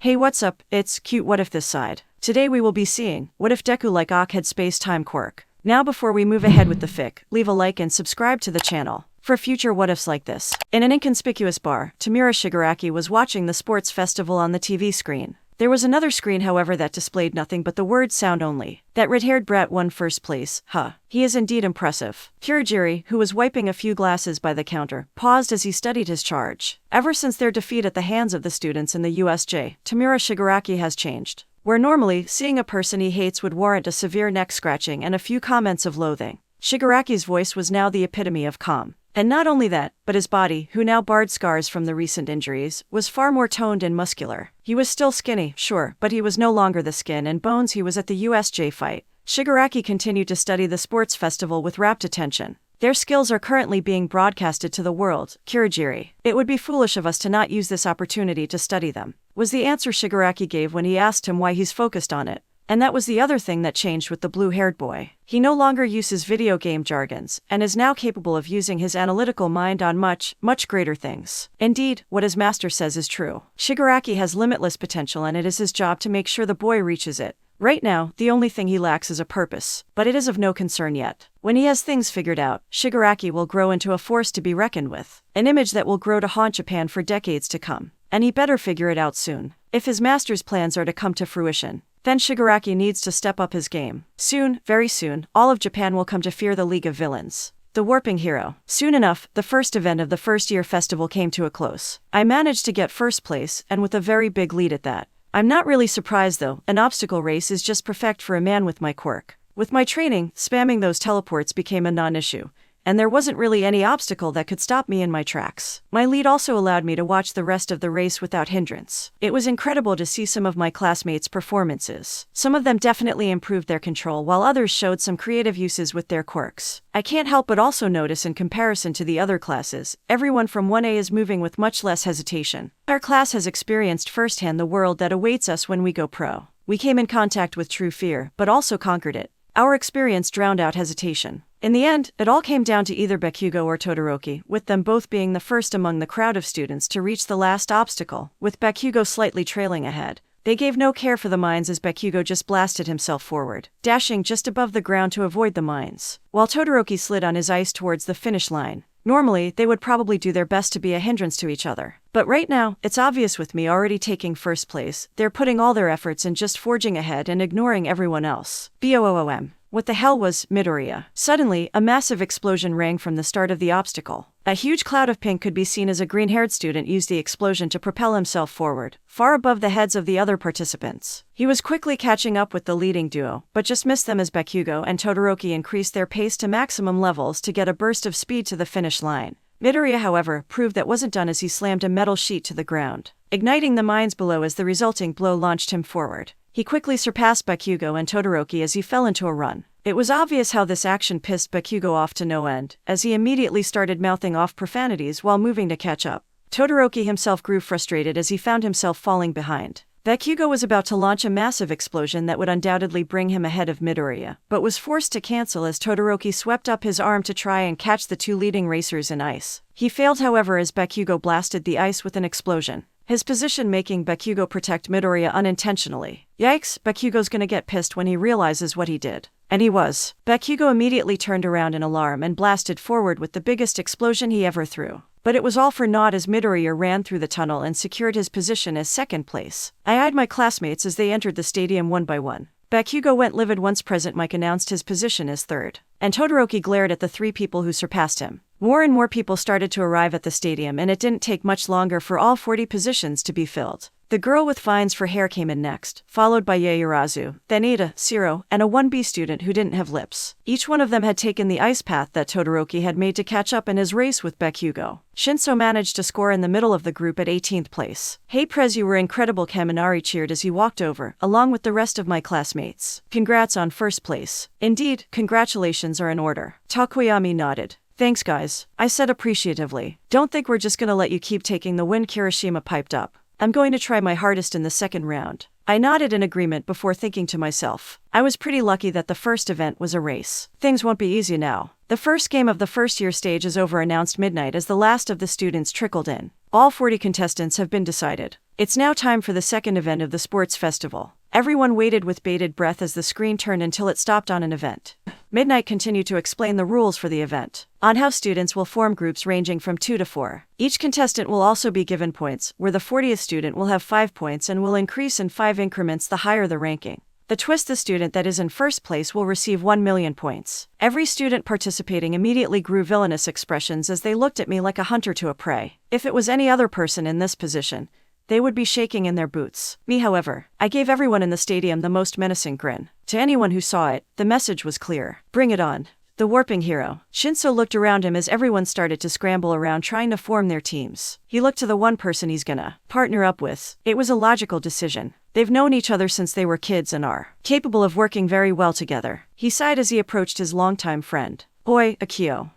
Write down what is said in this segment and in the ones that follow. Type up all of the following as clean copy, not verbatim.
Hey, what's up? It's Cute What If this side. Today we will be seeing, what if Deku like Ak had space-time quirk? Now before we move ahead with the fic, leave a like and subscribe to the channel for future what ifs like this. In an inconspicuous bar, Tamura Shigaraki was watching the sports festival on the TV screen. There was another screen however that displayed nothing but the word sound only. That red-haired brat won first place, huh? He is indeed impressive. Kurogiri, who was wiping a few glasses by the counter, paused as he studied his charge. Ever since their defeat at the hands of the students in the USJ, Tamura Shigaraki has changed. Where normally, seeing a person he hates would warrant a severe neck scratching and a few comments of loathing, Shigaraki's voice was now the epitome of calm. And not only that, but his body, who now barred scars from the recent injuries, was far more toned and muscular. He was still skinny, sure, but he was no longer the skin and bones he was at the USJ fight. Shigaraki continued to study the sports festival with rapt attention. Their skills are currently being broadcasted to the world, Kurogiri. It would be foolish of us to not use this opportunity to study them, was the answer Shigaraki gave when he asked him why he's focused on it. And that was the other thing that changed with the blue-haired boy. He no longer uses video game jargons, and is now capable of using his analytical mind on much, much greater things. Indeed, what his master says is true. Shigaraki has limitless potential and it is his job to make sure the boy reaches it. Right now, the only thing he lacks is a purpose, but it is of no concern yet. When he has things figured out, Shigaraki will grow into a force to be reckoned with. An image that will grow to haunt Japan for decades to come. And he better figure it out soon. If his master's plans are to come to fruition, then Shigaraki needs to step up his game. Soon, very soon, all of Japan will come to fear the League of Villains. The Warping Hero. Soon enough, the first event of the first-year festival came to a close. I managed to get first place, and with a very big lead at that. I'm not really surprised though, an obstacle race is just perfect for a man with my quirk. With my training, spamming those teleports became a non-issue. And there wasn't really any obstacle that could stop me in my tracks. My lead also allowed me to watch the rest of the race without hindrance. It was incredible to see some of my classmates' performances. Some of them definitely improved their control while others showed some creative uses with their quirks. I can't help but also notice in comparison to the other classes, everyone from 1A is moving with much less hesitation. Our class has experienced firsthand the world that awaits us when we go pro. We came in contact with true fear, but also conquered it. Our experience drowned out hesitation. In the end, it all came down to either Bakugo or Todoroki, with them both being the first among the crowd of students to reach the last obstacle, with Bakugo slightly trailing ahead. They gave no care for the mines as Bakugo just blasted himself forward, dashing just above the ground to avoid the mines, while Todoroki slid on his ice towards the finish line. Normally, they would probably do their best to be a hindrance to each other. But right now, it's obvious with me already taking first place, they're putting all their efforts in just forging ahead and ignoring everyone else. BOOM. What the hell was Midoriya? Suddenly, a massive explosion rang from the start of the obstacle. A huge cloud of pink could be seen as a green-haired student used the explosion to propel himself forward, far above the heads of the other participants. He was quickly catching up with the leading duo, but just missed them as Bakugo and Todoroki increased their pace to maximum levels to get a burst of speed to the finish line. Midoriya, however, proved that wasn't done as he slammed a metal sheet to the ground, igniting the mines below as the resulting blow launched him forward. He quickly surpassed Bakugo and Todoroki as he fell into a run. It was obvious how this action pissed Bakugo off to no end, as he immediately started mouthing off profanities while moving to catch up. Todoroki himself grew frustrated as he found himself falling behind. Bakugo was about to launch a massive explosion that would undoubtedly bring him ahead of Midoriya, but was forced to cancel as Todoroki swept up his arm to try and catch the two leading racers in ice. He failed however as Bakugo blasted the ice with an explosion. His position making Bakugo protect Midoriya unintentionally. Yikes, Bakugo's gonna get pissed when he realizes what he did. And he was. Bakugo immediately turned around in alarm and blasted forward with the biggest explosion he ever threw. But it was all for naught as Midoriya ran through the tunnel and secured his position as second place. I eyed my classmates as they entered the stadium one by one. Bakugo went livid once President Mike announced his position as third. And Todoroki glared at the three people who surpassed him. More and more people started to arrive at the stadium and it didn't take much longer for all 40 positions to be filled. The girl with vines for hair came in next, followed by Yaoyorozu, then Ida, Shiro, and a 1B student who didn't have lips. Each one of them had taken the ice path that Todoroki had made to catch up in his race with Bakugo. Shinso managed to score in the middle of the group at 18th place. Hey Prez, you were incredible, Kaminari cheered as he walked over, along with the rest of my classmates. Congrats on first place. Indeed, congratulations are in order. Takoyami nodded. Thanks guys, I said appreciatively. Don't think we're just gonna let you keep taking the win, Kirishima piped up. I'm going to try my hardest in the second round. I nodded in agreement before thinking to myself, I was pretty lucky that the first event was a race. Things won't be easy now. The first game of the first year stage is over, announced midnight as the last of the students trickled in. All 40 contestants have been decided. It's now time for the second event of the sports festival. Everyone waited with bated breath as the screen turned until it stopped on an event. Midnight continued to explain the rules for the event, on how students will form groups ranging from 2 to 4. Each contestant will also be given points, where the 40th student will have 5 points and will increase in 5 increments the higher the ranking. The twist: the student that is in first place will receive 1 million points. Every student participating immediately grew villainous expressions as they looked at me like a hunter to a prey. If it was any other person in this position, they would be shaking in their boots. Me, however, I gave everyone in the stadium the most menacing grin. To anyone who saw it, the message was clear. Bring it on. The warping hero. Shinso looked around him as everyone started to scramble around trying to form their teams. He looked to the one person he's gonna partner up with. It was a logical decision. They've known each other since they were kids and are capable of working very well together. He sighed as he approached his longtime friend. Oi, Akio.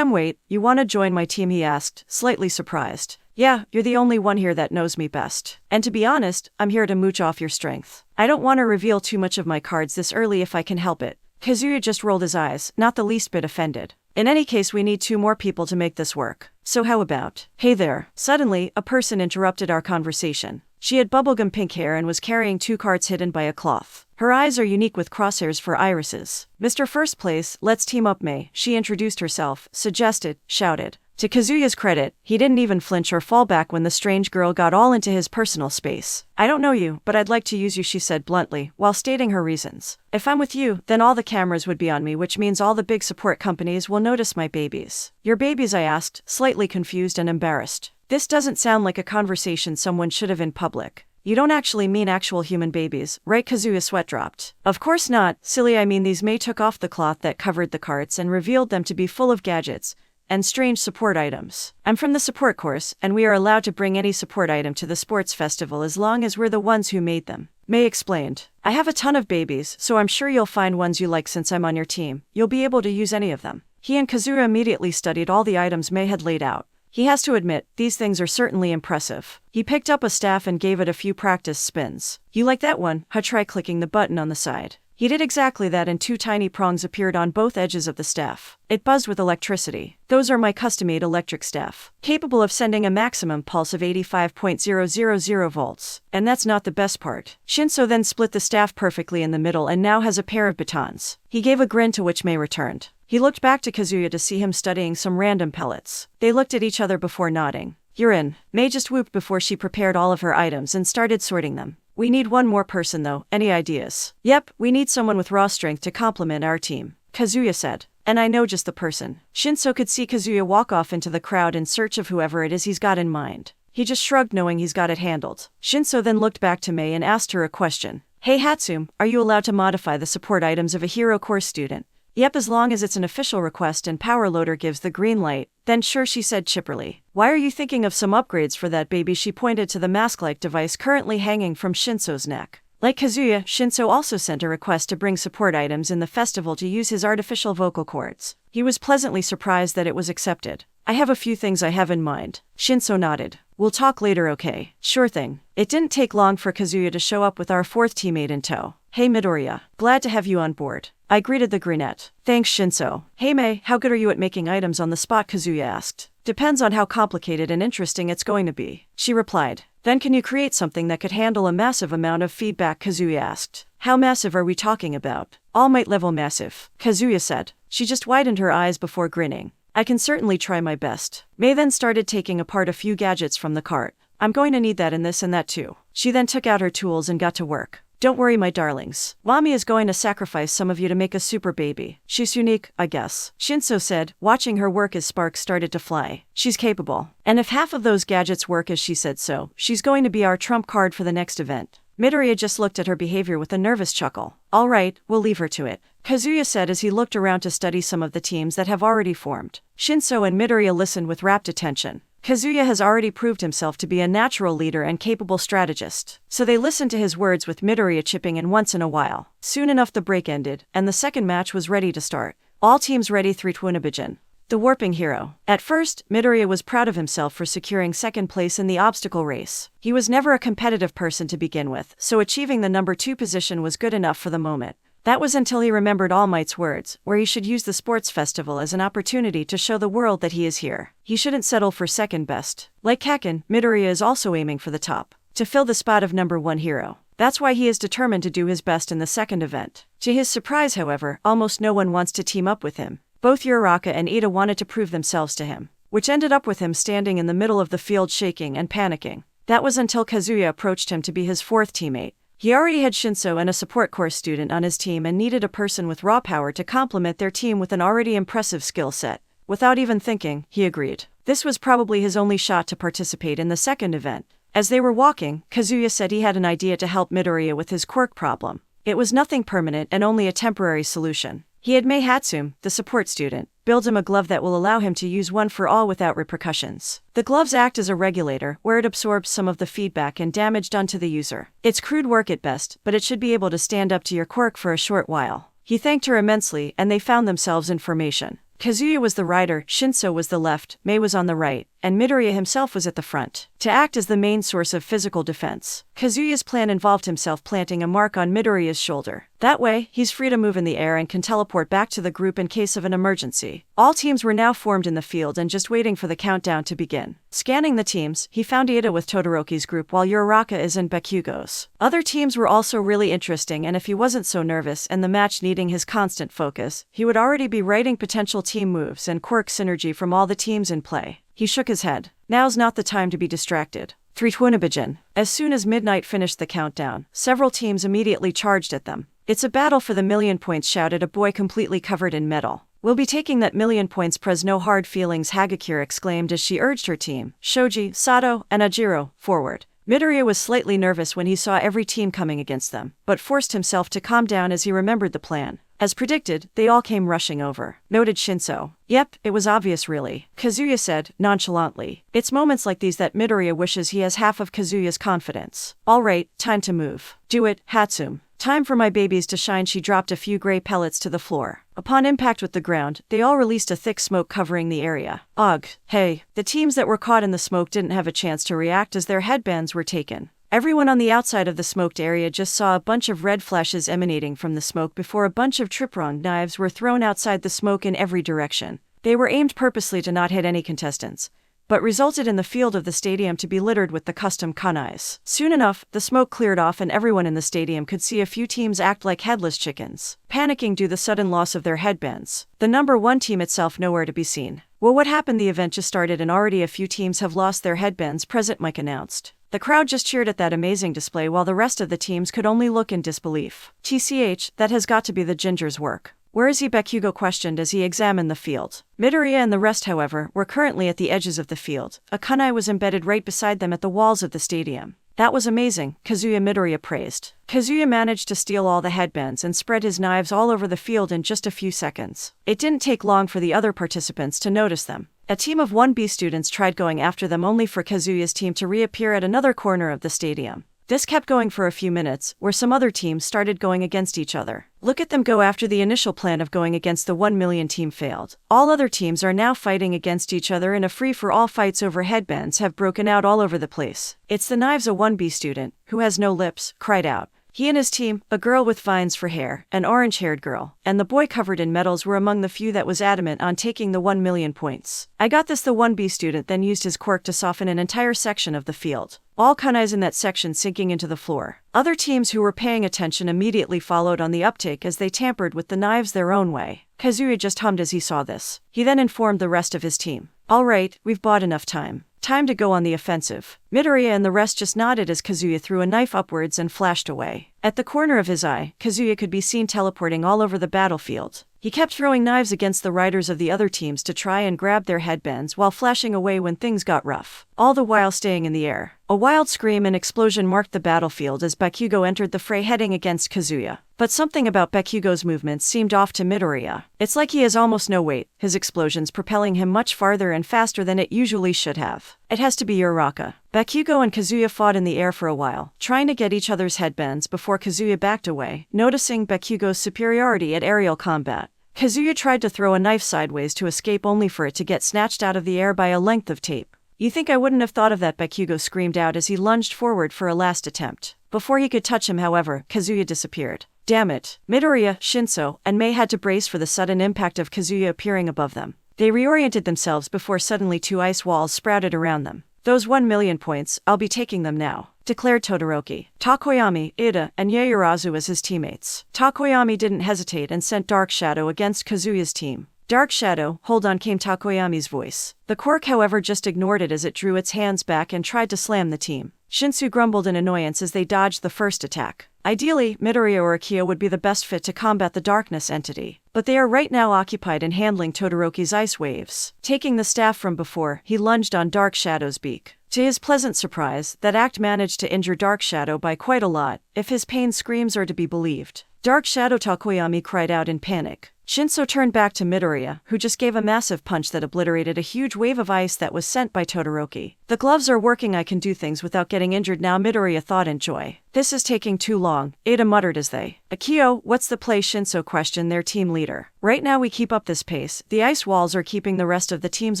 Wait, you wanna join my team? He asked, slightly surprised. Yeah, you're the only one here that knows me best. And to be honest, I'm here to mooch off your strength. I don't want to reveal too much of my cards this early if I can help it. Kazuya just rolled his eyes, not the least bit offended. In any case, we need 2 more people to make this work. So how about? Hey there. Suddenly, a person interrupted our conversation. She had bubblegum pink hair and was carrying 2 cards hidden by a cloth. Her eyes are unique with crosshairs for irises. Mr. First Place, let's team up, May. She introduced herself, suggested, shouted. To Kazuya's credit, he didn't even flinch or fall back when the strange girl got all into his personal space. I don't know you, but I'd like to use you, she said bluntly, while stating her reasons. If I'm with you, then all the cameras would be on me, which means all the big support companies will notice my babies. Your babies? I asked, slightly confused and embarrassed. This doesn't sound like a conversation someone should have in public. You don't actually mean actual human babies, right? Kazuya's sweat dropped. Of course not, silly. I mean these. May took off the cloth that covered the carts and revealed them to be full of gadgets and strange support items. I'm from the support course, and we are allowed to bring any support item to the sports festival as long as we're the ones who made them. May explained. I have a ton of babies, so I'm sure you'll find ones you like. Since I'm on your team, you'll be able to use any of them. He and Kazuya immediately studied all the items May had laid out. He has to admit, these things are certainly impressive. He picked up a staff and gave it a few practice spins. You like that one? Try clicking the button on the side. He did exactly that, and 2 tiny prongs appeared on both edges of the staff. It buzzed with electricity. Those are my custom-made electric staff, capable of sending a maximum pulse of 85.000 volts. And that's not the best part. Shinso then split the staff perfectly in the middle and now has a pair of batons. He gave a grin, to which May returned. He looked back to Kazuya to see him studying some random pellets. They looked at each other before nodding. You're in. May just whooped before she prepared all of her items and started sorting them. We need 1 more person though. Any ideas? Yep, we need someone with raw strength to complement our team, Kazuya said. And I know just the person. Shinso could see Kazuya walk off into the crowd in search of whoever it is he's got in mind. He just shrugged, knowing he's got it handled. Shinso then looked back to May and asked her a question. Hey Hatsum, are you allowed to modify the support items of a hero course student? Yep, as long as it's an official request and Power Loader gives the green light. Then sure, she said chipperly. Why are you thinking of some upgrades for that baby? She pointed to the mask-like device currently hanging from Shinso's neck. Like Kazuya, Shinso also sent a request to bring support items in the festival to use his artificial vocal cords. He was pleasantly surprised that it was accepted. I have a few things I have in mind. Shinso nodded. We'll talk later, okay? Sure thing. It didn't take long for Kazuya to show up with our 4th teammate in tow. Hey Midoriya, glad to have you on board. I greeted the brunette. Thanks Shinso. Hey May, how good are you at making items on the spot? Kazuya asked. Depends on how complicated and interesting it's going to be, she replied. Then can you create something that could handle a massive amount of feedback? Kazuya asked. How massive are we talking about? All Might level massive, Kazuya said. She just widened her eyes before grinning. I can certainly try my best. May then started taking apart a few gadgets from the cart. I'm going to need that and this and that too. She then took out her tools and got to work. Don't worry, my darlings. Mommy is going to sacrifice some of you to make a super baby. She's unique, I guess, Shinso said, watching her work as sparks started to fly. She's capable. And if half of those gadgets work as she said so, she's going to be our trump card for the next event. Midoriya just looked at her behavior with a nervous chuckle. All right, we'll leave her to it, Kazuya said as he looked around to study some of the teams that have already formed. Shinso and Midoriya listened with rapt attention. Kazuya has already proved himself to be a natural leader and capable strategist, so they listened to his words with Midoriya chipping in once in a while. Soon enough the break ended, and the second match was ready to start. All teams ready. 3 Twinabijin. The warping hero. At first, Midoriya was proud of himself for securing 2nd place in the obstacle race. He was never a competitive person to begin with, so achieving the number 2 position was good enough for the moment. That was until he remembered All Might's words, where he should use the sports festival as an opportunity to show the world that he is here. He shouldn't settle for second best. Like Kaken, Midoriya is also aiming for the top. to fill the spot of number 1 hero. That's why he is determined to do his best in the second event. To his surprise, however, almost no one wants to team up with him. Both Uraraka and Ida wanted to prove themselves to him, which ended up with him standing in the middle of the field shaking and panicking. That was until Kazuya approached him to be his 4th teammate. He already had Shinso and a support course student on his team and needed a person with raw power to complement their team with an already impressive skill set. Without even thinking, he agreed. This was probably his only shot to participate in the second event. As they were walking, Kazuya said he had an idea to help Midoriya with his quirk problem. It was nothing permanent and only a temporary solution. He had Mei Hatsum, the support student, build him a glove that will allow him to use one for all without repercussions. The gloves act as a regulator, where it absorbs some of the feedback and damage done to the user. It's crude work at best, but it should be able to stand up to your quirk for a short while. He thanked her immensely, and they found themselves in formation. Kazuya was the rider, Shinso was the left, Mei was on the right, and Midoriya himself was at the front, to act as the main source of physical defense. Kazuya's plan involved himself planting a mark on Midoriya's shoulder. That way, he's free to move in the air and can teleport back to the group in case of an emergency. All teams were now formed in the field and just waiting for the countdown to begin. Scanning the teams, he found Ida with Todoroki's group while Uraraka is in Bakugo's. Other teams were also really interesting, and if he wasn't so nervous and the match needing his constant focus, he would already be writing potential team moves and quirk synergy from all the teams in play. He shook his head. Now's not the time to be distracted. 3 Twinabijin. As soon as midnight finished the countdown, several teams immediately charged at them. It's a battle for the 1,000,000 points, shouted a boy completely covered in metal. We'll be taking that 1,000,000 points, pres no hard feelings, Hagakure exclaimed as she urged her team, Shoji, Sato, and Ajiro, forward. Midoriya was slightly nervous when he saw every team coming against them, but forced himself to calm down as he remembered the plan. As predicted, they all came rushing over, noted Shinso. Yep, it was obvious really, Kazuya said, nonchalantly. It's moments like these that Midoriya wishes he has half of Kazuya's confidence. All right, time to move. Do it, Hatsum. Time for my babies to shine. She dropped a few gray pellets to the floor. Upon impact with the ground, they all released a thick smoke covering the area. Ugh, hey. The teams that were caught in the smoke didn't have a chance to react as their headbands were taken. Everyone on the outside of the smoked area just saw a bunch of red flashes emanating from the smoke before a bunch of trip-rong knives were thrown outside the smoke in every direction. They were aimed purposely to not hit any contestants, but resulted in the field of the stadium to be littered with the custom kunais. Soon enough, the smoke cleared off and everyone in the stadium could see a few teams act like headless chickens, panicking due to the sudden loss of their headbands. The number 1 team itself nowhere to be seen. Well, what happened? The event just started and already a few teams have lost their headbands, President Mike announced. The crowd just cheered at that amazing display while the rest of the teams could only look in disbelief. TCH, that has got to be the ginger's work. Where is he? Bakugo questioned as he examined the field. Midoriya and the rest, however, were currently at the edges of the field. A kunai was embedded right beside them at the walls of the stadium. That was amazing, Kazuya Midoriya praised. Kazuya managed to steal all the headbands and spread his knives all over the field in just a few seconds. It didn't take long for the other participants to notice them. A team of 1B students tried going after them only for Kazuya's team to reappear at another corner of the stadium. This kept going for a few minutes, where some other teams started going against each other. Look at them go after the initial plan of going against the 1,000,000 team failed. All other teams are now fighting against each other and a free-for-all fights over headbands have broken out all over the place. It's the knives, a 1B student, who has no lips, cried out. He and his team, a girl with vines for hair, an orange-haired girl, and the boy covered in medals were among the few that was adamant on taking the 1,000,000 points. I got this. The 1B student then used his quirk to soften an entire section of the field. All kunais in that section sinking into the floor. Other teams who were paying attention immediately followed on the uptake as they tampered with the knives their own way. Kazuya just hummed as he saw this. He then informed the rest of his team. All right, we've bought enough time. Time to go on the offensive. Midoriya and the rest just nodded as Kazuya threw a knife upwards and flashed away. At the corner of his eye, Kazuya could be seen teleporting all over the battlefield. He kept throwing knives against the riders of the other teams to try and grab their headbands while flashing away when things got rough, all the while staying in the air. A wild scream and explosion marked the battlefield as Bakugo entered the fray heading against Kazuya. But something about Bakugo's movements seemed off to Midoriya. It's like he has almost no weight, his explosions propelling him much farther and faster than it usually should have. It has to be Uraraka. Bakugo and Kazuya fought in the air for a while, trying to get each other's headbands before Kazuya backed away, noticing Bakugo's superiority at aerial combat. Kazuya tried to throw a knife sideways to escape only for it to get snatched out of the air by a length of tape. You think I wouldn't have thought of that? Bakugo screamed out as he lunged forward for a last attempt. Before he could touch him, however, Kazuya disappeared. Damn it. Midoriya, Shinso, and Mei had to brace for the sudden impact of Kazuya appearing above them. They reoriented themselves before suddenly 2 ice walls sprouted around them. Those 1,000,000 points, I'll be taking them now. declared Todoroki. Takoyami, Ida, and Yaoyorozu as his teammates. Takoyami didn't hesitate and sent Dark Shadow against Kazuya's team. Dark Shadow, hold on, came Takoyami's voice. The Quirk, however, just ignored it as it drew its hands back and tried to slam the team. Shinsu grumbled in annoyance as they dodged the first attack. Ideally, Midoriya or Akio would be the best fit to combat the darkness entity, but they are right now occupied in handling Todoroki's ice waves. Taking the staff from before, he lunged on Dark Shadow's beak. To his pleasant surprise, that act managed to injure Dark Shadow by quite a lot, if his pain screams are to be believed. Dark Shadow, Takoyami cried out in panic. Shinso turned back to Midoriya, who just gave a massive punch that obliterated a huge wave of ice that was sent by Todoroki. The gloves are working, I can do things without getting injured now, Midoriya thought in joy. This is taking too long, Ada muttered as they. Akio, what's the play? Shinso questioned their team leader. Right now we keep up this pace, the ice walls are keeping the rest of the teams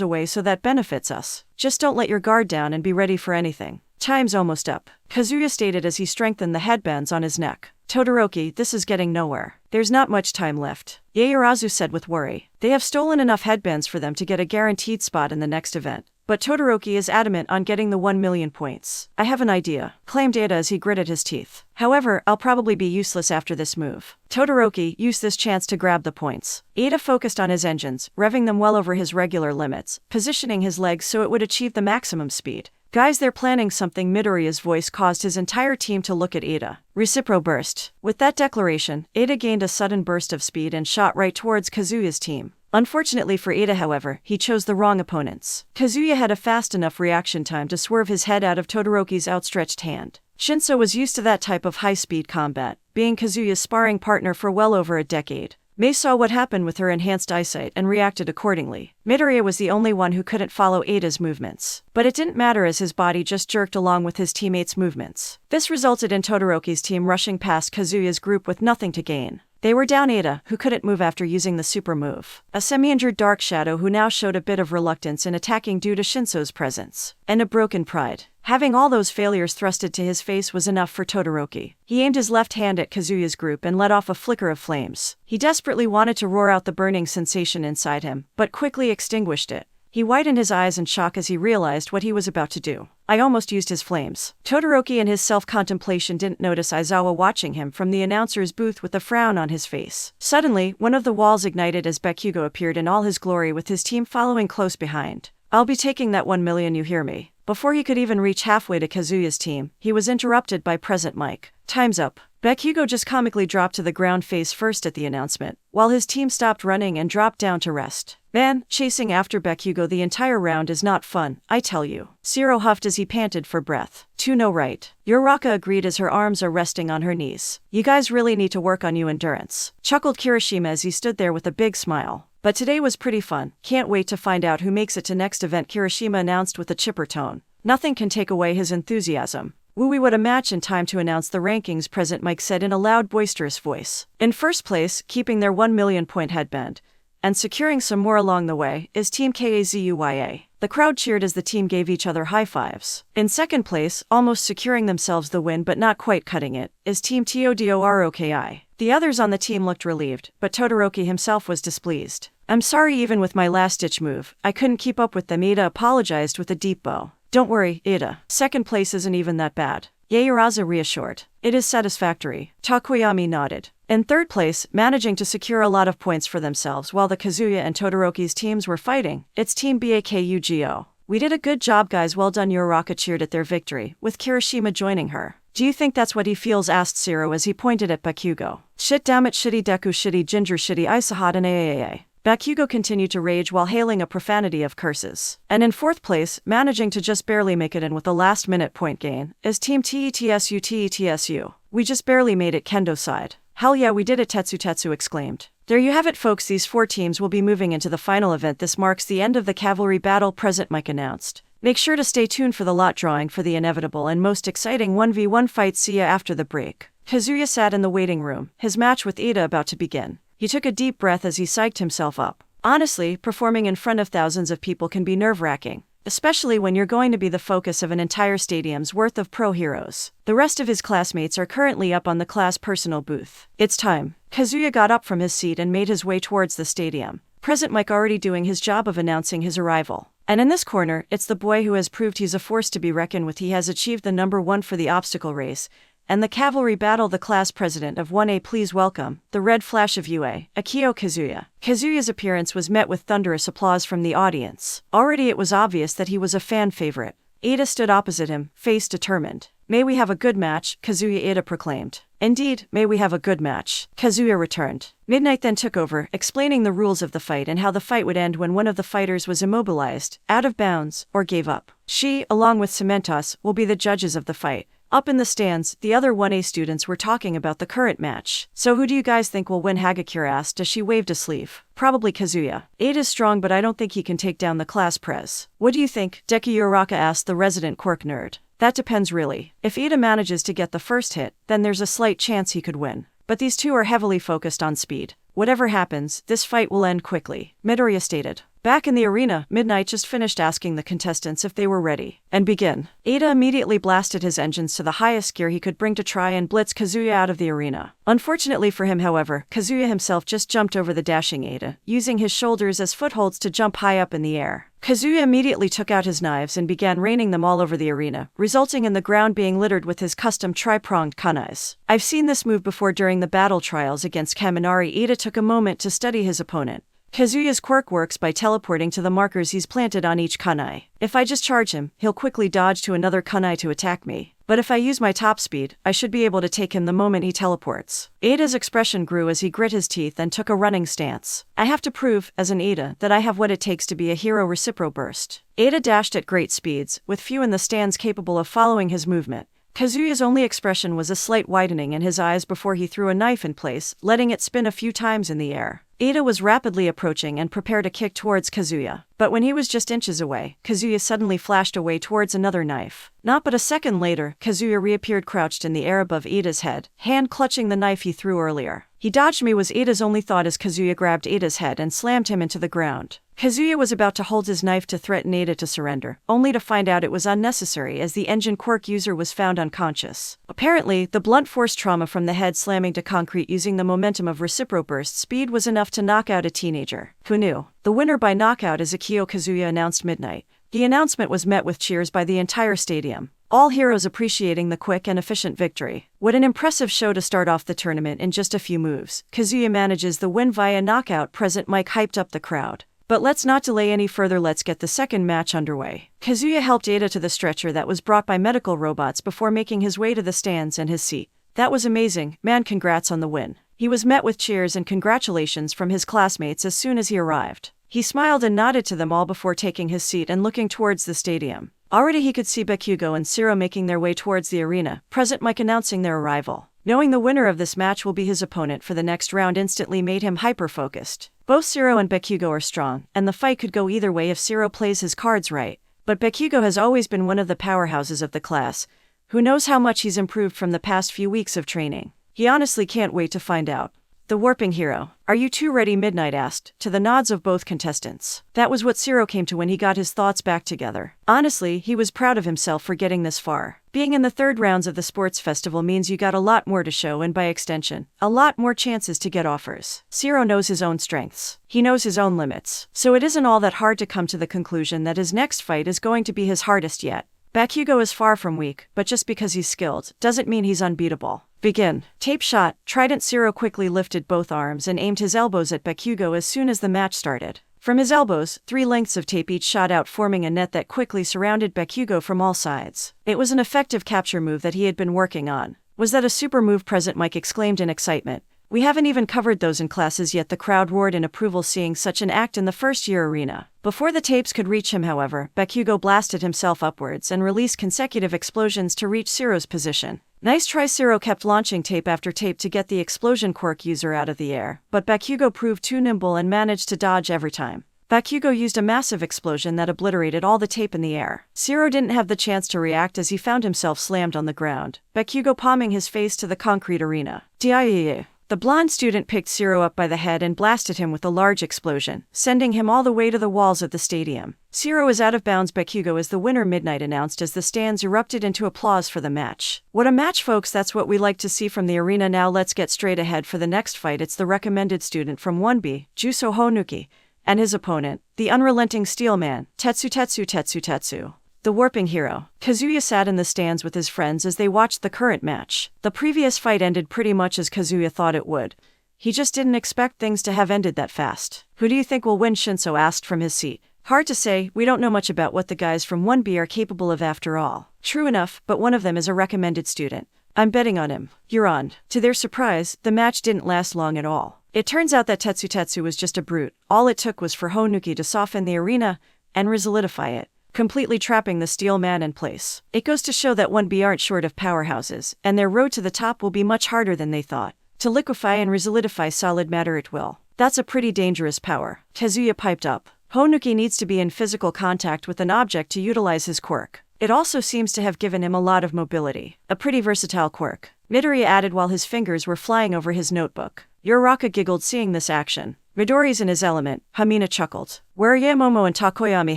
away, so that benefits us. Just don't let your guard down and be ready for anything. Time's almost up, Kazuya stated as he strengthened the headbands on his neck. Todoroki, this is getting nowhere. There's not much time left, Yaoyorozu said with worry. They have stolen enough headbands for them to get a guaranteed spot in the next event, but Todoroki is adamant on getting the 1 million points. I have an idea, claimed Ada as he gritted his teeth. However, I'll probably be useless after this move. Todoroki, use this chance to grab the points. Ada focused on his engines, revving them well over his regular limits, positioning his legs so it would achieve the maximum speed. Guys, they're planning something. Midoriya's voice caused his entire team to look at Ada. Recipro burst. With that declaration, Ada gained a sudden burst of speed and shot right towards Kazuya's team. Unfortunately for Ada, however, he chose the wrong opponents. Kazuya had a fast enough reaction time to swerve his head out of Todoroki's outstretched hand. Shinso was used to that type of high-speed combat, being Kazuya's sparring partner for well over a decade. Mei saw what happened with her enhanced eyesight and reacted accordingly. Midoriya was the only one who couldn't follow Ada's movements. But it didn't matter as his body just jerked along with his teammates' movements. This resulted in Todoroki's team rushing past Kazuya's group with nothing to gain. They were down Ada, who couldn't move after using the super move. A semi-injured Dark Shadow who now showed a bit of reluctance in attacking due to Shinso's presence. And a broken pride. Having all those failures thrusted to his face was enough for Todoroki. He aimed his left hand at Kazuya's group and let off a flicker of flames. He desperately wanted to roar out the burning sensation inside him, but quickly extinguished it. He widened his eyes in shock as he realized what he was about to do. I almost used his flames. Todoroki in his self-contemplation didn't notice Aizawa watching him from the announcer's booth with a frown on his face. Suddenly, one of the walls ignited as Bakugo appeared in all his glory with his team following close behind. I'll be taking that 1 million, you hear me? Before he could even reach halfway to Kazuya's team, he was interrupted by Present Mike. Time's up. Bakugo just comically dropped to the ground face first at the announcement, while his team stopped running and dropped down to rest. Man, chasing after Bakugo the entire round is not fun, I tell you. Zero huffed as he panted for breath. To no right. Uraraka agreed as her arms are resting on her knees. You guys really need to work on your endurance, chuckled Kirishima as he stood there with a big smile. But today was pretty fun. Can't wait to find out who makes it to next event, Kirishima announced with a chipper tone. Nothing can take away his enthusiasm. We would a match in time to announce the rankings, Present Mike said in a loud, boisterous voice. In first place, keeping their 1 million point headband, and securing some more along the way, is Team Kazuya. The crowd cheered as the team gave each other high fives. In second place, almost securing themselves the win but not quite cutting it, is Team Todoroki. The others on the team looked relieved, but Todoroki himself was displeased. I'm sorry, even with my last-ditch move, I couldn't keep up with them, Ada apologized with a deep bow. Don't worry, Ada. Second place isn't even that bad, Yaoyorozu reassured. It is satisfactory, Takoyami nodded. In third place, managing to secure a lot of points for themselves while the Kazuya and Todoroki's teams were fighting, it's Team Bakugo. We did a good job, guys, well done, Uraraka cheered at their victory, with Kirishima joining her. Do you think that's what he feels, asked Zero as he pointed at Bakugo. Shit, damn it, shitty Deku, shitty Ginger, shitty Isahad and AAA. Bakugo continued to rage while hailing a profanity of curses. And in fourth place, managing to just barely make it in with a last-minute point gain, is Team Tetsu. We just barely made it, Kendo sighed. Hell yeah, we did it, Tetsu exclaimed. There you have it, folks, these 4 teams will be moving into the final event. This marks the end of the cavalry battle, Present Mike announced. Make sure to stay tuned for the lot drawing for the inevitable and most exciting 1v1 fight. See ya after the break. Kazuya sat in the waiting room, his match with Ida about to begin. He took a deep breath as he psyched himself up. Honestly, performing in front of thousands of people can be nerve-wracking, especially when you're going to be the focus of an entire stadium's worth of pro heroes. The rest of his classmates are currently up on the class personal booth. It's time. Kazuya got up from his seat and made his way towards the stadium. Present Mike already doing his job of announcing his arrival. And in this corner, it's the boy who has proved he's a force to be reckoned with. He has achieved the number 1 for the obstacle race and the cavalry battle. The class president of 1A, please welcome the red flash of UA, Akio Kazuya. Kazuya's appearance was met with thunderous applause from the audience. Already it was obvious that he was a fan favorite. Ida stood opposite him, face determined. May we have a good match, Kazuya, Ida proclaimed. Indeed, may we have a good match, Kazuya returned. Midnight then took over, explaining the rules of the fight and how the fight would end when one of the fighters was immobilized, out of bounds, or gave up. She, along with Cementos, will be the judges of the fight. Up in the stands, the other 1A students were talking about the current match. So who do you guys think will win? Hagakure asked as she waved a sleeve. Probably Kazuya. Ada's strong, but I don't think he can take down the class prez. What do you think? Deku Uraraka asked the resident Quirk nerd. That depends really. If Ida manages to get the first hit, then there's a slight chance he could win. But these two are heavily focused on speed. Whatever happens, this fight will end quickly, Midoriya stated. Back in the arena, Midnight just finished asking the contestants if they were ready. And begin. Ida immediately blasted his engines to the highest gear he could bring to try and blitz Kazuya out of the arena. Unfortunately for him, however, Kazuya himself just jumped over the dashing Ida, using his shoulders as footholds to jump high up in the air. Kazuya immediately took out his knives and began raining them all over the arena, resulting in the ground being littered with his custom tri-pronged kunais. I've seen this move before during the battle trials against Kaminari. Ida took a moment to study his opponent. Kazuya's quirk works by teleporting to the markers he's planted on each kunai. If I just charge him, he'll quickly dodge to another kunai to attack me. But if I use my top speed, I should be able to take him the moment he teleports. Ada's expression grew as he grit his teeth and took a running stance. I have to prove, as an Ada, that I have what it takes to be a hero. Recipro burst. Ada dashed at great speeds, with few in the stands capable of following his movement. Kazuya's only expression was a slight widening in his eyes before he threw a knife in place, letting it spin a few times in the air. Ida was rapidly approaching and prepared a kick towards Kazuya. But when he was just inches away, Kazuya suddenly flashed away towards another knife. Not but a second later, Kazuya reappeared crouched in the air above Ida's head, hand clutching the knife he threw earlier. He dodged me was Ida's only thought as Kazuya grabbed Ida's head and slammed him into the ground. Kazuya was about to hold his knife to threaten Ida to surrender, only to find out it was unnecessary as the engine quirk user was found unconscious. Apparently, the blunt force trauma from the head slamming to concrete using the momentum of recipro burst speed was enough to knock out a teenager. Who knew? The winner by knockout is Akio Kazuya, announced Midnight. The announcement was met with cheers by the entire stadium. All heroes appreciating the quick and efficient victory. What an impressive show to start off the tournament in just a few moves. Kazuya manages the win via knockout. President Mike hyped up the crowd. But let's not delay any further, let's get the second match underway. Kazuya helped Ada to the stretcher that was brought by medical robots before making his way to the stands and his seat. That was amazing, man, congrats on the win. He was met with cheers and congratulations from his classmates as soon as he arrived. He smiled and nodded to them all before taking his seat and looking towards the stadium. Already he could see Bakugo and Zero making their way towards the arena, President Mike announcing their arrival. Knowing the winner of this match will be his opponent for the next round instantly made him hyper-focused. Both Zero and Bakugo are strong, and the fight could go either way if Zero plays his cards right. But Bakugo has always been one of the powerhouses of the class. Who knows how much he's improved from the past few weeks of training? He honestly can't wait to find out. The warping hero. Are you two ready? Midnight asked, to the nods of both contestants. That was what Zero came to when he got his thoughts back together. Honestly, he was proud of himself for getting this far. Being in the third rounds of the sports festival means you got a lot more to show and by extension, a lot more chances to get offers. Zero knows his own strengths. He knows his own limits. So it isn't all that hard to come to the conclusion that his next fight is going to be his hardest yet. Bakugo is far from weak, but just because he's skilled, doesn't mean he's unbeatable. Begin. Tape shot. Trident Zero quickly lifted both arms and aimed his elbows at Bakugo as soon as the match started. From his elbows, 3 lengths of tape each shot out, forming a net that quickly surrounded Bakugo from all sides. It was an effective capture move that he had been working on. Was that a super move? President Mike exclaimed in excitement. We haven't even covered those in classes yet. The crowd roared in approval seeing such an act in the first-year arena. Before the tapes could reach him, however, Bakugo blasted himself upwards and released consecutive explosions to reach Zero's position. Nice try. Zero kept launching tape after tape to get the explosion quirk user out of the air, but Bakugo proved too nimble and managed to dodge every time. Bakugo used a massive explosion that obliterated all the tape in the air. Zero didn't have the chance to react as he found himself slammed on the ground, Bakugo palming his face to the concrete arena. Dia. The blonde student picked Zero up by the head and blasted him with a large explosion, sending him all the way to the walls of the stadium. Zero is out of bounds. Bakugo is the winner, Midnight announced as the stands erupted into applause for the match. What a match, folks, that's what we like to see from the arena. Now let's get straight ahead for the next fight. It's the recommended student from 1B, Juso Honuki, And his opponent, the unrelenting steel man, Tetsu. The warping hero. Kazuya sat in the stands with his friends as they watched the current match. The previous fight ended pretty much as Kazuya thought it would. He just didn't expect things to have ended that fast. Who do you think will win? Shinso asked from his seat. Hard to say, we don't know much about what the guys from 1B are capable of after all. True enough, but one of them is a recommended student. I'm betting on him. You're on. To their surprise, the match didn't last long at all. It turns out that Tetsu was just a brute. All it took was for Honuki to soften the arena and re-solidify it, completely trapping the steel man in place. It goes to show that 1B aren't short of powerhouses, and their road to the top will be much harder than they thought. To liquefy and re-solidify solid matter it will. That's a pretty dangerous power. Kazuya piped up. Honuki needs to be in physical contact with an object to utilize his quirk. It also seems to have given him a lot of mobility. A pretty versatile quirk. Midoriya added while his fingers were flying over his notebook. Uraraka giggled seeing this action. Midori's in his element, Hamina chuckled. Where are Yamomo and Takoyami?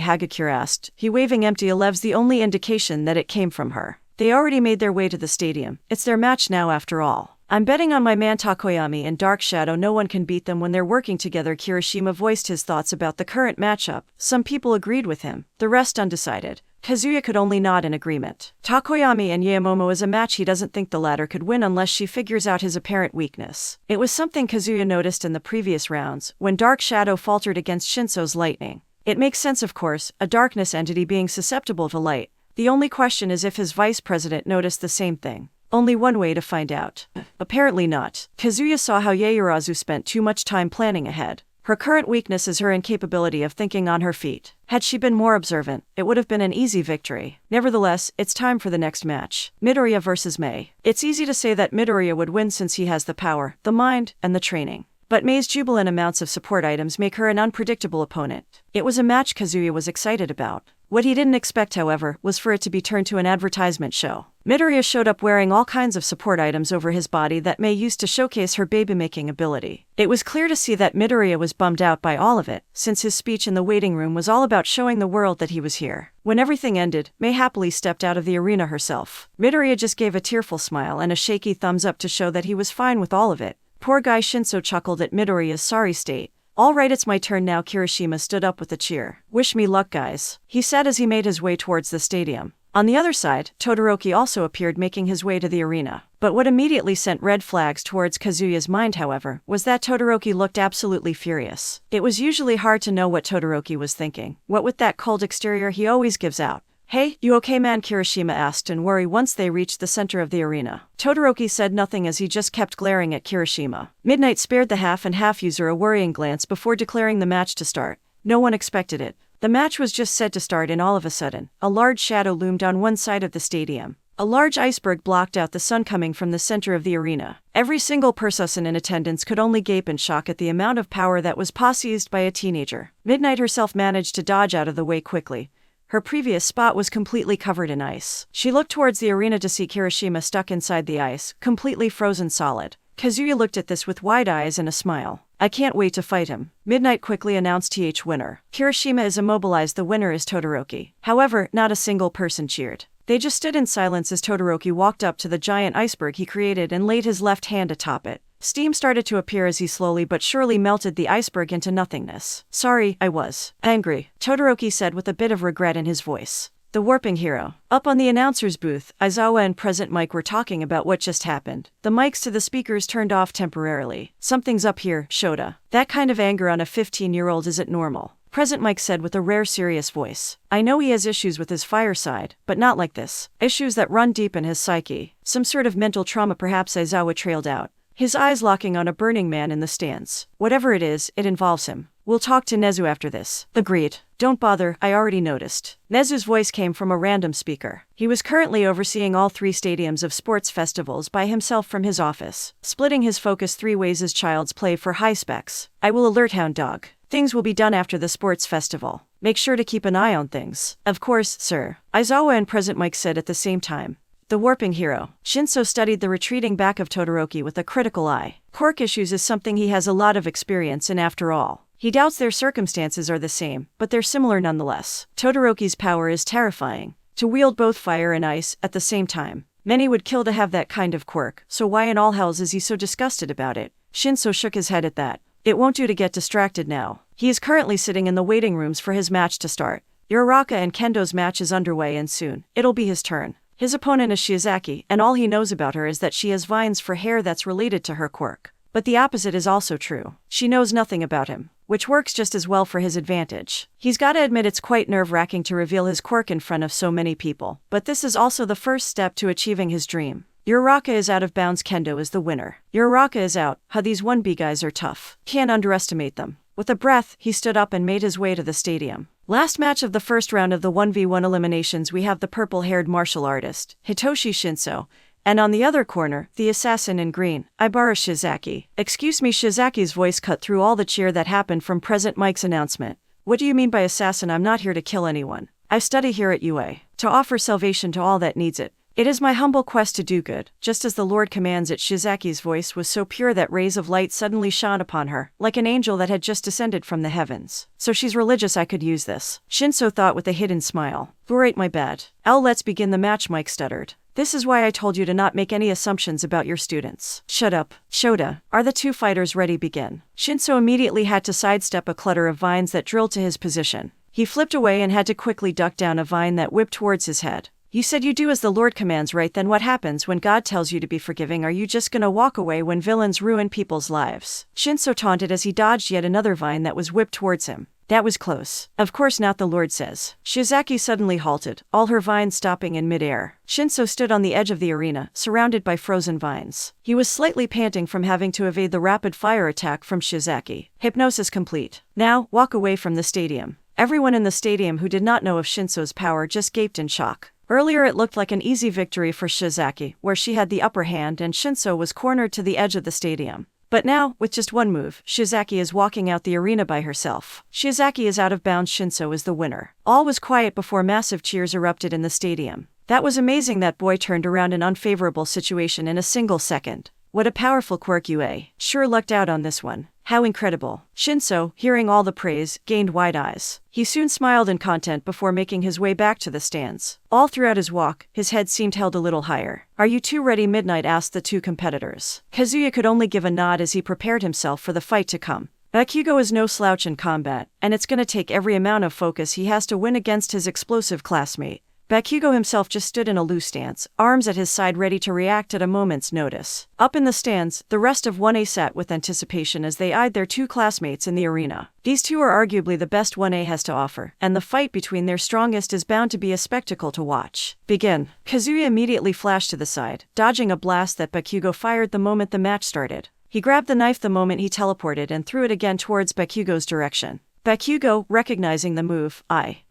Hagakure asked. He waving empty elev's the only indication that it came from her. They already made their way to the stadium. It's their match now after all. I'm betting on my man Takoyami and Dark Shadow. No one can beat them when they're working together. Kirishima voiced his thoughts about the current matchup. Some people agreed with him, the rest undecided. Kazuya could only nod in agreement. Takoyami and Yamomo is a match he doesn't think the latter could win unless she figures out his apparent weakness. It was something Kazuya noticed in the previous rounds, when Dark Shadow faltered against Shinso's lightning. It makes sense, of course, a darkness entity being susceptible to light. The only question is if his vice president noticed the same thing. Only one way to find out. Apparently not. Kazuya saw how Yaoyorozu spent too much time planning ahead. Her current weakness is her incapability of thinking on her feet. Had she been more observant, it would have been an easy victory. Nevertheless, it's time for the next match. Midoriya versus Mei. It's easy to say that Midoriya would win since he has the power, the mind, and the training. But Mei's jubilant amounts of support items make her an unpredictable opponent. It was a match Kazuya was excited about. What he didn't expect, however, was for it to be turned to an advertisement show. Midoriya showed up wearing all kinds of support items over his body that Mei used to showcase her baby-making ability. It was clear to see that Midoriya was bummed out by all of it, since his speech in the waiting room was all about showing the world that he was here. When everything ended, Mei happily stepped out of the arena herself. Midoriya just gave a tearful smile and a shaky thumbs up to show that he was fine with all of it. Poor guy. Shinso chuckled at Midoriya's sorry state. All right, it's my turn now. Kirishima stood up with a cheer. Wish me luck, guys, he said as he made his way towards the stadium. On the other side, Todoroki also appeared, making his way to the arena. But what immediately sent red flags towards Kazuya's mind, however, was that Todoroki looked absolutely furious. It was usually hard to know what Todoroki was thinking. What with that cold exterior he always gives out. Hey, you okay, man? Kirishima asked in worry once they reached the center of the arena. Todoroki said nothing as he just kept glaring at Kirishima. Midnight spared the half and half user a worrying glance before declaring the match to start. No one expected it. The match was just set to start, and all of a sudden, a large shadow loomed on one side of the stadium. A large iceberg blocked out the sun coming from the center of the arena. Every single person in attendance could only gape in shock at the amount of power that was possessed by a teenager. Midnight herself managed to dodge out of the way quickly. Her previous spot was completely covered in ice. She looked towards the arena to see Kirishima stuck inside the ice, completely frozen solid. Kazuya looked at this with wide eyes and a smile. I can't wait to fight him. Midnight quickly announced winner. Kirishima is immobilized. The winner is Todoroki. However, not a single person cheered. They just stood in silence as Todoroki walked up to the giant iceberg he created and laid his left hand atop it. Steam started to appear as he slowly but surely melted the iceberg into nothingness. Sorry, I was angry, Todoroki said with a bit of regret in his voice. The warping hero. Up on the announcer's booth, Aizawa and Present Mike were talking about what just happened. The mics to the speakers turned off temporarily. Something's up here, Shota. That kind of anger on a 15-year-old isn't normal, Present Mike said with a rare serious voice. I know he has issues with his fireside, but not like this. Issues that run deep in his psyche. Some sort of mental trauma perhaps, Aizawa trailed out, his eyes locking on a burning man in the stands. Whatever it is, it involves him. We'll talk to Nezu after this. Agreed. Don't bother, I already noticed. Nezu's voice came from a random speaker. He was currently overseeing all 3 stadiums of sports festivals by himself from his office, splitting his focus 3 ways as child's play for high specs. I will alert Hound Dog. Things will be done after the sports festival. Make sure to keep an eye on things. Of course, sir, Aizawa and Present Mike said at the same time. The warping hero. Shinso studied the retreating back of Todoroki with a critical eye. Quirk issues is something he has a lot of experience in after all. He doubts their circumstances are the same, but they're similar nonetheless. Todoroki's power is terrifying. To wield both fire and ice at the same time. Many would kill to have that kind of quirk, so why in all hells is he so disgusted about it? Shinso shook his head at that. It won't do to get distracted now. He is currently sitting in the waiting rooms for his match to start. Uraraka and Kendo's match is underway and soon, it'll be his turn. His opponent is Shiozaki, and all he knows about her is that she has vines for hair that's related to her quirk. But the opposite is also true. She knows nothing about him, which works just as well for his advantage. He's gotta admit it's quite nerve-wracking to reveal his quirk in front of so many people, but this is also the first step to achieving his dream. Uraraka is out of bounds. Kendo is the winner. Uraraka is out. These 1B guys are tough. Can't underestimate them. With a breath, he stood up and made his way to the stadium. Last match of the first round of the 1v1 eliminations, we have the purple-haired martial artist, Hitoshi Shinso, and on the other corner, the assassin in green, Ibara Shiozaki. Excuse me. Shiozaki's voice cut through all the cheer that happened from President Mike's announcement. What do you mean by assassin? I'm not here to kill anyone. I study here at UA, to offer salvation to all that needs it. It is my humble quest to do good, just as the Lord commands it. Shiozaki's voice was so pure that rays of light suddenly shone upon her, like an angel that had just descended from the heavens. So she's religious. I could use this, Shinso thought with a hidden smile. Great, my bad. Let's begin the match, Mike stuttered. This is why I told you to not make any assumptions about your students. Shut up. Shota, are the two fighters ready? Begin. Shinso immediately had to sidestep a clutter of vines that drilled to his position. He flipped away and had to quickly duck down a vine that whipped towards his head. You said you do as the Lord commands, right? Then what happens when God tells you to be forgiving? Are you just gonna walk away when villains ruin people's lives? Shinso taunted as he dodged yet another vine that was whipped towards him. That was close. Of course not, the Lord says. Shiozaki suddenly halted, all her vines stopping in midair. Shinso stood on the edge of the arena, surrounded by frozen vines. He was slightly panting from having to evade the rapid-fire attack from Shiozaki. Hypnosis complete. Now, walk away from the stadium. Everyone in the stadium who did not know of Shinso's power just gaped in shock. Earlier it looked like an easy victory for Shiozaki, where she had the upper hand and Shinso was cornered to the edge of the stadium. But now, with just one move, Shiozaki is walking out the arena by herself. Shiozaki is out of bounds. Shinso is the winner. All was quiet before massive cheers erupted in the stadium. That was amazing. That boy turned around an unfavorable situation in a single second. What a powerful quirk. UA sure lucked out on this one. How incredible. Shinso, hearing all the praise, gained wide eyes. He soon smiled in content before making his way back to the stands. All throughout his walk, his head seemed held a little higher. Are you two ready? Midnight asked the two competitors. Kazuya could only give a nod as he prepared himself for the fight to come. Bakugo is no slouch in combat, and it's gonna take every amount of focus he has to win against his explosive classmate. Bakugo himself just stood in a loose stance, arms at his side ready to react at a moment's notice. Up in the stands, the rest of 1A sat with anticipation as they eyed their two classmates in the arena. These two are arguably the best 1A has to offer, and the fight between their strongest is bound to be a spectacle to watch. Begin. Kazuya immediately flashed to the side, dodging a blast that Bakugo fired the moment the match started. He grabbed the knife the moment he teleported and threw it again towards Bakugo's direction. Bakugo, recognizing the move,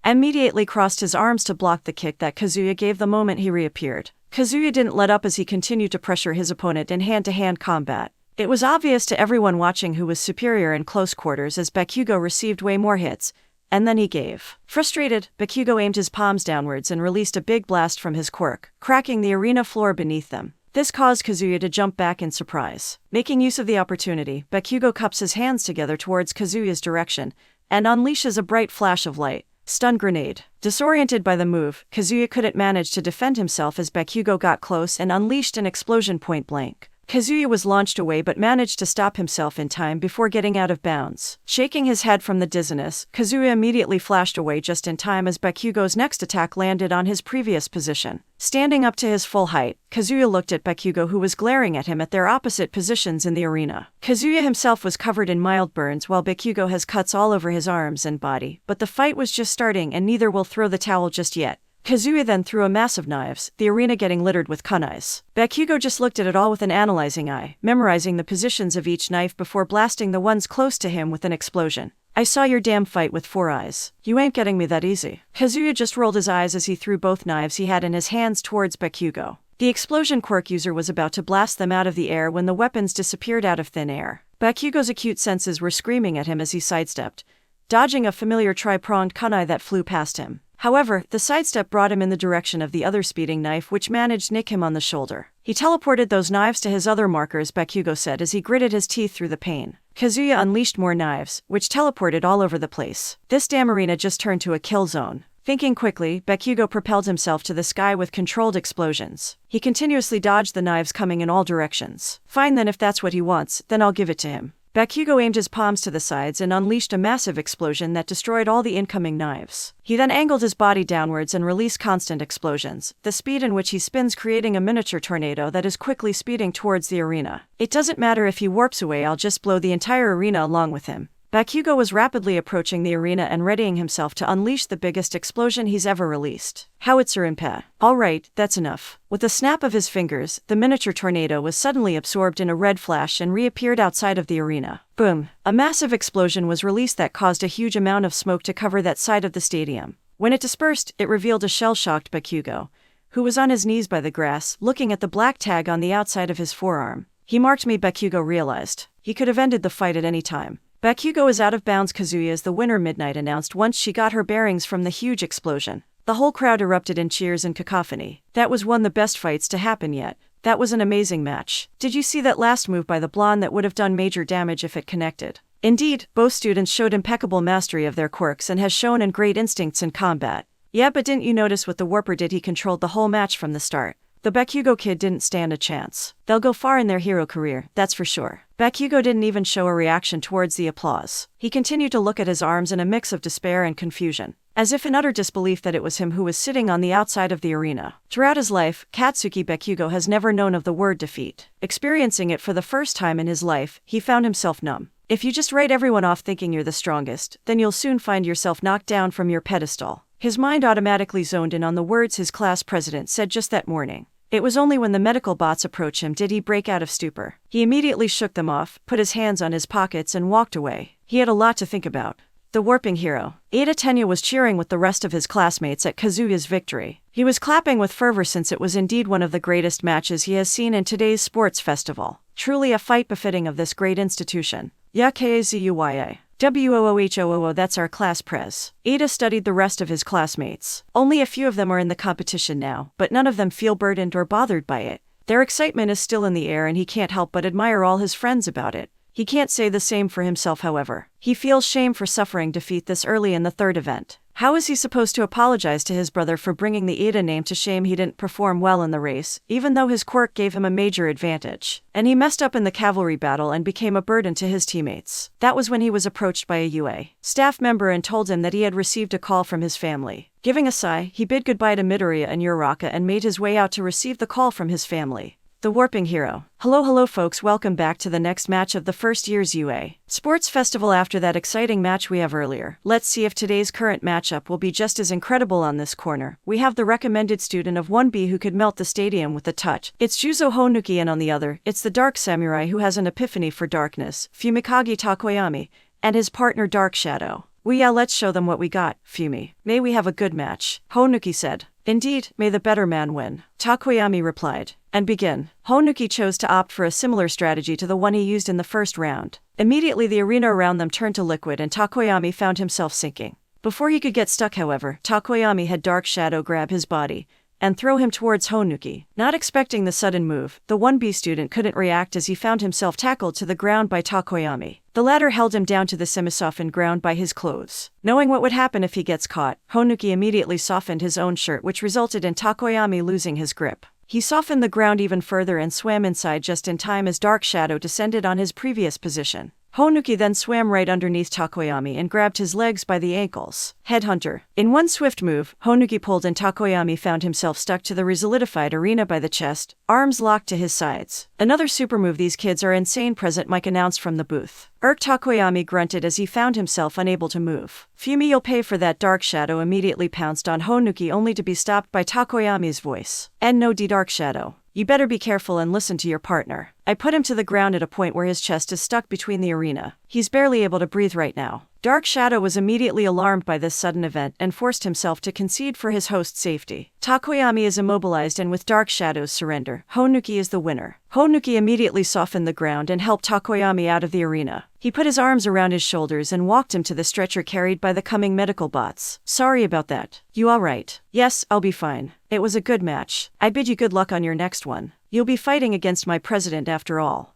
immediately crossed his arms to block the kick that Kazuya gave the moment he reappeared. Kazuya didn't let up as he continued to pressure his opponent in hand-to-hand combat. It was obvious to everyone watching who was superior in close quarters as Bakugo received way more hits, and then he gave. Frustrated, Bakugo aimed his palms downwards and released a big blast from his quirk, cracking the arena floor beneath them. This caused Kazuya to jump back in surprise. Making use of the opportunity, Bakugo cups his hands together towards Kazuya's direction, and unleashes a bright flash of light. Stun grenade. Disoriented by the move, Kazuya couldn't manage to defend himself as Bakugo got close and unleashed an explosion point blank. Kazuya was launched away but managed to stop himself in time before getting out of bounds. Shaking his head from the dizziness, Kazuya immediately flashed away just in time as Bakugo's next attack landed on his previous position. Standing up to his full height, Kazuya looked at Bakugo, who was glaring at him at their opposite positions in the arena. Kazuya himself was covered in mild burns while Bakugo has cuts all over his arms and body, but the fight was just starting and neither will throw the towel just yet. Kazuya then threw a mass of knives, the arena getting littered with kunais. Bakugo just looked at it all with an analyzing eye, memorizing the positions of each knife before blasting the ones close to him with an explosion. I saw your damn fight with 4 eyes. You ain't getting me that easy. Kazuya just rolled his eyes as he threw both knives he had in his hands towards Bakugo. The explosion quirk user was about to blast them out of the air when the weapons disappeared out of thin air. Bakugo's acute senses were screaming at him as he sidestepped, dodging a familiar tri-pronged kunai that flew past him. However, the sidestep brought him in the direction of the other speeding knife, which managed to nick him on the shoulder. He teleported those knives to his other markers, Bakugo said as he gritted his teeth through the pain. Kazuya unleashed more knives, which teleported all over the place. This damn arena just turned to a kill zone. Thinking quickly, Bakugo propelled himself to the sky with controlled explosions. He continuously dodged the knives coming in all directions. Fine then, if that's what he wants, then I'll give it to him. Bakugo aimed his palms to the sides and unleashed a massive explosion that destroyed all the incoming knives. He then angled his body downwards and released constant explosions, the speed in which he spins creating a miniature tornado that is quickly speeding towards the arena. It doesn't matter if he warps away, I'll just blow the entire arena along with him. Bakugo was rapidly approaching the arena and readying himself to unleash the biggest explosion he's ever released. Howitzer-inspired. Alright, that's enough. With a snap of his fingers, the miniature tornado was suddenly absorbed in a red flash and reappeared outside of the arena. Boom! A massive explosion was released that caused a huge amount of smoke to cover that side of the stadium. When it dispersed, it revealed a shell-shocked Bakugo, who was on his knees by the grass, looking at the black tag on the outside of his forearm. He marked me, Bakugo realized. He could have ended the fight at any time. Bakugo is out of bounds, Kazuya is the winner, Midnight announced once she got her bearings from the huge explosion. The whole crowd erupted in cheers and cacophony. That was one of the best fights to happen yet. That was an amazing match. Did you see that last move by the blonde that would have done major damage if it connected? Indeed, both students showed impeccable mastery of their quirks and has shown in great instincts in combat. Yeah, but didn't you notice what the warper did? He controlled the whole match from the start. The Bakugo kid didn't stand a chance. They'll go far in their hero career, that's for sure. Bakugo didn't even show a reaction towards the applause. He continued to look at his arms in a mix of despair and confusion, as if in utter disbelief that it was him who was sitting on the outside of the arena. Throughout his life, Katsuki Bakugo has never known of the word defeat. Experiencing it for the first time in his life, he found himself numb. If you just write everyone off thinking you're the strongest, then you'll soon find yourself knocked down from your pedestal. His mind automatically zoned in on the words his class president said just that morning. It was only when the medical bots approached him did he break out of stupor. He immediately shook them off, put his hands on his pockets and walked away. He had a lot to think about. The warping hero. Ada Tenya was cheering with the rest of his classmates at Kazuya's victory. He was clapping with fervor since it was indeed one of the greatest matches he has seen in today's sports festival. Truly a fight befitting of this great institution. Yakuya. WOOHOOO, that's our class prez. Ada studied the rest of his classmates. Only a few of them are in the competition now, but none of them feel burdened or bothered by it. Their excitement is still in the air and he can't help but admire all his friends about it. He can't say the same for himself, however. He feels shame for suffering defeat this early in the third event. How is he supposed to apologize to his brother for bringing the Ada name to shame? He didn't perform well in the race, even though his quirk gave him a major advantage. And he messed up in the cavalry battle and became a burden to his teammates. That was when he was approached by a UA staff member and told him that he had received a call from his family. Giving a sigh, he bid goodbye to Midoriya and Uraraka and made his way out to receive the call from his family. The warping hero. Hello folks, welcome back to the next match of the first year's UA Sports Festival. After that exciting match we have earlier, let's see if today's current matchup will be just as incredible. On this corner, we have the recommended student of 1B who could melt the stadium with a touch. It's Juzo Honuki, and on the other, it's the dark samurai who has an epiphany for darkness, Fumikage Takoyami, and his partner Dark Shadow. Let's show them what we got, Fumi. May we have a good match, Honuki said. Indeed, may the better man win, Takoyami replied. And begin. Honuki chose to opt for a similar strategy to the one he used in the first round. Immediately the arena around them turned to liquid and Takoyami found himself sinking. Before he could get stuck, however, Takoyami had Dark Shadow grab his body and throw him towards Honuki. Not expecting the sudden move, the 1B student couldn't react as he found himself tackled to the ground by Takoyami. The latter held him down to the semi-softened ground by his clothes. Knowing what would happen if he gets caught, Honuki immediately softened his own shirt, which resulted in Takoyami losing his grip. He softened the ground even further and swam inside just in time as Dark Shadow descended on his previous position. Honuki then swam right underneath Takoyami and grabbed his legs by the ankles. Headhunter. In one swift move, Honuki pulled and Takoyami found himself stuck to the resolidified arena by the chest, arms locked to his sides. Another super move. These kids are insane, President Mike announced from the booth. Takoyami grunted as he found himself unable to move. Fumi, you'll pay for that. Dark Shadow immediately pounced on Honuki only to be stopped by Takoyami's voice. And no, Dark Shadow. You better be careful and listen to your partner. I put him to the ground at a point where his chest is stuck between the arena. He's barely able to breathe right now. Dark Shadow was immediately alarmed by this sudden event and forced himself to concede for his host's safety. Takoyami is immobilized, and with Dark Shadow's surrender, Honuki is the winner. Honuki immediately softened the ground and helped Takoyami out of the arena. He put his arms around his shoulders and walked him to the stretcher carried by the coming medical bots. Sorry about that. You alright? Yes, I'll be fine. It was a good match. I bid you good luck on your next one. You'll be fighting against my president after all.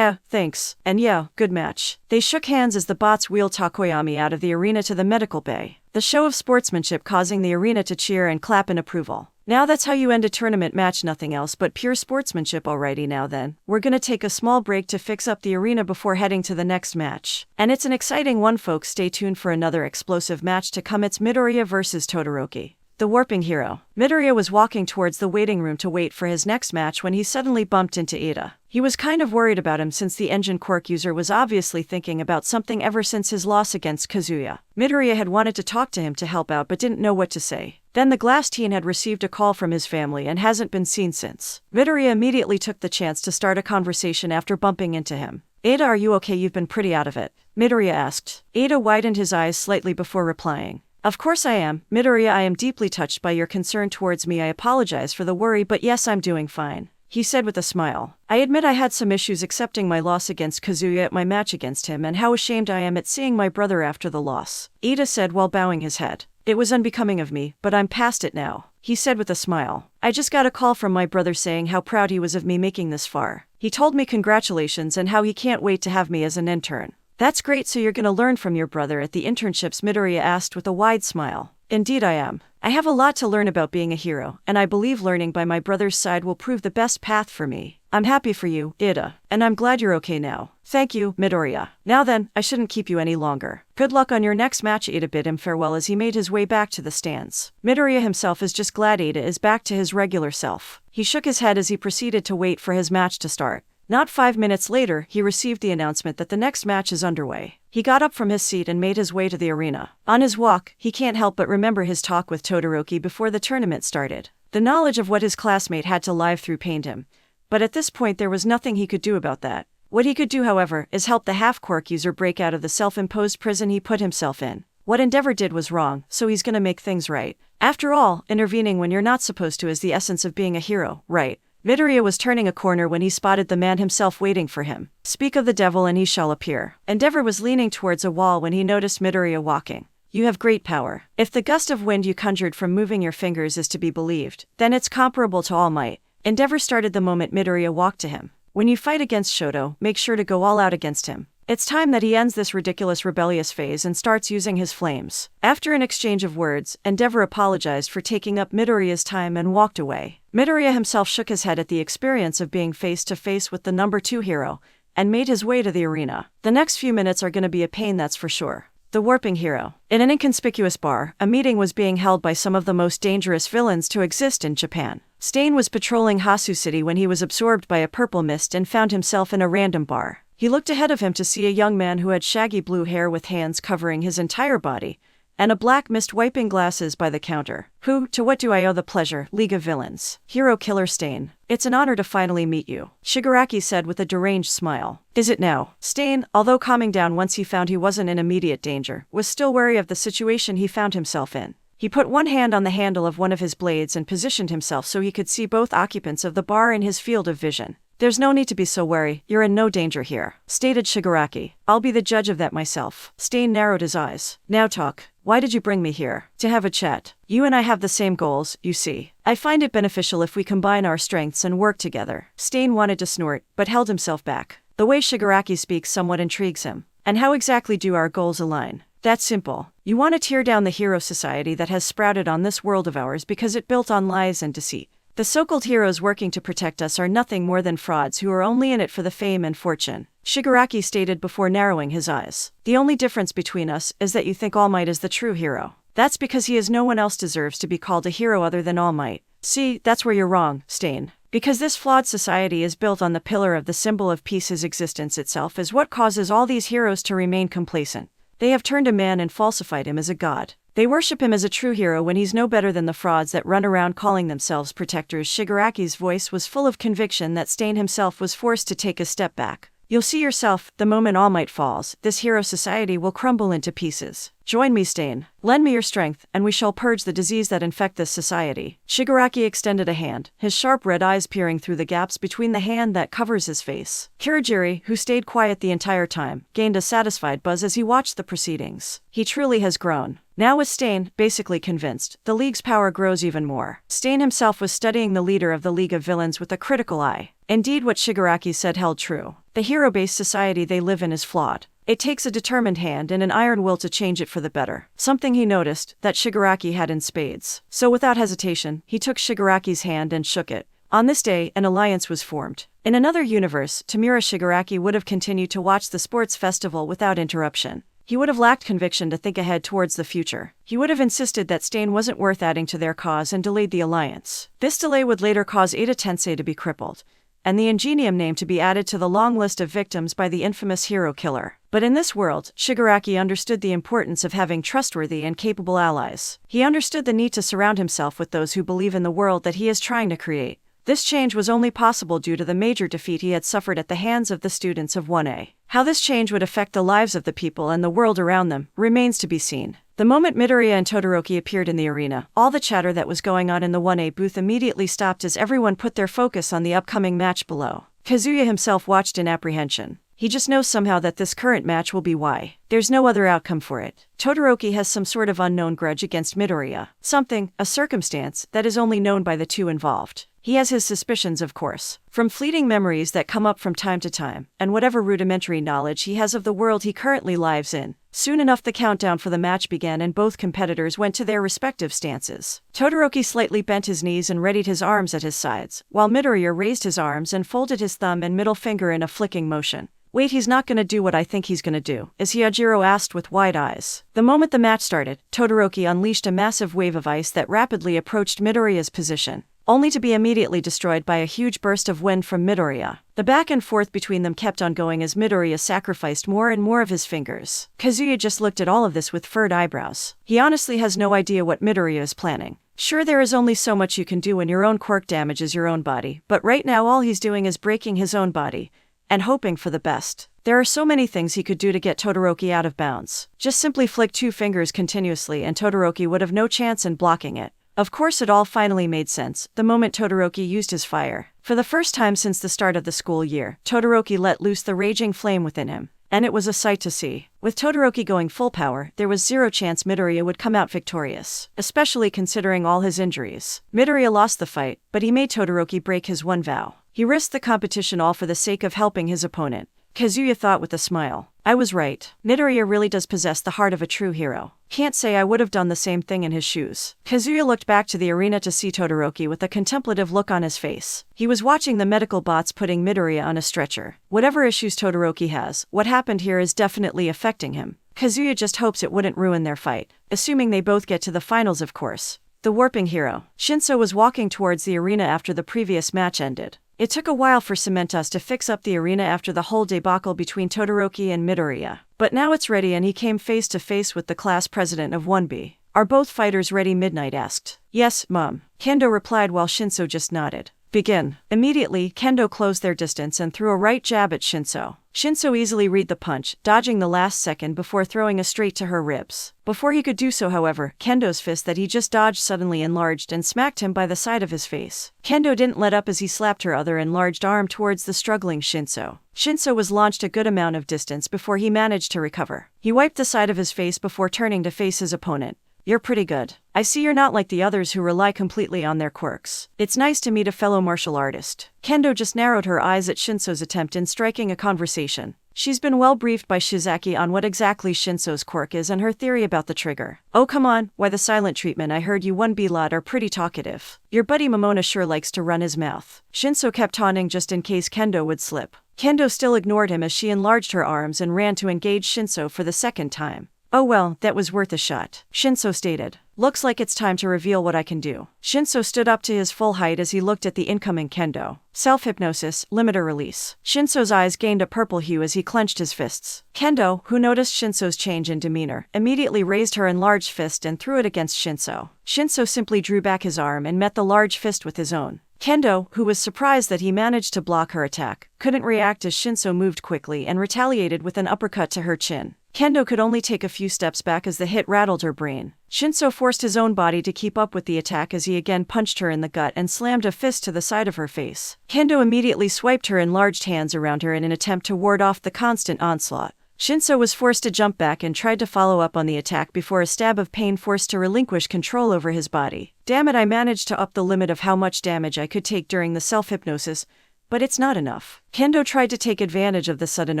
Thanks. And yeah, good match. They shook hands as the bots wheeled Takoyami out of the arena to the medical bay. The show of sportsmanship causing the arena to cheer and clap in approval. Now that's how you end a tournament match, nothing else but pure sportsmanship. Alrighty, now then, we're gonna take a small break to fix up the arena before heading to the next match. And it's an exciting one, folks. Stay tuned for another explosive match to come. It's Midoriya versus Todoroki, the warping hero. Midoriya was walking towards the waiting room to wait for his next match when he suddenly bumped into Ida. He was kind of worried about him since the engine quirk user was obviously thinking about something ever since his loss against Kazuya. Midoriya had wanted to talk to him to help out but didn't know what to say. Then the glass teen had received a call from his family and hasn't been seen since. Midoriya immediately took the chance to start a conversation after bumping into him. Ada, are you okay? You've been pretty out of it, Midoriya asked. Ada widened his eyes slightly before replying. Of course I am, Midoriya. I am deeply touched by your concern towards me. I apologize for the worry, but yes, I'm doing fine, he said with a smile. I admit I had some issues accepting my loss against Kazuya at my match against him, and how ashamed I am at seeing my brother after the loss, Ida said while bowing his head. It was unbecoming of me, but I'm past it now, he said with a smile. I just got a call from my brother saying how proud he was of me making this far. He told me congratulations and how he can't wait to have me as an intern. That's great, so you're gonna learn from your brother at the internships, Midoriya asked with a wide smile. Indeed I am. I have a lot to learn about being a hero, and I believe learning by my brother's side will prove the best path for me. I'm happy for you, Ida, and I'm glad you're okay now. Thank you, Midoriya. Now then, I shouldn't keep you any longer. Good luck on your next match. Ida bid him farewell as he made his way back to the stands. Midoriya himself is just glad Ida is back to his regular self. He shook his head as he proceeded to wait for his match to start. Not 5 minutes later, he received the announcement that the next match is underway. He got up from his seat and made his way to the arena. On his walk, he can't help but remember his talk with Todoroki before the tournament started. The knowledge of what his classmate had to live through pained him, but at this point there was nothing he could do about that. What he could do, however, is help the half-quirk user break out of the self-imposed prison he put himself in. What Endeavor did was wrong, so he's gonna make things right. After all, intervening when you're not supposed to is the essence of being a hero, right? Midoriya was turning a corner when he spotted the man himself waiting for him. Speak of the devil and he shall appear. Endeavor was leaning towards a wall when he noticed Midoriya walking. You have great power. If the gust of wind you conjured from moving your fingers is to be believed, then it's comparable to All Might. Endeavor started the moment Midoriya walked to him. When you fight against Shoto, make sure to go all out against him. It's time that he ends this ridiculous rebellious phase and starts using his flames. After an exchange of words, Endeavor apologized for taking up Midoriya's time and walked away. Midoriya himself shook his head at the experience of being face to face with the number 2 hero, and made his way to the arena. The next few minutes are gonna be a pain, that's for sure. The warping hero. In an inconspicuous bar, a meeting was being held by some of the most dangerous villains to exist in Japan. Stain was patrolling Hasu City when he was absorbed by a purple mist and found himself in a random bar. He looked ahead of him to see a young man who had shaggy blue hair with hands covering his entire body, and a black mist wiping glasses by the counter. Who, to what do I owe the pleasure? League of Villains. Hero Killer Stain. It's an honor to finally meet you, Shigaraki said with a deranged smile. Is it now? Stain, although calming down once he found he wasn't in immediate danger, was still wary of the situation he found himself in. He put one hand on the handle of one of his blades and positioned himself so he could see both occupants of the bar in his field of vision. There's no need to be so wary, you're in no danger here, stated Shigaraki. I'll be the judge of that myself. Stain narrowed his eyes. Now talk. Why did you bring me here? To have a chat. You and I have the same goals, you see. I find it beneficial if we combine our strengths and work together. Stain wanted to snort, but held himself back. The way Shigaraki speaks somewhat intrigues him. And how exactly do our goals align? That's simple. You want to tear down the hero society that has sprouted on this world of ours because it built on lies and deceit. The so-called heroes working to protect us are nothing more than frauds who are only in it for the fame and fortune, Shigaraki stated before narrowing his eyes. The only difference between us is that you think All Might is the true hero. That's because he is no one else deserves to be called a hero other than All Might. See, that's where you're wrong, Stain. Because this flawed society is built on the pillar of the symbol of peace. His existence itself is what causes all these heroes to remain complacent. They have turned a man and falsified him as a god. They worship him as a true hero when he's no better than the frauds that run around calling themselves protectors. Shigaraki's voice was full of conviction that Stain himself was forced to take a step back. You'll see yourself, the moment All Might falls, this hero society will crumble into pieces. Join me, Stain. Lend me your strength, and we shall purge the disease that infect this society. Shigaraki extended a hand, his sharp red eyes peering through the gaps between the hand that covers his face. Kirigiri, who stayed quiet the entire time, gained a satisfied buzz as he watched the proceedings. He truly has grown. Now with Stain, basically convinced, the League's power grows even more. Stain himself was studying the leader of the League of Villains with a critical eye. Indeed, what Shigaraki said held true. The hero-based society they live in is flawed. It takes a determined hand and an iron will to change it for the better. Something he noticed, that Shigaraki had in spades. So without hesitation, he took Shigaraki's hand and shook it. On this day, an alliance was formed. In another universe, Tamura Shigaraki would have continued to watch the sports festival without interruption. He would have lacked conviction to think ahead towards the future. He would have insisted that Stain wasn't worth adding to their cause and delayed the alliance. This delay would later cause Ada Tensei to be crippled, and the Ingenium name to be added to the long list of victims by the infamous hero killer. But in this world, Shigaraki understood the importance of having trustworthy and capable allies. He understood the need to surround himself with those who believe in the world that he is trying to create. This change was only possible due to the major defeat he had suffered at the hands of the students of 1A. How this change would affect the lives of the people and the world around them remains to be seen. The moment Midoriya and Todoroki appeared in the arena, all the chatter that was going on in the 1A booth immediately stopped as everyone put their focus on the upcoming match below. Kazuya himself watched in apprehension. He just knows somehow that this current match will be why. There's no other outcome for it. Todoroki has some sort of unknown grudge against Midoriya. Something, a circumstance, that is only known by the two involved. He has his suspicions, of course, from fleeting memories that come up from time to time, and whatever rudimentary knowledge he has of the world he currently lives in. Soon enough the countdown for the match began and both competitors went to their respective stances. Todoroki slightly bent his knees and readied his arms at his sides, while Midoriya raised his arms and folded his thumb and middle finger in a flicking motion. Wait, he's not gonna do what I think he's gonna do, Yajiro asked with wide eyes. The moment the match started, Todoroki unleashed a massive wave of ice that rapidly approached Midoriya's position, only to be immediately destroyed by a huge burst of wind from Midoriya. The back and forth between them kept on going as Midoriya sacrificed more and more of his fingers. Kazuya just looked at all of this with furrowed eyebrows. He honestly has no idea what Midoriya is planning. Sure, there is only so much you can do when your own quirk damages your own body, but right now all he's doing is breaking his own body and hoping for the best. There are so many things he could do to get Todoroki out of bounds. Just simply flick two fingers continuously and Todoroki would have no chance in blocking it. Of course, it all finally made sense the moment Todoroki used his fire. For the first time since the start of the school year, Todoroki let loose the raging flame within him, and it was a sight to see. With Todoroki going full power, there was zero chance Midoriya would come out victorious, especially considering all his injuries. Midoriya lost the fight, but he made Todoroki break his one vow. He risked the competition all for the sake of helping his opponent. Kazuya thought with a smile. I was right. Midoriya really does possess the heart of a true hero. Can't say I would have done the same thing in his shoes. Kazuya looked back to the arena to see Todoroki with a contemplative look on his face. He was watching the medical bots putting Midoriya on a stretcher. Whatever issues Todoroki has, what happened here is definitely affecting him. Kazuya just hopes it wouldn't ruin their fight. Assuming they both get to the finals, of course. The warping hero. Shinso was walking towards the arena after the previous match ended. It took a while for Cementos to fix up the arena after the whole debacle between Todoroki and Midoriya. But now it's ready and he came face to face with the class president of 1B. Are both fighters ready? Midnight asked. Yes, Mom. Kendo replied while Shinso just nodded. Begin. Immediately, Kendo closed their distance and threw a right jab at Shinso. Shinso easily read the punch, dodging the last second before throwing a straight to her ribs. Before he could do so, however, Kendo's fist that he just dodged suddenly enlarged and smacked him by the side of his face. Kendo didn't let up as he slapped her other enlarged arm towards the struggling Shinso. Shinso was launched a good amount of distance before he managed to recover. He wiped the side of his face before turning to face his opponent. You're pretty good. I see you're not like the others who rely completely on their quirks. It's nice to meet a fellow martial artist. Kendo just narrowed her eyes at Shinso's attempt in striking a conversation. She's been well briefed by Shizaki on what exactly Shinso's quirk is and her theory about the trigger. Oh come on, why the silent treatment? I heard you 1B lot are pretty talkative. Your buddy Momona sure likes to run his mouth. Shinso kept taunting just in case Kendo would slip. Kendo still ignored him as she enlarged her arms and ran to engage Shinso for the second time. Oh well, that was worth a shot, Shinso stated. Looks like it's time to reveal what I can do. Shinso stood up to his full height as he looked at the incoming Kendo. Self-hypnosis, limiter release. Shinso's eyes gained a purple hue as he clenched his fists. Kendo, who noticed Shinso's change in demeanor, immediately raised her enlarged fist and threw it against Shinso. Shinso simply drew back his arm and met the large fist with his own. Kendo, who was surprised that he managed to block her attack, couldn't react as Shinso moved quickly and retaliated with an uppercut to her chin. Kendo could only take a few steps back as the hit rattled her brain. Shinso forced his own body to keep up with the attack as he again punched her in the gut and slammed a fist to the side of her face. Kendo immediately swiped her enlarged hands around her in an attempt to ward off the constant onslaught. Shinso was forced to jump back and tried to follow up on the attack before a stab of pain forced to relinquish control over his body. Damn it, I managed to up the limit of how much damage I could take during the self-hypnosis, but it's not enough. Kendo tried to take advantage of the sudden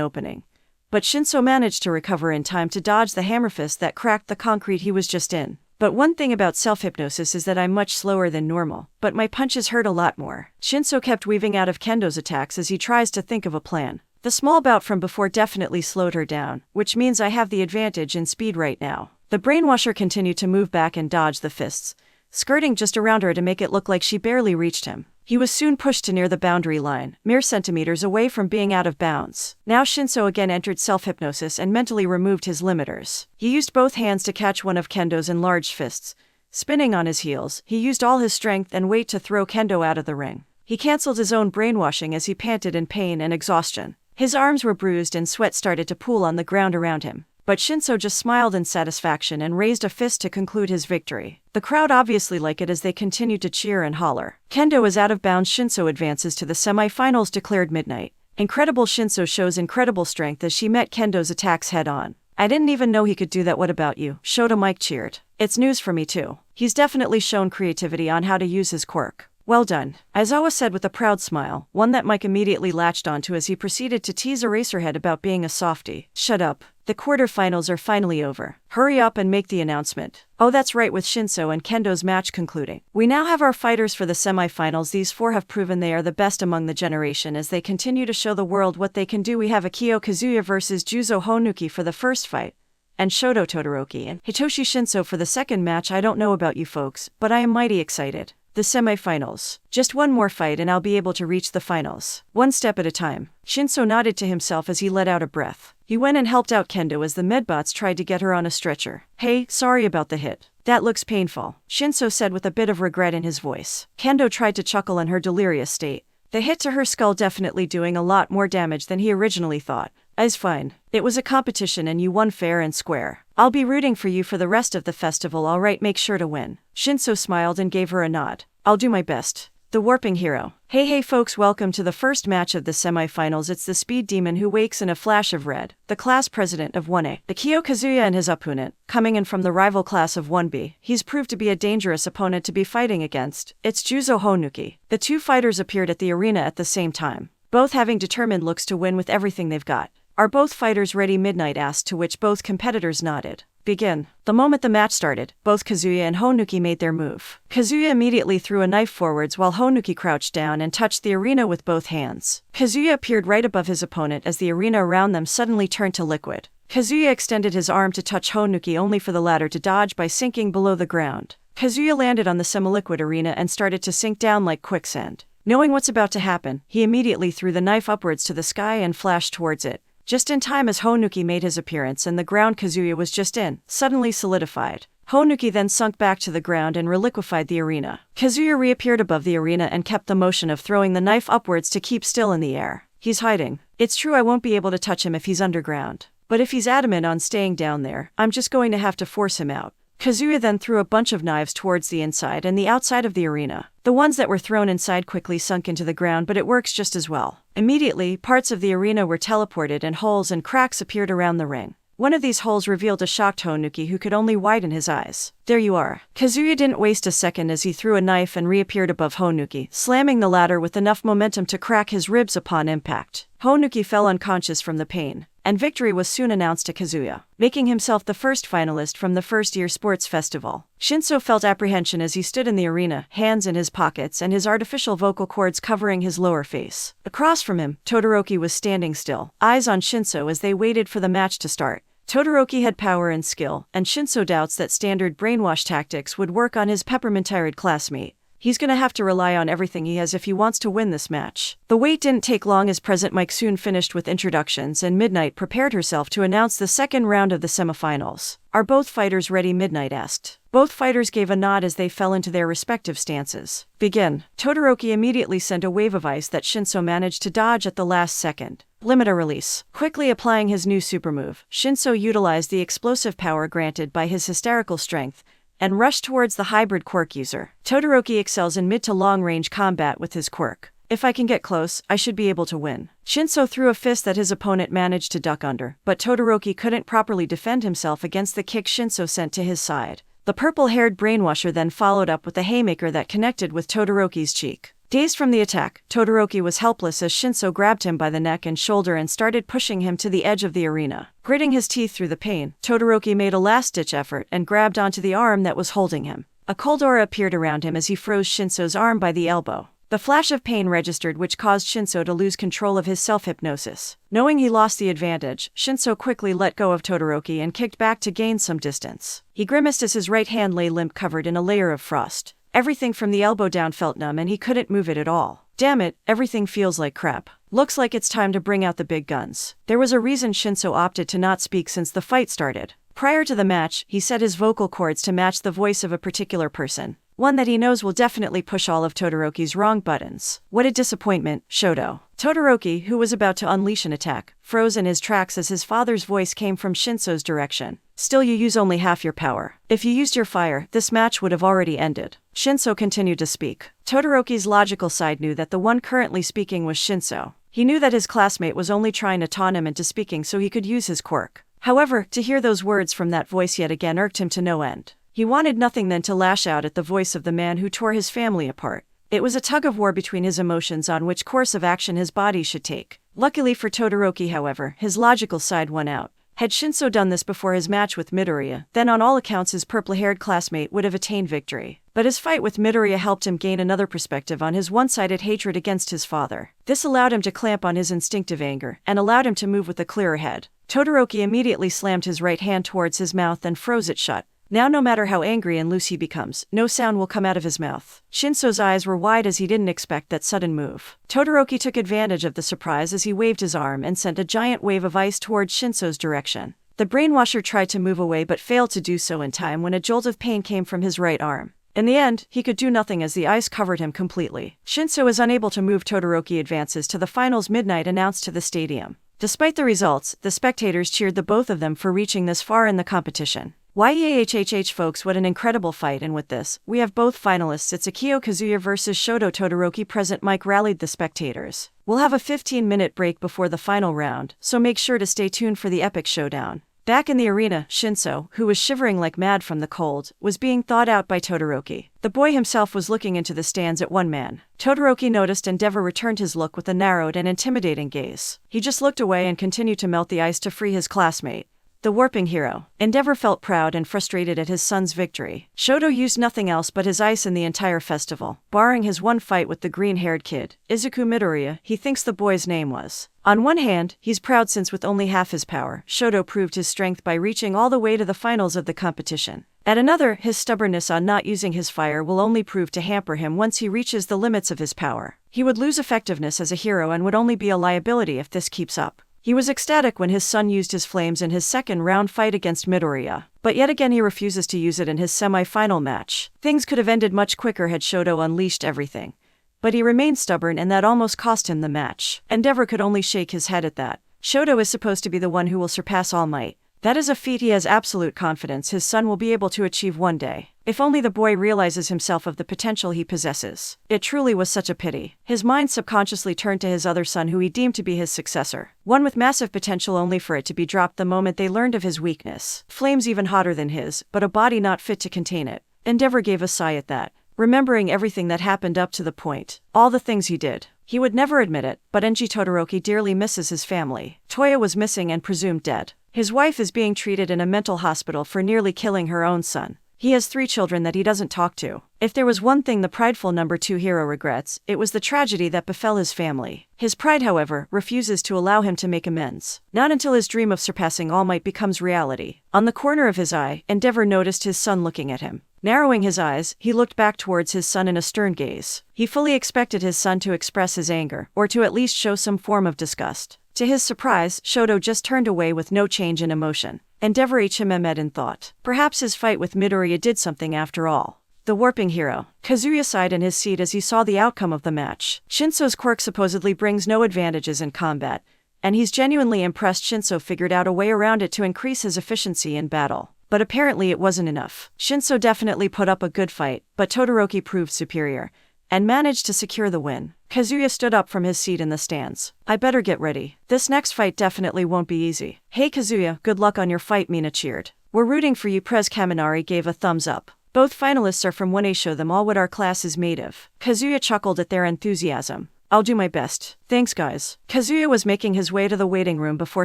opening. but Shinso managed to recover in time to dodge the hammer fist that cracked the concrete he was just in. But one thing about self-hypnosis is that I'm much slower than normal, but my punches hurt a lot more. Shinso kept weaving out of Kendo's attacks as he tries to think of a plan. The small bout from before definitely slowed her down, which means I have the advantage in speed right now. The brainwasher continued to move back and dodge the fists, skirting just around her to make it look like she barely reached him. He was soon pushed to near the boundary line, mere centimeters away from being out of bounds. Now Shinso again entered self-hypnosis and mentally removed his limiters. He used both hands to catch one of Kendo's enlarged fists. Spinning on his heels, he used all his strength and weight to throw Kendo out of the ring. He cancelled his own brainwashing as he panted in pain and exhaustion. His arms were bruised and sweat started to pool on the ground around him. But Shinso just smiled in satisfaction and raised a fist to conclude his victory. The crowd obviously liked it as they continued to cheer and holler. Kendo is out of bounds. Shinso advances to the semi-finals, declared Midnight. Incredible. Shinso shows incredible strength as she met Kendo's attacks head-on. I didn't even know he could do that. What about you? Shota Mike cheered. It's news for me too. He's definitely shown creativity on how to use his quirk. Well done, Aizawa said with a proud smile, one that Mike immediately latched onto as he proceeded to tease Eraserhead about being a softie. Shut up. The quarterfinals are finally over. Hurry up and make the announcement. Oh, that's right, with Shinso and Kendo's match concluding. We now have our fighters for the semi-finals. These four have proven they are the best among the generation as they continue to show the world what they can do. We have Akio Kazuya versus Juzo Honuki for the first fight, and Shoto Todoroki and Hitoshi Shinso for the second match. I don't know about you folks, but I am mighty excited. The semi-finals. Just one more fight and I'll be able to reach the finals. One step at a time. Shinso nodded to himself as he let out a breath. He went and helped out Kendo as the medbots tried to get her on a stretcher. Hey, sorry about the hit. That looks painful, Shinso said with a bit of regret in his voice. Kendo tried to chuckle in her delirious state. The hit to her skull definitely doing a lot more damage than he originally thought. It's fine. It was a competition and you won fair and square. I'll be rooting for you for the rest of the festival. Alright, make sure to win. Shinso smiled and gave her a nod. I'll do my best. The Warping Hero. Hey folks, welcome to the first match of the semi-finals. It's the Speed Demon who wakes in a flash of red, the class president of 1A. Akio Kazuya and his opponent, coming in from the rival class of 1B. He's proved to be a dangerous opponent to be fighting against. It's Juzo Honuki. The two fighters appeared at the arena at the same time, both having determined looks to win with everything they've got. Are both fighters ready? Midnight asked, to which both competitors nodded. Begin. The moment the match started, both Kazuya and Honuki made their move. Kazuya immediately threw a knife forwards while Honuki crouched down and touched the arena with both hands. Kazuya appeared right above his opponent as the arena around them suddenly turned to liquid. Kazuya extended his arm to touch Honuki only for the latter to dodge by sinking below the ground. Kazuya landed on the semi-liquid arena and started to sink down like quicksand. Knowing what's about to happen, he immediately threw the knife upwards to the sky and flashed towards it. Just in time as Honuki made his appearance and the ground Kazuya was just in suddenly solidified. Honuki then sunk back to the ground and reliquefied the arena. Kazuya reappeared above the arena and kept the motion of throwing the knife upwards to keep still in the air. He's hiding. It's true I won't be able to touch him if he's underground. But if he's adamant on staying down there, I'm just going to have to force him out. Kazuya then threw a bunch of knives towards the inside and the outside of the arena. The ones that were thrown inside quickly sunk into the ground, but it works just as well. Immediately, parts of the arena were teleported and holes and cracks appeared around the ring. One of these holes revealed a shocked Honuki who could only widen his eyes. There you are. Kazuya didn't waste a second as he threw a knife and reappeared above Honuki, slamming the latter with enough momentum to crack his ribs upon impact. Honuki fell unconscious from the pain, and victory was soon announced to Kazuya, making himself the first finalist from the first-year sports festival. Shinso felt apprehension as he stood in the arena, hands in his pockets and his artificial vocal cords covering his lower face. Across from him, Todoroki was standing still, eyes on Shinso as they waited for the match to start. Todoroki had power and skill, and Shinso doubts that standard brainwash tactics would work on his peppermint-tired classmate. He's gonna have to rely on everything he has if he wants to win this match. The wait didn't take long as President Mike soon finished with introductions and Midnight prepared herself to announce the second round of the semifinals. Are both fighters ready? Midnight asked. Both fighters gave a nod as they fell into their respective stances. Begin. Todoroki immediately sent a wave of ice that Shinso managed to dodge at the last second. Limiter release. Quickly applying his new super move, Shinso utilized the explosive power granted by his hysterical strength and rushed towards the hybrid quirk user. Todoroki excels in mid to long range combat with his quirk. If I can get close, I should be able to win. Shinso threw a fist that his opponent managed to duck under, but Todoroki couldn't properly defend himself against the kick Shinso sent to his side. The purple-haired brainwasher then followed up with a haymaker that connected with Todoroki's cheek. Dazed from the attack, Todoroki was helpless as Shinso grabbed him by the neck and shoulder and started pushing him to the edge of the arena. Gritting his teeth through the pain, Todoroki made a last-ditch effort and grabbed onto the arm that was holding him. A cold aura appeared around him as he froze Shinso's arm by the elbow. The flash of pain registered, which caused Shinso to lose control of his self-hypnosis. Knowing he lost the advantage, Shinso quickly let go of Todoroki and kicked back to gain some distance. He grimaced as his right hand lay limp, covered in a layer of frost. Everything from the elbow down felt numb and he couldn't move it at all. Damn it, everything feels like crap. Looks like it's time to bring out the big guns. There was a reason Shinso opted to not speak since the fight started. Prior to the match, he set his vocal cords to match the voice of a particular person. One that he knows will definitely push all of Todoroki's wrong buttons. What a disappointment, Shoto. Todoroki, who was about to unleash an attack, froze in his tracks as his father's voice came from Shinso's direction. Still, you use only half your power. If you used your fire, this match would have already ended. Shinso continued to speak. Todoroki's logical side knew that the one currently speaking was Shinso. He knew that his classmate was only trying to taunt him into speaking so he could use his quirk. However, to hear those words from that voice yet again irked him to no end. He wanted nothing than to lash out at the voice of the man who tore his family apart. It was a tug-of-war between his emotions on which course of action his body should take. Luckily for Todoroki, however, his logical side won out. Had Shinso done this before his match with Midoriya, then on all accounts his purple-haired classmate would have attained victory. But his fight with Midoriya helped him gain another perspective on his one-sided hatred against his father. This allowed him to clamp on his instinctive anger, and allowed him to move with a clearer head. Todoroki immediately slammed his right hand towards his mouth and froze it shut. Now no matter how angry and loose he becomes, no sound will come out of his mouth. Shinso's eyes were wide as he didn't expect that sudden move. Todoroki took advantage of the surprise as he waved his arm and sent a giant wave of ice towards Shinso's direction. The brainwasher tried to move away but failed to do so in time when a jolt of pain came from his right arm. In the end, he could do nothing as the ice covered him completely. Shinso is unable to move. Todoroki advances to the finals. Midnight announced to the stadium. Despite the results, the spectators cheered the both of them for reaching this far in the competition. YEHHH folks, what an incredible fight, and with this, we have both finalists. It's Akio Kazuya versus Shoto Todoroki. Present Mike rallied the spectators. We'll have a 15-minute break before the final round, so make sure to stay tuned for the epic showdown. Back in the arena, Shinso, who was shivering like mad from the cold, was being thawed out by Todoroki. The boy himself was looking into the stands at one man. Todoroki noticed and Endeavor returned his look with a narrowed and intimidating gaze. He just looked away and continued to melt the ice to free his classmate. The warping hero. Endeavor felt proud and frustrated at his son's victory. Shoto used nothing else but his ice in the entire festival, barring his one fight with the green-haired kid, Izuku Midoriya, he thinks the boy's name was. On one hand, he's proud since with only half his power, Shoto proved his strength by reaching all the way to the finals of the competition. At another, his stubbornness on not using his fire will only prove to hamper him once he reaches the limits of his power. He would lose effectiveness as a hero and would only be a liability if this keeps up. He was ecstatic when his son used his flames in his second-round fight against Midoriya, but yet again he refuses to use it in his semi-final match. Things could have ended much quicker had Shoto unleashed everything. But he remained stubborn and that almost cost him the match. Endeavor could only shake his head at that. Shoto is supposed to be the one who will surpass All Might. That is a feat he has absolute confidence his son will be able to achieve one day. If only the boy realizes himself of the potential he possesses. It truly was such a pity. His mind subconsciously turned to his other son who he deemed to be his successor. One with massive potential only for it to be dropped the moment they learned of his weakness. Flames even hotter than his, but a body not fit to contain it. Endeavor gave a sigh at that. Remembering everything that happened up to the point. All the things he did. He would never admit it, but Enji Todoroki dearly misses his family. Toya was missing and presumed dead. His wife is being treated in a mental hospital for nearly killing her own son. He has 3 children that he doesn't talk to. If there was one thing the prideful number 2 hero regrets, it was the tragedy that befell his family. His pride, however, refuses to allow him to make amends. Not until his dream of surpassing All Might becomes reality. On the corner of his eye, Endeavor noticed his son looking at him. Narrowing his eyes, he looked back towards his son in a stern gaze. He fully expected his son to express his anger, or to at least show some form of disgust. To his surprise, Shoto just turned away with no change in emotion. Endeavor HMM'd in thought. Perhaps his fight with Midoriya did something after all. The warping hero. Kazuya sighed in his seat as he saw the outcome of the match. Shinso's quirk supposedly brings no advantages in combat, and he's genuinely impressed Shinso figured out a way around it to increase his efficiency in battle. But apparently it wasn't enough. Shinso definitely put up a good fight, but Todoroki proved superior, and managed to secure the win. Kazuya stood up from his seat in the stands. I better get ready. This next fight definitely won't be easy. Hey Kazuya, good luck on your fight, Mina cheered. We're rooting for you. Prez Kaminari gave a thumbs up. Both finalists are from 1A. Show them all what our class is made of. Kazuya chuckled at their enthusiasm. I'll do my best. Thanks, guys. Kazuya was making his way to the waiting room before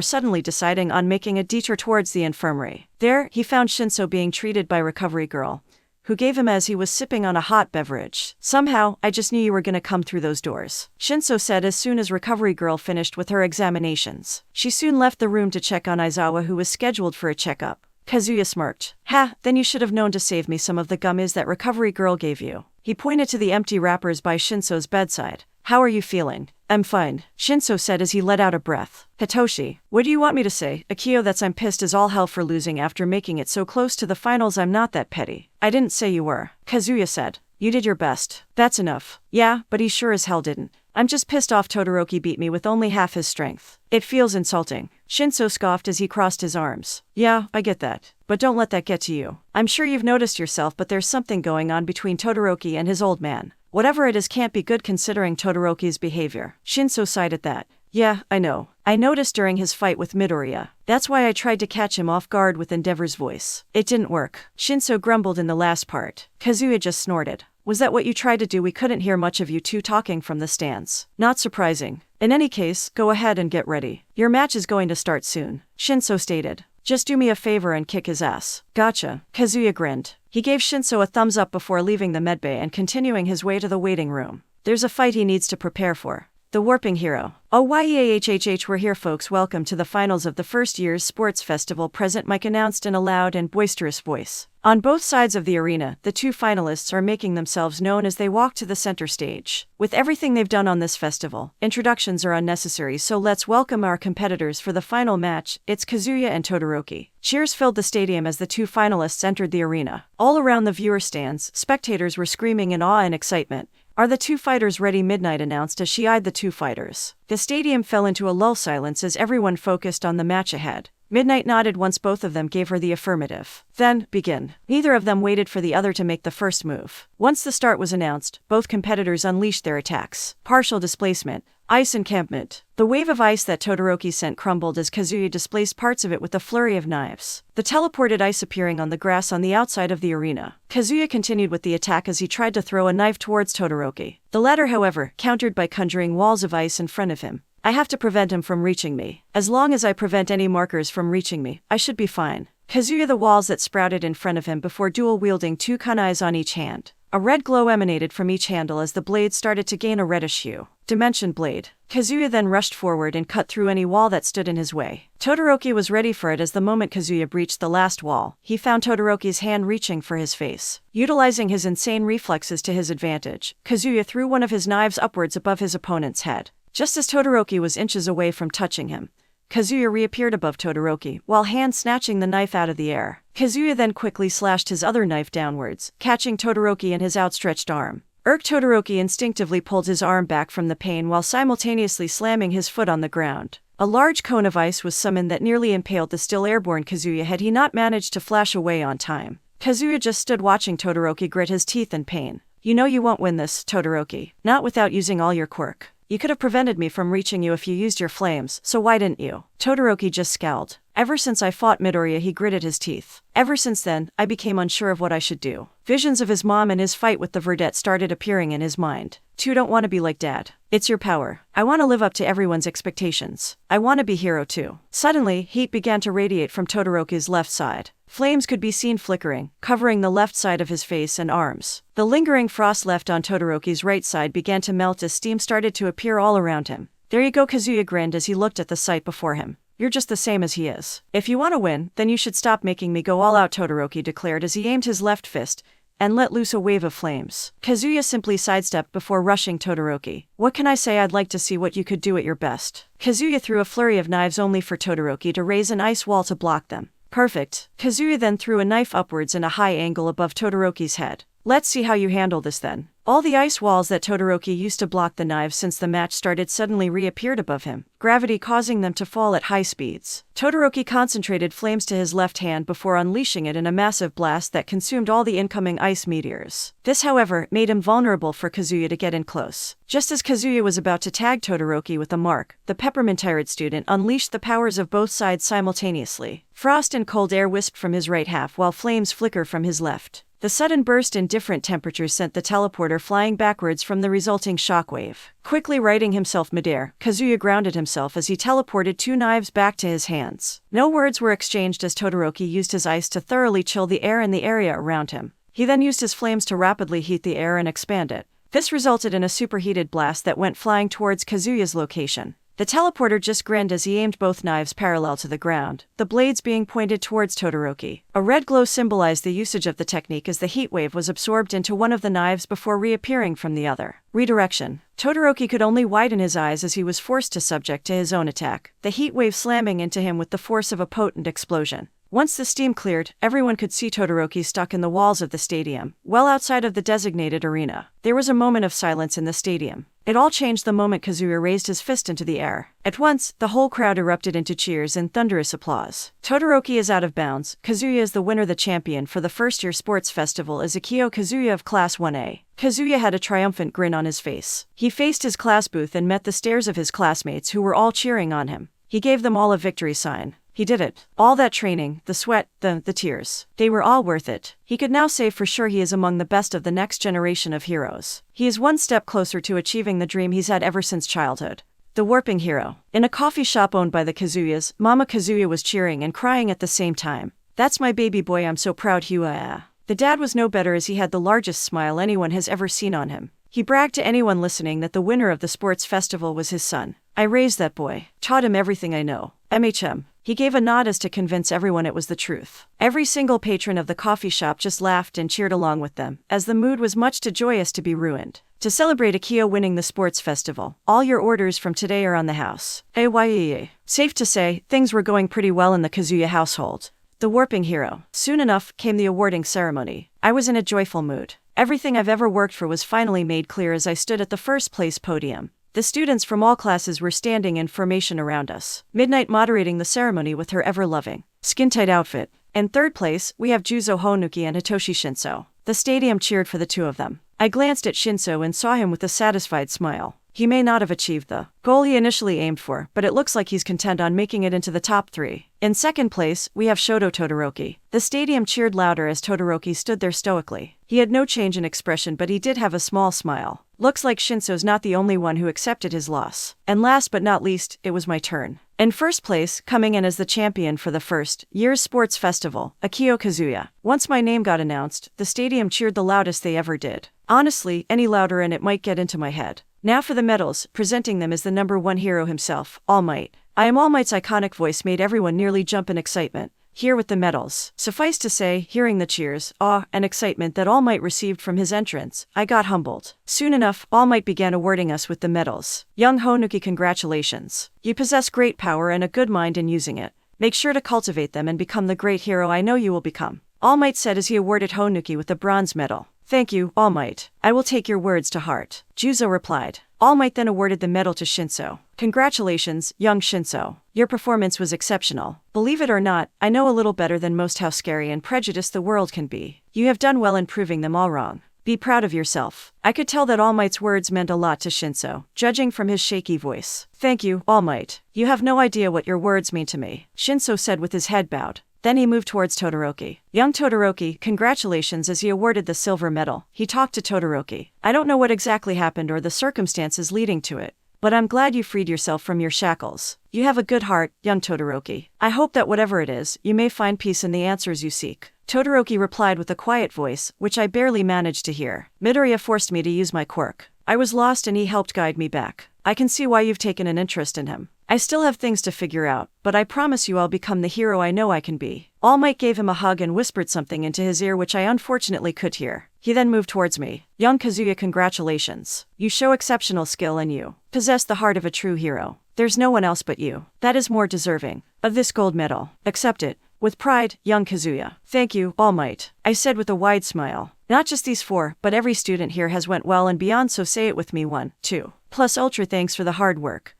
suddenly deciding on making a detour towards the infirmary. There, he found Shinso being treated by Recovery Girl, who gave him as he was sipping on a hot beverage. Somehow, I just knew you were gonna come through those doors, Shinso said as soon as Recovery Girl finished with her examinations. She soon left the room to check on Aizawa, who was scheduled for a checkup. Kazuya smirked. Ha, then you should have known to save me some of the gummies that Recovery Girl gave you. He pointed to the empty wrappers by Shinso's bedside. How are you feeling? I'm fine, Shinso said as he let out a breath. Hitoshi, what do you want me to say? Akio, that's I'm pissed as all hell for losing after making it so close to the finals. I'm not that petty. I didn't say you were, Kazuya said. You did your best. That's enough. Yeah, but he sure as hell didn't. I'm just pissed off Todoroki beat me with only half his strength. It feels insulting. Shinso scoffed as he crossed his arms. Yeah, I get that. But don't let that get to you. I'm sure you've noticed yourself, but there's something going on between Todoroki and his old man. Whatever it is can't be good considering Todoroki's behavior. Shinso sighed at that. Yeah, I know. I noticed during his fight with Midoriya. That's why I tried to catch him off guard with Endeavor's voice. It didn't work. Shinso grumbled in the last part. Kazuya just snorted. Was that what you tried to do? We couldn't hear much of you two talking from the stands. Not surprising. In any case, go ahead and get ready. Your match is going to start soon, Shinso stated. Just do me a favor and kick his ass. Gotcha. Kazuya grinned. He gave Shinso a thumbs up before leaving the medbay and continuing his way to the waiting room. There's a fight he needs to prepare for. The Warping Hero. Oh, yeahhhh, we're here, folks. Welcome to the finals of the first year's sports festival. Present, Mike announced in a loud and boisterous voice. On both sides of the arena, the two finalists are making themselves known as they walk to the center stage. With everything they've done on this festival, introductions are unnecessary, so let's welcome our competitors for the final match. It's Kazuya and Todoroki. Cheers filled the stadium as the two finalists entered the arena. All around the viewer stands, spectators were screaming in awe and excitement. Are the two fighters ready? Midnight announced as she eyed the two fighters. The stadium fell into a lull silence as everyone focused on the match ahead. Midnight nodded once both of them gave her the affirmative. Then, begin. Neither of them waited for the other to make the first move. Once the start was announced, both competitors unleashed their attacks. Partial displacement. Ice encampment. The wave of ice that Todoroki sent crumbled as Kazuya displaced parts of it with a flurry of knives. The teleported ice appearing on the grass on the outside of the arena. Kazuya continued with the attack as he tried to throw a knife towards Todoroki. The latter, however, countered by conjuring walls of ice in front of him. I have to prevent him from reaching me. As long as I prevent any markers from reaching me, I should be fine. Kazuya the walls that sprouted in front of him before dual-wielding two kunais on each hand. A red glow emanated from each handle as the blade started to gain a reddish hue. Dimension blade. Kazuya then rushed forward and cut through any wall that stood in his way. Todoroki was ready for it as the moment Kazuya breached the last wall, he found Todoroki's hand reaching for his face. Utilizing his insane reflexes to his advantage, Kazuya threw one of his knives upwards above his opponent's head. Just as Todoroki was inches away from touching him, Kazuya reappeared above Todoroki, while hand snatching the knife out of the air. Kazuya then quickly slashed his other knife downwards, catching Todoroki in his outstretched arm. Todoroki instinctively pulled his arm back from the pain while simultaneously slamming his foot on the ground. A large cone of ice was summoned that nearly impaled the still airborne Kazuya had he not managed to flash away on time. Kazuya just stood watching Todoroki grit his teeth in pain. You know you won't win this, Todoroki. Not without using all your quirk. You could have prevented me from reaching you if you used your flames, so why didn't you? Todoroki just scowled. Ever since I fought Midoriya, he gritted his teeth. Ever since then, I became unsure of what I should do. Visions of his mom and his fight with the Verdette started appearing in his mind. Two don't want to be like Dad. It's your power. I want to live up to everyone's expectations. I want to be hero too. Suddenly, heat began to radiate from Todoroki's left side. Flames could be seen flickering, covering the left side of his face and arms. The lingering frost left on Todoroki's right side began to melt as steam started to appear all around him. There you go, Kazuya grinned as he looked at the sight before him. You're just the same as he is. If you want to win, then you should stop making me go all out, Todoroki declared as he aimed his left fist and let loose a wave of flames. Kazuya simply sidestepped before rushing Todoroki. What can I say? I'd like to see what you could do at your best. Kazuya threw a flurry of knives only for Todoroki to raise an ice wall to block them. Perfect. Kazuya then threw a knife upwards in a high angle above Todoroki's head. Let's see how you handle this then. All the ice walls that Todoroki used to block the knives since the match started suddenly reappeared above him, gravity causing them to fall at high speeds. Todoroki concentrated flames to his left hand before unleashing it in a massive blast that consumed all the incoming ice meteors. This, however, made him vulnerable for Kazuya to get in close. Just as Kazuya was about to tag Todoroki with a mark, the peppermint-tired student unleashed the powers of both sides simultaneously. Frost and cold air wisp from his right half while flames flicker from his left. The sudden burst in different temperatures sent the teleporter flying backwards from the resulting shockwave. Quickly righting himself midair, Kazuya grounded himself as he teleported 2 knives back to his hands. No words were exchanged as Todoroki used his ice to thoroughly chill the air in the area around him. He then used his flames to rapidly heat the air and expand it. This resulted in a superheated blast that went flying towards Kazuya's location. The teleporter just grinned as he aimed both knives parallel to the ground, the blades being pointed towards Todoroki. A red glow symbolized the usage of the technique as the heat wave was absorbed into one of the knives before reappearing from the other. Redirection. Todoroki could only widen his eyes as he was forced to subject to his own attack, the heat wave slamming into him with the force of a potent explosion. Once the steam cleared, everyone could see Todoroki stuck in the walls of the stadium, well outside of the designated arena. There was a moment of silence in the stadium. It all changed the moment Kazuya raised his fist into the air. At once, the whole crowd erupted into cheers and thunderous applause. Todoroki is out of bounds. Kazuya is the winner. The champion for the first-year sports festival is Akio Kazuya of Class 1A. Kazuya had a triumphant grin on his face. He faced his class booth and met the stares of his classmates who were all cheering on him. He gave them all a victory sign. He did it. All that training, the sweat, the tears. They were all worth it. He could now say for sure he is among the best of the next generation of heroes. He is one step closer to achieving the dream he's had ever since childhood. The warping hero. In a coffee shop owned by the Kazuyas, Mama Kazuya was cheering and crying at the same time. "That's my baby boy, I'm so proud, Hua." The dad was no better as he had the largest smile anyone has ever seen on him. He bragged to anyone listening that the winner of the sports festival was his son. "I raised that boy, taught him everything I know. MHM. He gave a nod as to convince everyone it was the truth. Every single patron of the coffee shop just laughed and cheered along with them, as the mood was much too joyous to be ruined. To celebrate Akio winning the sports festival, all your orders from today are on the house. Ayy. Safe to say, things were going pretty well in the Kazuya household. The warping hero. Soon enough came the awarding ceremony. I was in a joyful mood. Everything I've ever worked for was finally made clear as I stood at the first place podium. The students from all classes were standing in formation around us. Midnight moderating the ceremony with her ever-loving, skin-tight outfit. In third place, we have Juzo Honuki and Hitoshi Shinso. The stadium cheered for the two of them. I glanced at Shinso and saw him with a satisfied smile. He may not have achieved the goal he initially aimed for, but it looks like he's content on making it into the top 3. In second place, we have Shoto Todoroki. The stadium cheered louder as Todoroki stood there stoically. He had no change in expression, but he did have a small smile. Looks like Shinso's not the only one who accepted his loss. And last but not least, it was my turn. In first place, coming in as the champion for the first year's sports festival, Akio Kazuya. Once my name got announced, the stadium cheered the loudest they ever did. Honestly, any louder and it might get into my head. Now for the medals, presenting them is the #1 hero himself, All Might. I Am All Might's iconic voice made everyone nearly jump in excitement. Here with the medals. Suffice to say, hearing the cheers, awe, and excitement that All Might received from his entrance, I got humbled. Soon enough, All Might began awarding us with the medals. Young Honuki, congratulations. You possess great power and a good mind in using it. Make sure to cultivate them and become the great hero I know you will become. All Might said as he awarded Honuki with the bronze medal. Thank you, All Might. I will take your words to heart. Juzo replied. All Might then awarded the medal to Shinso. Congratulations, young Shinso. Your performance was exceptional. Believe it or not, I know a little better than most how scary and prejudiced the world can be. You have done well in proving them all wrong. Be proud of yourself. I could tell that All Might's words meant a lot to Shinso, judging from his shaky voice. Thank you, All Might. You have no idea what your words mean to me, Shinso said with his head bowed. Then he moved towards Todoroki. Young Todoroki, congratulations as he awarded the silver medal. He talked to Todoroki. I don't know what exactly happened or the circumstances leading to it, but I'm glad you freed yourself from your shackles. You have a good heart, young Todoroki. I hope that whatever it is, you may find peace in the answers you seek. Todoroki replied with a quiet voice, which I barely managed to hear. Midoriya forced me to use my quirk. I was lost and he helped guide me back. I can see why you've taken an interest in him. I still have things to figure out, but I promise you I'll become the hero I know I can be. All Might gave him a hug and whispered something into his ear which I unfortunately could hear. He then moved towards me. Young Kazuya, congratulations. You show exceptional skill and you possess the heart of a true hero. There's no one else but you that is more deserving of this gold medal. Accept it. With pride, young Kazuya. Thank you, All Might. I said with a wide smile. Not just these 4, but every student here has went well and beyond, so say it with me 1, 2. Plus ultra thanks for the hard work.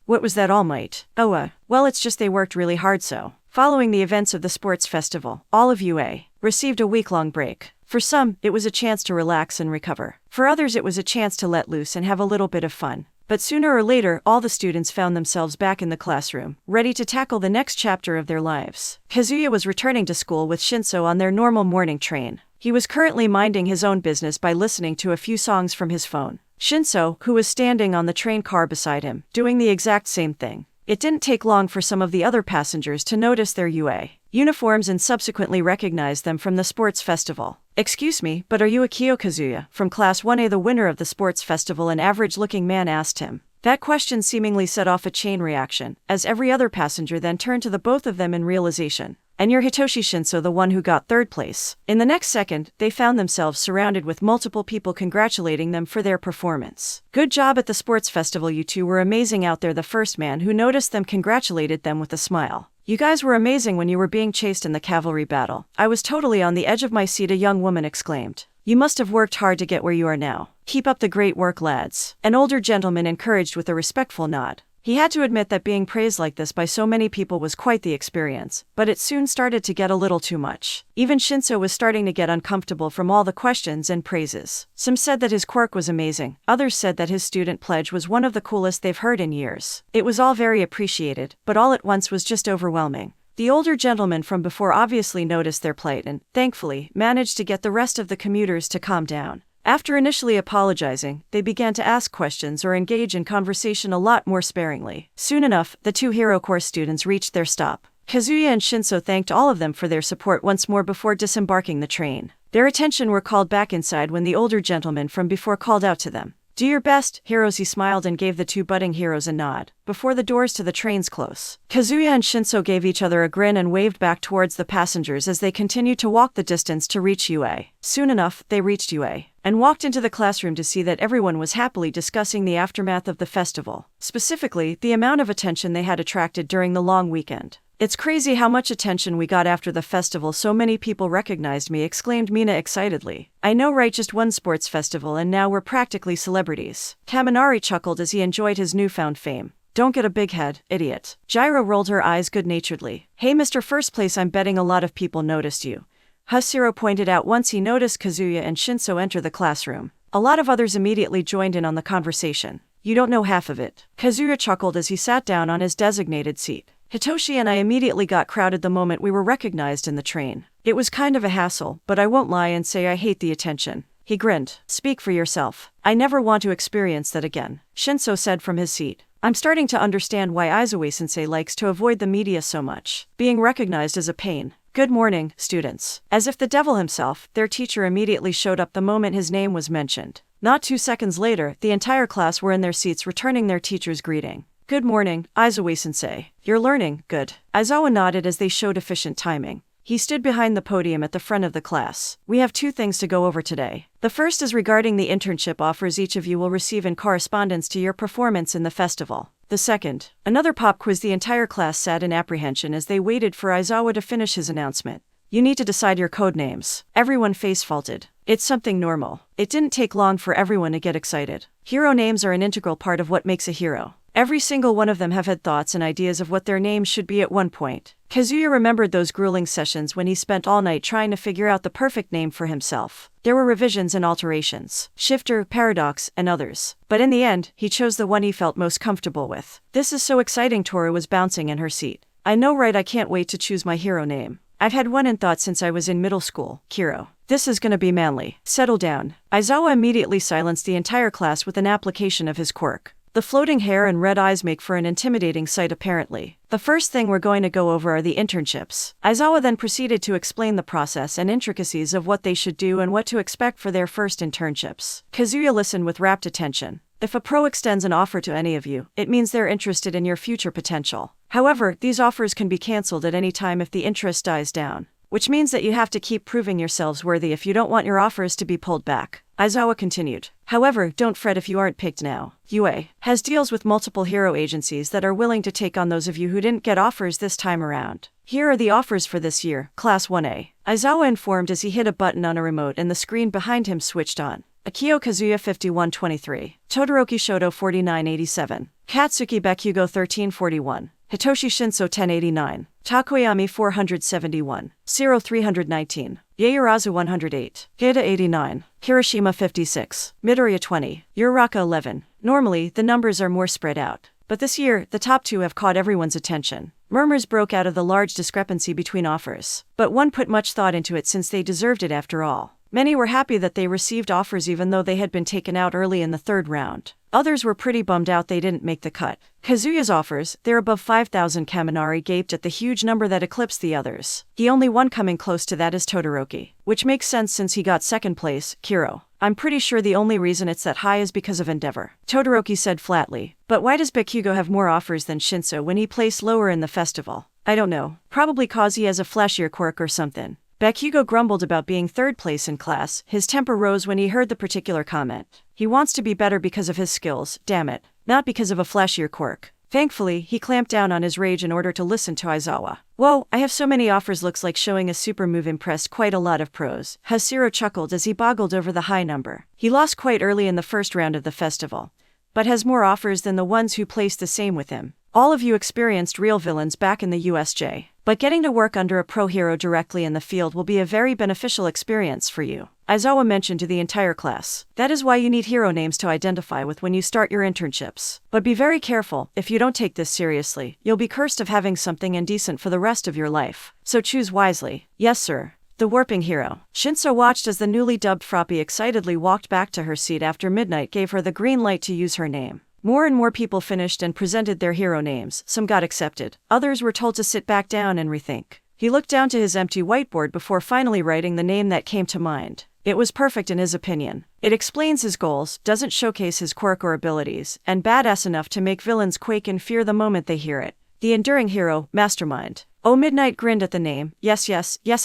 What was that, All Might? Well it's just they worked really hard so. Following the events of the sports festival, all of UA received a week-long break. For some, it was a chance to relax and recover. For others it was a chance to let loose and have a little bit of fun. But sooner or later, all the students found themselves back in the classroom, ready to tackle the next chapter of their lives. Kazuya was returning to school with Shinso on their normal morning train. He was currently minding his own business by listening to a few songs from his phone. Shinso, who was standing on the train car beside him, doing the exact same thing. It didn't take long for some of the other passengers to notice their UA uniforms and subsequently recognize them from the sports festival. "Excuse me, but are you Akio Kazuya, from Class 1A, the winner of the sports festival?" an average-looking man asked him. That question seemingly set off a chain reaction, as every other passenger then turned to the both of them in realization. "And you're Hitoshi Shinso, the one who got third place." In the next second, they found themselves surrounded with multiple people congratulating them for their performance. "Good job at the sports festival, you two were amazing out there." The first man who noticed them congratulated them with a smile. "You guys were amazing when you were being chased in the cavalry battle. I was totally on the edge of my seat," a young woman exclaimed. "You must have worked hard to get where you are now. Keep up the great work, lads." An older gentleman encouraged with a respectful nod. He had to admit that being praised like this by so many people was quite the experience, but it soon started to get a little too much. Even Shinso was starting to get uncomfortable from all the questions and praises. Some said that his quirk was amazing, others said that his student pledge was one of the coolest they've heard in years. It was all very appreciated, but all at once was just overwhelming. The older gentleman from before obviously noticed their plight and, thankfully, managed to get the rest of the commuters to calm down. After initially apologizing, they began to ask questions or engage in conversation a lot more sparingly. Soon enough, the two Hero Course students reached their stop. Kazuya and Shinso thanked all of them for their support once more before disembarking the train. Their attention were called back inside when the older gentleman from before called out to them. "Do your best, heroes." He smiled and gave the two budding heroes a nod, before the doors to the trains close. Kazuya and Shinso gave each other a grin and waved back towards the passengers as they continued to walk the distance to reach UA. Soon enough, they reached UA, and walked into the classroom to see that everyone was happily discussing the aftermath of the festival, specifically, the amount of attention they had attracted during the long weekend. "It's crazy how much attention we got after the festival. So many people recognized me," exclaimed Mina excitedly. "I know, right? Just one sports festival and now we're practically celebrities." Kaminari chuckled as he enjoyed his newfound fame. "Don't get a big head, idiot." Gyro rolled her eyes good-naturedly. "Hey, Mr. First Place, I'm betting a lot of people noticed you," Husiro pointed out once he noticed Kazuya and Shinso enter the classroom. A lot of others immediately joined in on the conversation. "You don't know half of it." Kazuya chuckled as he sat down on his designated seat. "Hitoshi and I immediately got crowded the moment we were recognized in the train. It was kind of a hassle, but I won't lie and say I hate the attention." He grinned. "Speak for yourself." "I never want to experience that again," Shinso said from his seat. "I'm starting to understand why Aizawa-sensei likes to avoid the media so much. Being recognized is a pain." "Good morning, students." As if the devil himself, their teacher immediately showed up the moment his name was mentioned. Not 2 seconds later, the entire class were in their seats returning their teacher's greeting. "Good morning, Aizawa-sensei. You're learning, good." Aizawa nodded as they showed efficient timing. He stood behind the podium at the front of the class. "We have 2 things to go over today. The first is regarding the internship offers each of you will receive in correspondence to your performance in the festival. The second, another pop quiz." The entire class sat in apprehension as they waited for Aizawa to finish his announcement. "You need to decide your code names." Everyone face-faulted. It's something normal. It didn't take long for everyone to get excited. Hero names are an integral part of what makes a hero. Every single one of them have had thoughts and ideas of what their names should be at one point. Kazuya remembered those grueling sessions when he spent all night trying to figure out the perfect name for himself. There were revisions and alterations, Shifter, Paradox, and others. But in the end, he chose the one he felt most comfortable with. "This is so exciting." Toru was bouncing in her seat. "I know, right? I can't wait to choose my hero name. I've had one in thought since I was in middle school, Kiro. This is gonna be manly." "Settle down." Aizawa immediately silenced the entire class with an application of his quirk. The floating hair and red eyes make for an intimidating sight apparently. "The first thing we're going to go over are the internships." Aizawa then proceeded to explain the process and intricacies of what they should do and what to expect for their first internships. Kazuya listened with rapt attention. If a pro extends an offer to any of you, it means they're interested in your future potential. However, these offers can be cancelled at any time if the interest dies down, which means that you have to keep proving yourselves worthy if you don't want your offers to be pulled back. Aizawa continued. "However, don't fret if you aren't picked now. UA has deals with multiple hero agencies that are willing to take on those of you who didn't get offers this time around. Here are the offers for this year, Class 1A. Aizawa informed as he hit a button on a remote and the screen behind him switched on. Akio Kazuya 5123. Todoroki Shoto 4987. Katsuki Bakugo 1341. Hitoshi Shinso 1089, Takoyami 471, Zero 319, Yaoyorozu 108, Hida 89, Kirishima 56, Midoriya 20, Uraraka 11. Normally, the numbers are more spread out. But this year, the top 2 have caught everyone's attention. Murmurs broke out of the large discrepancy between offers, but one put much thought into it since they deserved it after all. Many were happy that they received offers even though they had been taken out early in the 3rd round. Others were pretty bummed out they didn't make the cut. Kazuya's offers, they're above 5,000. Kaminari gaped at the huge number that eclipsed the others. The only one coming close to that is Todoroki, which makes sense since he got 2nd place, Kiro. I'm pretty sure the only reason it's that high is because of Endeavor, Todoroki said flatly. But why does Bakugo have more offers than Shinso when he placed lower in the festival? I don't know. Probably cause he has a flashier quirk or something. Bakugo grumbled about being 3rd place in class. His temper rose when he heard the particular comment. He wants to be better because of his skills, damn it, not because of a flashier quirk. Thankfully, he clamped down on his rage in order to listen to Aizawa. Whoa, I have so many offers, looks like showing a super move impressed quite a lot of pros. Hashiro chuckled as he boggled over the high number. He lost quite early in the 1st round of the festival, but has more offers than the ones who placed the same with him. All of you experienced real villains back in the USJ, but getting to work under a pro hero directly in the field will be a very beneficial experience for you, Aizawa mentioned to the entire class. That is why you need hero names to identify with when you start your internships. But be very careful, if you don't take this seriously, you'll be cursed of having something indecent for the rest of your life. So choose wisely. Yes, sir. The Warping Hero. Shinso watched as the newly dubbed Froppy excitedly walked back to her seat after Midnight gave her the green light to use her name. More and more people finished and presented their hero names. Some got accepted. Others were told to sit back down and rethink. He looked down to his empty whiteboard before finally writing the name that came to mind. It was perfect in his opinion. It explains his goals, doesn't showcase his quirk or abilities, and badass enough to make villains quake in fear the moment they hear it. The Enduring Hero, Mastermind. Oh, Midnight grinned at the name. Yes,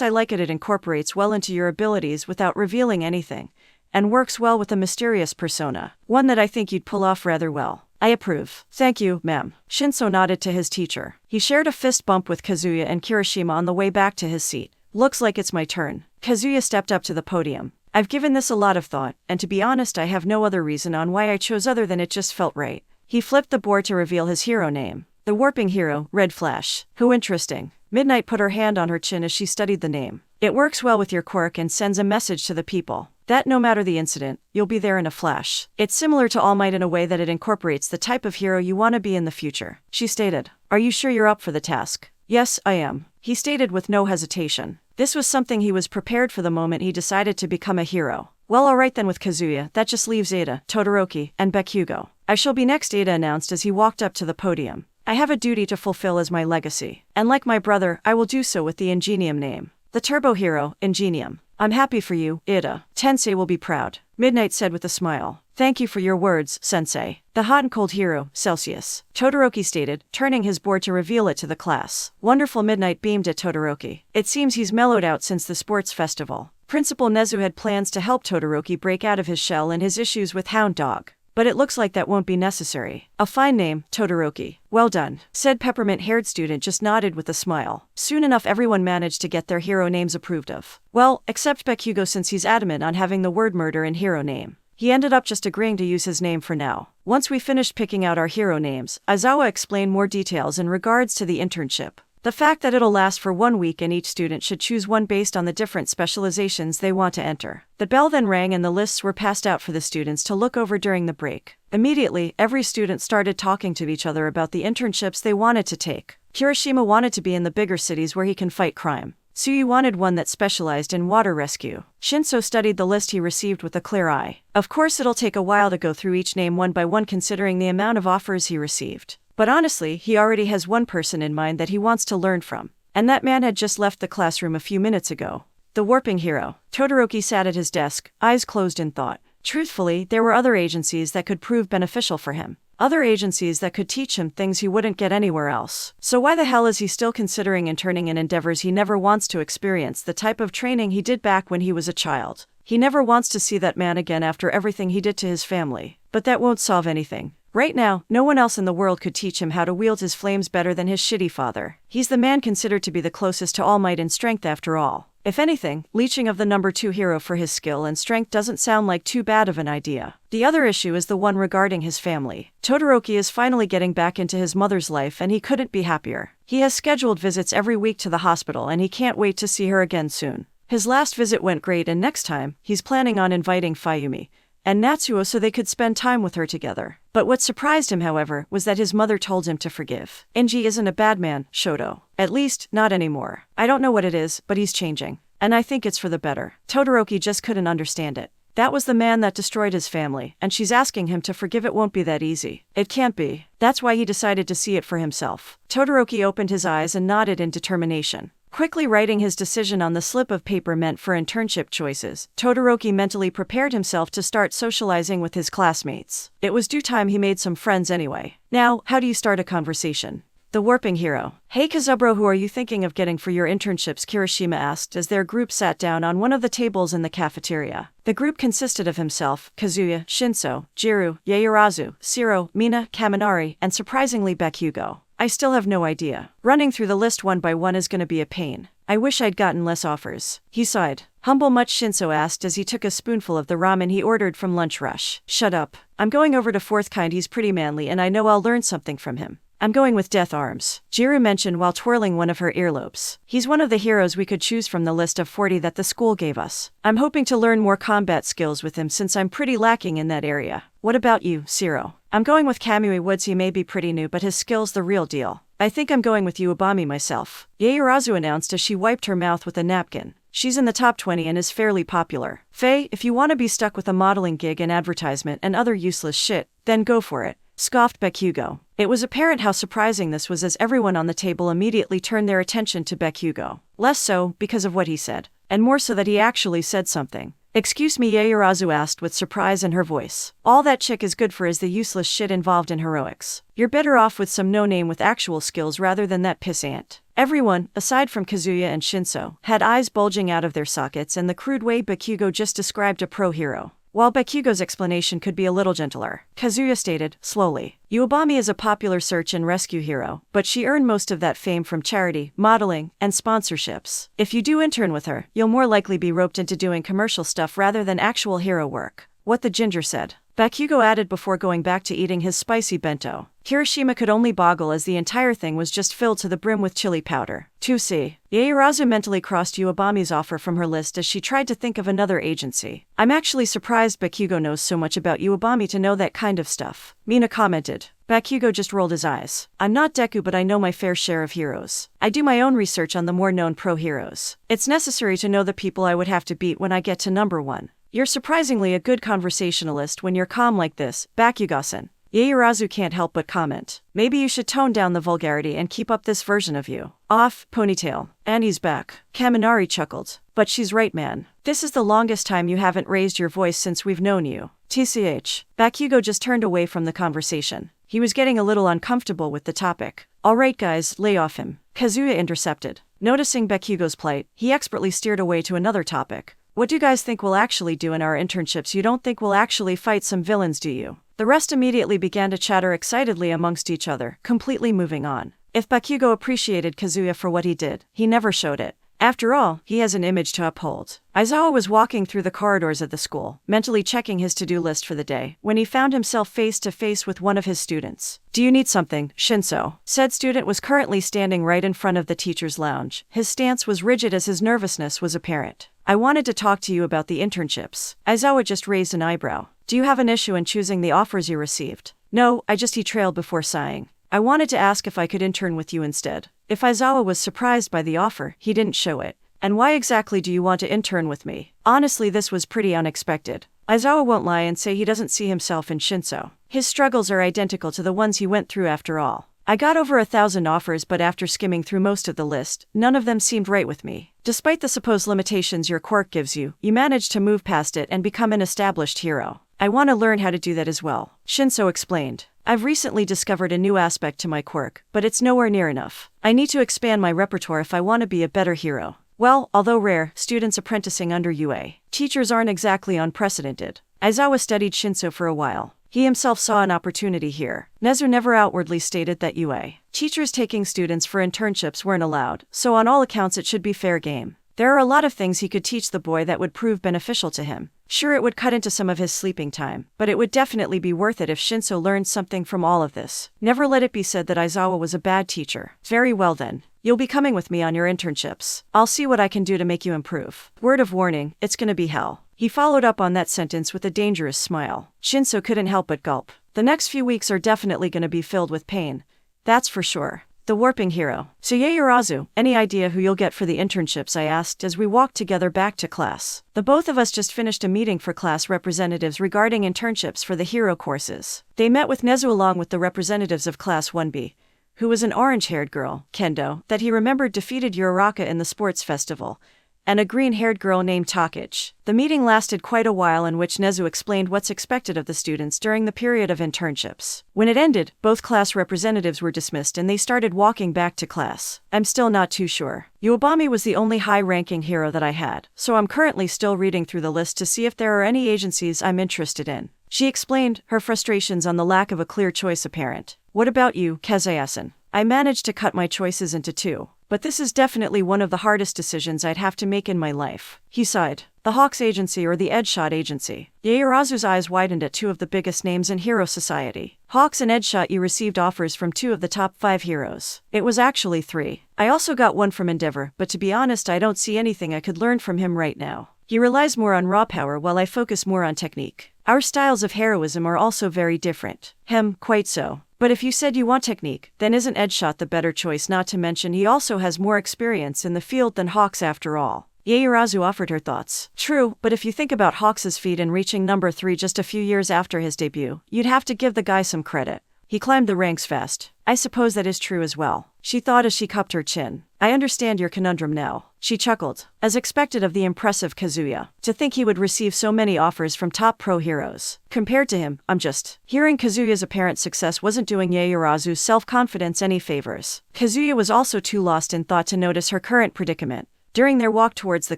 I like it. It incorporates well into your abilities without revealing anything, and works well with a mysterious persona, one that I think you'd pull off rather well. I approve. Thank you, ma'am. Shinso nodded to his teacher. He shared a fist bump with Kazuya and Kirishima on the way back to his seat. Looks like it's my turn. Kazuya stepped up to the podium. I've given this a lot of thought, and to be honest I have no other reason on why I chose other than it just felt right. He flipped the board to reveal his hero name. The Warping Hero, Red Flash. Who interesting. Midnight put her hand on her chin as she studied the name. It works well with your quirk and sends a message to the people that no matter the incident, you'll be there in a flash. It's similar to All Might in a way that it incorporates the type of hero you want to be in the future, she stated. Are you sure you're up for the task? Yes, I am, he stated with no hesitation. This was something he was prepared for the moment he decided to become a hero. Well, alright then, with Kazuya, that just leaves Ada, Todoroki, and Bakugo. I shall be next, Ada announced as he walked up to the podium. I have a duty to fulfill as my legacy, and like my brother, I will do so with the Ingenium name. The Turbo Hero, Ingenium. I'm happy for you, Ida. Tensei will be proud, Midnight said with a smile. Thank you for your words, Sensei. The hot and cold hero, Celsius, Todoroki stated, turning his board to reveal it to the class. Wonderful, Midnight beamed at Todoroki. It seems he's mellowed out since the sports festival. Principal Nezu had plans to help Todoroki break out of his shell and his issues with Hound Dog, but it looks like that won't be necessary. A fine name, Todoroki. Well done, said peppermint-haired student just nodded with a smile. Soon enough everyone managed to get their hero names approved of. Well, except Bakugo since he's adamant on having the word murder in hero name. He ended up just agreeing to use his name for now. Once we finished picking out our hero names, Aizawa explained more details in regards to the internship. The fact that it'll last for 1 week and each student should choose one based on the different specializations they want to enter. The bell then rang and the lists were passed out for the students to look over during the break. Immediately, every student started talking to each other about the internships they wanted to take. Kirishima wanted to be in the bigger cities where he can fight crime. Tsuyu wanted one that specialized in water rescue. Shinso studied the list he received with a clear eye. Of course it'll take a while to go through each name one by one considering the amount of offers he received. But honestly, he already has one person in mind that he wants to learn from. And that man had just left the classroom a few minutes ago. The Warping Hero. Todoroki sat at his desk, eyes closed in thought. Truthfully, there were other agencies that could prove beneficial for him. Other agencies that could teach him things he wouldn't get anywhere else. So why the hell is he still considering interning in endeavors he never wants to experience the type of training he did back when he was a child? He never wants to see that man again after everything he did to his family. But that won't solve anything. Right now, no one else in the world could teach him how to wield his flames better than his shitty father. He's the man considered to be the closest to All Might in strength after all. If anything, leeching of the number 2 hero for his skill and strength doesn't sound like too bad of an idea. The other issue is the one regarding his family. Todoroki is finally getting back into his mother's life and he couldn't be happier. He has scheduled visits every week to the hospital and he can't wait to see her again soon. His last visit went great and next time, he's planning on inviting Fayumi and Natsuo so they could spend time with her together. But what surprised him, however, was that his mother told him to forgive. Inji isn't a bad man, Shoto. At least, not anymore. I don't know what it is, but he's changing. And I think it's for the better. Todoroki just couldn't understand it. That was the man that destroyed his family, and she's asking him to forgive. It won't be that easy. It can't be. That's why he decided to see it for himself. Todoroki opened his eyes and nodded in determination. Quickly writing his decision on the slip of paper meant for internship choices, Todoroki mentally prepared himself to start socializing with his classmates. It was due time he made some friends anyway. Now, how do you start a conversation? The warping hero. Hey Kazubro, who are you thinking of getting for your internships? Kirishima asked as their group sat down on one of the tables in the cafeteria. The group consisted of himself, Kazuya, Shinso, Jiru, Yaoyorozu, Shiro, Mina, Kaminari, and surprisingly Bakugo. I still have no idea. Running through the list one by one is gonna be a pain. I wish I'd gotten less offers. He sighed. Humble much? Shinso asked as he took a spoonful of the ramen he ordered from Lunch Rush. Shut up. I'm going over to fourth kind. He's pretty manly and I know I'll learn something from him. I'm going with Death Arms, Jiru mentioned while twirling one of her earlobes. He's one of the heroes we could choose from the list of 40 that the school gave us. I'm hoping to learn more combat skills with him since I'm pretty lacking in that area. What about you, Shiro? I'm going with Kamui Woods. He may be pretty new but his skill's the real deal. I think I'm going with Uebami myself, Yaoyorozu announced as she wiped her mouth with a napkin. She's in the top 20 and is fairly popular. Faye, if you want to be stuck with a modeling gig and advertisement and other useless shit, then go for it, scoffed Bakugo. It was apparent how surprising this was as everyone on the table immediately turned their attention to Bakugo. Less so because of what he said, and more so that he actually said something. Excuse me, Yaoyorozu asked with surprise in her voice. All that chick is good for is the useless shit involved in heroics. You're better off with some no-name with actual skills rather than that pissant. Everyone, aside from Kazuya and Shinso, had eyes bulging out of their sockets and the crude way Bakugo just described a pro hero. While Bakugo's explanation could be a little gentler, Kazuya stated, slowly, Uebami is a popular search and rescue hero, but she earned most of that fame from charity, modeling, and sponsorships. If you do intern with her, you'll more likely be roped into doing commercial stuff rather than actual hero work. What the ginger said. Bakugo added before going back to eating his spicy bento. Kirishima could only boggle as the entire thing was just filled to the brim with chili powder. 2C. Yaoyorozu mentally crossed Uebami's offer from her list as she tried to think of another agency. I'm actually surprised Bakugo knows so much about Uebami to know that kind of stuff, Mina commented. Bakugo just rolled his eyes. I'm not Deku but I know my fair share of heroes. I do my own research on the more known pro heroes. It's necessary to know the people I would have to beat when I get to number 1. You're surprisingly a good conversationalist when you're calm like this, Bakugo-san. Yaoyorozu can't help but comment. Maybe you should tone down the vulgarity and keep up this version of you. Off, ponytail. Annie's back. Kaminari chuckled. But she's right, man. This is the longest time you haven't raised your voice since we've known you. TCH. Bakugo just turned away from the conversation. He was getting a little uncomfortable with the topic. Alright guys, lay off him. Kazuya intercepted. Noticing Bakugo's plight, he expertly steered away to another topic. What do you guys think we'll actually do in our internships? You don't think we'll actually fight some villains, do you? The rest immediately began to chatter excitedly amongst each other, completely moving on. If Bakugo appreciated Kazuya for what he did, he never showed it. After all, he has an image to uphold. Aizawa was walking through the corridors of the school, mentally checking his to-do list for the day, when he found himself face to face with one of his students. Do you need something, Shinso? Said student was currently standing right in front of the teacher's lounge. His stance was rigid as his nervousness was apparent. I wanted to talk to you about the internships. Aizawa just raised an eyebrow. Do you have an issue in choosing the offers you received? No, he trailed before sighing. I wanted to ask if I could intern with you instead. If Aizawa was surprised by the offer, he didn't show it. And why exactly do you want to intern with me? Honestly, this was pretty unexpected. Aizawa won't lie and say he doesn't see himself in Shinso. His struggles are identical to the ones he went through after all. I got over 1,000 offers, but after skimming through most of the list, none of them seemed right with me. Despite the supposed limitations your quirk gives you, you managed to move past it and become an established hero. I want to learn how to do that as well, Shinso explained. I've recently discovered a new aspect to my quirk, but it's nowhere near enough. I need to expand my repertoire if I want to be a better hero. Well, although rare, students apprenticing under UA teachers aren't exactly unprecedented. Aizawa studied Shinso for a while. He himself saw an opportunity here. Nezu never outwardly stated that UA teachers taking students for internships weren't allowed, so on all accounts it should be fair game. There are a lot of things he could teach the boy that would prove beneficial to him. Sure, it would cut into some of his sleeping time, but it would definitely be worth it if Shinso learned something from all of this. Never let it be said that Aizawa was a bad teacher. Very well then. You'll be coming with me on your internships. I'll see what I can do to make you improve. Word of warning, it's gonna be hell. He followed up on that sentence with a dangerous smile. Shinso couldn't help but gulp. The next few weeks are definitely gonna be filled with pain. That's for sure. The warping hero. So Yaoyorozu, any idea who you'll get for the internships? I asked as we walked together back to class. The both of us just finished a meeting for class representatives regarding internships for the hero courses. They met with Nezu along with the representatives of Class 1B, who was an orange-haired girl, Kendo, that he remembered defeated Uraraka in the sports festival, and a green-haired girl named Takich. The meeting lasted quite a while, in which Nezu explained what's expected of the students during the period of internships. When it ended, both class representatives were dismissed and they started walking back to class. I'm still not too sure. Uobami was the only high-ranking hero that I had, so I'm currently still reading through the list to see if there are any agencies I'm interested in. She explained, her frustrations on the lack of a clear choice apparent. What about you, Kazuya-san? I managed to cut my choices into two, but this is definitely one of the hardest decisions I'd have to make in my life. He sighed. The Hawks Agency or the Edgeshot Agency? Yaoyorozu's eyes widened at two of the biggest names in hero society. Hawks and Edgeshot. You received offers from 2 of the top 5 heroes. It was actually 3. I also got one from Endeavor, but to be honest, I don't see anything I could learn from him right now. He relies more on raw power while I focus more on technique. Our styles of heroism are also very different. Quite so. But if you said you want technique, then isn't Edgeshot the better choice? Not to mention he also has more experience in the field than Hawks after all. Yaoyorozu offered her thoughts. True, but if you think about Hawks' feat in reaching number 3 just a few years after his debut, you'd have to give the guy some credit. He climbed the ranks fast. I suppose that is true as well, she thought as she cupped her chin. I understand your conundrum now. She chuckled, as expected of the impressive Kazuya. To think he would receive so many offers from top pro heroes. Compared to him, I'm just... Hearing Kazuya's apparent success wasn't doing Yaoyorozu's self-confidence any favors. Kazuya was also too lost in thought to notice her current predicament. During their walk towards the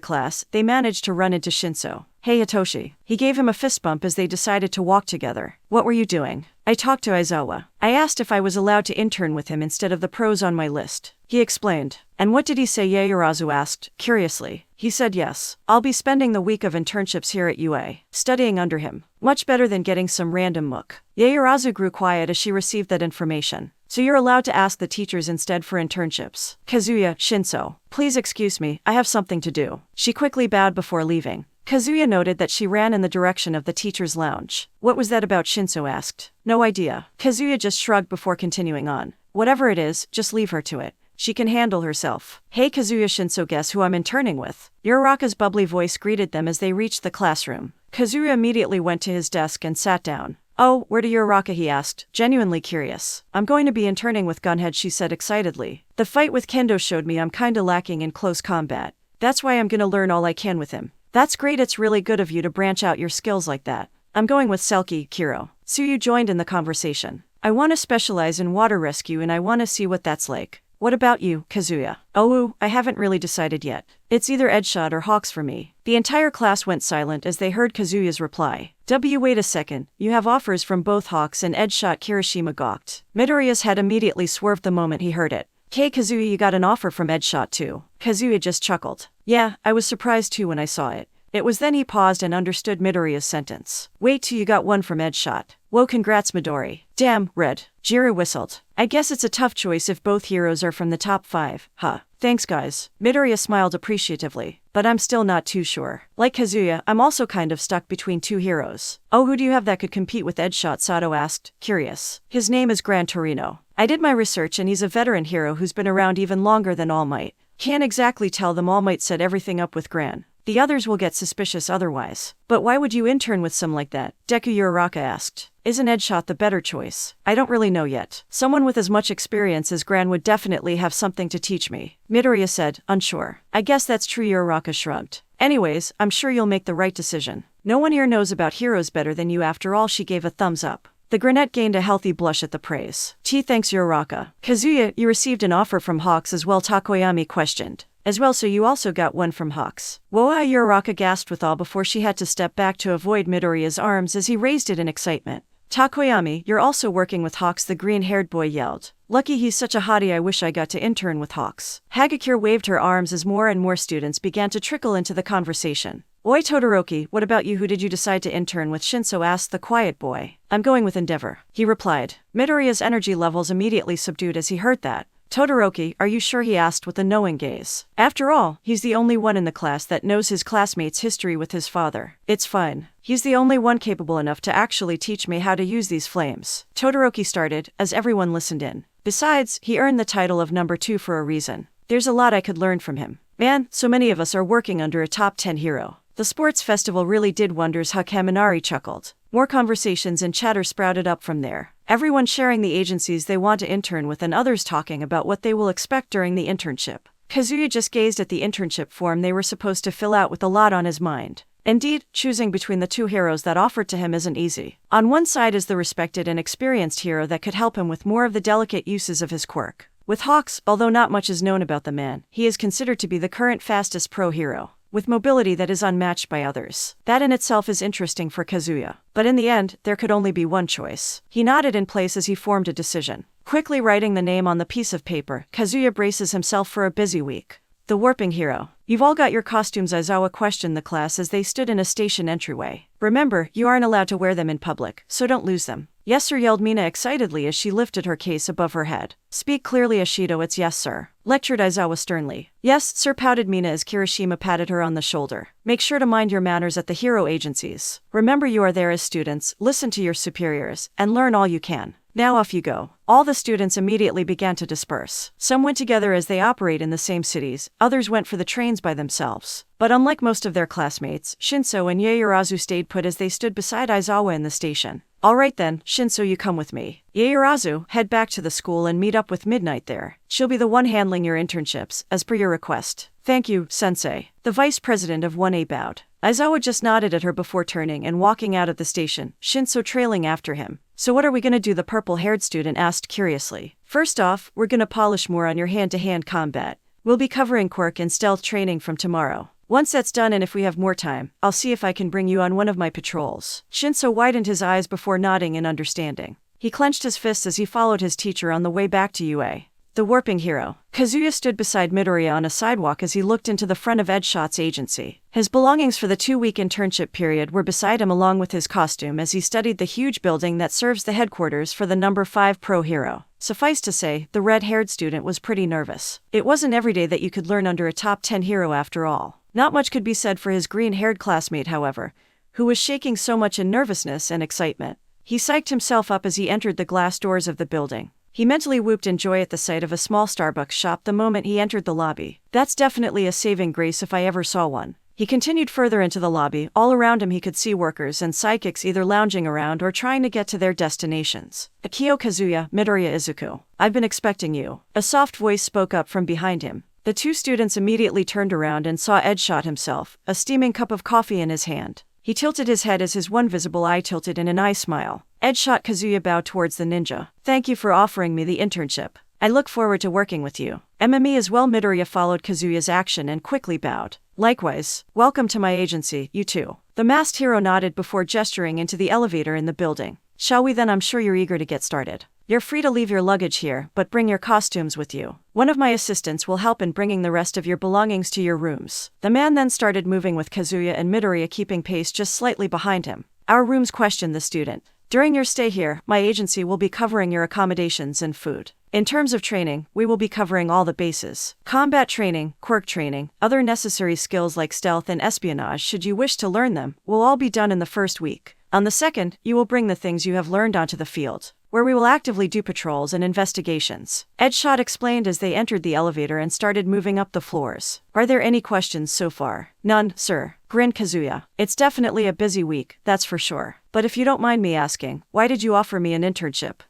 class, they managed to run into Shinso. Hey Hitoshi. He gave him a fist bump as they decided to walk together. What were you doing? I talked to Aizawa. I asked if I was allowed to intern with him instead of the pros on my list. He explained. And what did he say? Yaoyorozu asked, curiously. He said yes. I'll be spending the week of internships here at UA, studying under him. Much better than getting some random mook. Yaoyorozu grew quiet as she received that information. So you're allowed to ask the teachers instead for internships. Kazuya, Shinso, please excuse me, I have something to do. She quickly bowed before leaving. Kazuya noted that she ran in the direction of the teacher's lounge. What was that about? Shinso asked. No idea. Kazuya just shrugged before continuing on. Whatever it is, just leave her to it. She can handle herself. Hey Kazuya. Shinso, guess who I'm interning with? Uraraka's bubbly voice greeted them as they reached the classroom. Kazuya immediately went to his desk and sat down. Oh, where to Uraraka? He asked, genuinely curious. I'm going to be interning with Gunhead, she said excitedly. The fight with Kendo showed me I'm kinda lacking in close combat. That's why I'm gonna learn all I can with him. That's great, it's really good of you to branch out your skills like that. I'm going with Selkie, Kiro. Tsuyu joined in the conversation. I want to specialize in water rescue and I want to see what that's like. What about you, Kazuya? Oh, I haven't really decided yet. It's either Edgeshot or Hawks for me. The entire class went silent as they heard Kazuya's reply. Wait a second, you have offers from both Hawks and Edgeshot? Kirishima gawked. Midoriya's head immediately swerved the moment he heard it. Hey Kazuya, you got an offer from Edgeshot too? Kazuya just chuckled. Yeah, I was surprised too when I saw it. It was then he paused and understood Midoriya's sentence. Wait till you got one from Edgeshot. Whoa, congrats Midori. Damn, Red. Jiru whistled. I guess it's a tough choice if both heroes are from the top 5, huh? Thanks guys. Midoriya smiled appreciatively. But I'm still not too sure. Like Kazuya, I'm also kind of stuck between 2 heroes. Oh, who do you have that could compete with Edgeshot? Sato asked, curious. His name is Gran Torino. I did my research and he's a veteran hero who's been around even longer than All Might. Can't exactly tell them All Might set everything up with Gran. The others will get suspicious otherwise. But why would you intern with some like that? Deku Uraraka asked. Isn't Edgeshot the better choice? I don't really know yet. Someone with as much experience as Gran would definitely have something to teach me. Midoriya said, unsure. I guess that's true. Uraraka shrugged. Anyways, I'm sure you'll make the right decision. No one here knows about heroes better than you after all. She gave a thumbs up. The brunette gained a healthy blush at the praise. Thanks Uraraka. Kazuya, you received an offer from Hawks as well? Takoyami questioned. As well, so you also got one from Hawks. Whoa, Uraraka gasped with all before she had to step back to avoid Midoriya's arms as he raised it in excitement. Takoyami, you're also working with Hawks? The green-haired boy yelled. Lucky he's such a hottie, I wish I got to intern with Hawks. Hagakure waved her arms as more and more students began to trickle into the conversation. Oi Todoroki, what about you? Who did you decide to intern with? Shinso asked the quiet boy. I'm going with Endeavor, he replied. Midoriya's energy levels immediately subdued as he heard that. Todoroki, are you sure? He asked with a knowing gaze. After all, he's the only one in the class that knows his classmates' history with his father. It's fine. He's the only one capable enough to actually teach me how to use these flames. Todoroki started, as everyone listened in. Besides, he earned the title of number 2 for a reason. There's a lot I could learn from him. Man, so many of us are working under a top 10 hero. The sports festival really did wonders. Kaminari chuckled. More conversations and chatter sprouted up from there. Everyone sharing the agencies they want to intern with and others talking about what they will expect during the internship. Kazuya just gazed at the internship form they were supposed to fill out with a lot on his mind. Indeed, choosing between the two heroes that offered to him isn't easy. On one side is the respected and experienced hero that could help him with more of the delicate uses of his quirk. With Hawks, although not much is known about the man, he is considered to be the current fastest pro hero, with mobility that is unmatched by others. That in itself is interesting for Kazuya. But in the end, there could only be one choice. He nodded in place as he formed a decision. Quickly writing the name on the piece of paper, Kazuya braces himself for a busy week. The warping hero. You've all got your costumes? Aizawa questioned the class as they stood in a station entryway. Remember, you aren't allowed to wear them in public, so don't lose them. Yes sir, yelled Mina excitedly as she lifted her case above her head. Speak clearly, Ashido. It's yes sir, lectured Aizawa sternly. Yes sir, pouted Mina as Kirishima patted her on the shoulder. Make sure to mind your manners at the hero agencies. Remember, you are there as students, listen to your superiors, and learn all you can. Now off you go. All the students immediately began to disperse. Some went together as they operate in the same cities, others went for the trains by themselves. But unlike most of their classmates, Shinso and Yaoyorozu stayed put as they stood beside Aizawa in the station. Alright then, Shinso, you come with me. Yaoyorozu, head back to the school and meet up with Midnight there. She'll be the one handling your internships, as per your request. Thank you, sensei. The vice president of 1A bowed. Aizawa just nodded at her before turning and walking out of the station, Shinso trailing after him. So what are we gonna do? The purple-haired student asked curiously. First off, we're gonna polish more on your hand-to-hand combat. We'll be covering quirk and stealth training from tomorrow. Once that's done and if we have more time, I'll see if I can bring you on one of my patrols. Shinso widened his eyes before nodding in understanding. He clenched his fists as he followed his teacher on the way back to UA. The warping hero. Kazuya stood beside Midoriya on a sidewalk as he looked into the front of Edshot's agency. His belongings for the 2-week internship period were beside him along with his costume as he studied the huge building that serves the headquarters for the number 5 pro hero. Suffice to say, the red-haired student was pretty nervous. It wasn't every day that you could learn under a top 10 hero after all. Not much could be said for his green-haired classmate, however, who was shaking so much in nervousness and excitement. He psyched himself up as he entered the glass doors of the building. He mentally whooped in joy at the sight of a small Starbucks shop the moment he entered the lobby. That's definitely a saving grace if I ever saw one. He continued further into the lobby. All around him he could see workers and psychics either lounging around or trying to get to their destinations. Akio Kazuya, Midoriya Izuku. I've been expecting you. A soft voice spoke up from behind him. The two students immediately turned around and saw Edshot himself, a steaming cup of coffee in his hand. He tilted his head as his one visible eye tilted in an eye smile. Edshot Kazuya bowed towards the ninja. Thank you for offering me the internship. I look forward to working with you. MME as well. Midoriya followed Kazuya's action and quickly bowed. Likewise, welcome to my agency, you too. The masked hero nodded before gesturing into the elevator in the building. Shall we then? I'm sure you're eager to get started. You're free to leave your luggage here, but bring your costumes with you. One of my assistants will help in bringing the rest of your belongings to your rooms. The man then started moving with Kazuya and Midoriya keeping pace just slightly behind him. Our rooms, questioned the student. During your stay here, my agency will be covering your accommodations and food. In terms of training, we will be covering all the bases. Combat training, quirk training, other necessary skills like stealth and espionage should you wish to learn them, will all be done in the first week. On the second, you will bring the things you have learned onto the field, where we will actively do patrols and investigations. Edshot explained as they entered the elevator and started moving up the floors. Are there any questions so far? None, sir, grinned Kazuya. It's definitely a busy week, that's for sure. But if you don't mind me asking, why did you offer me an internship?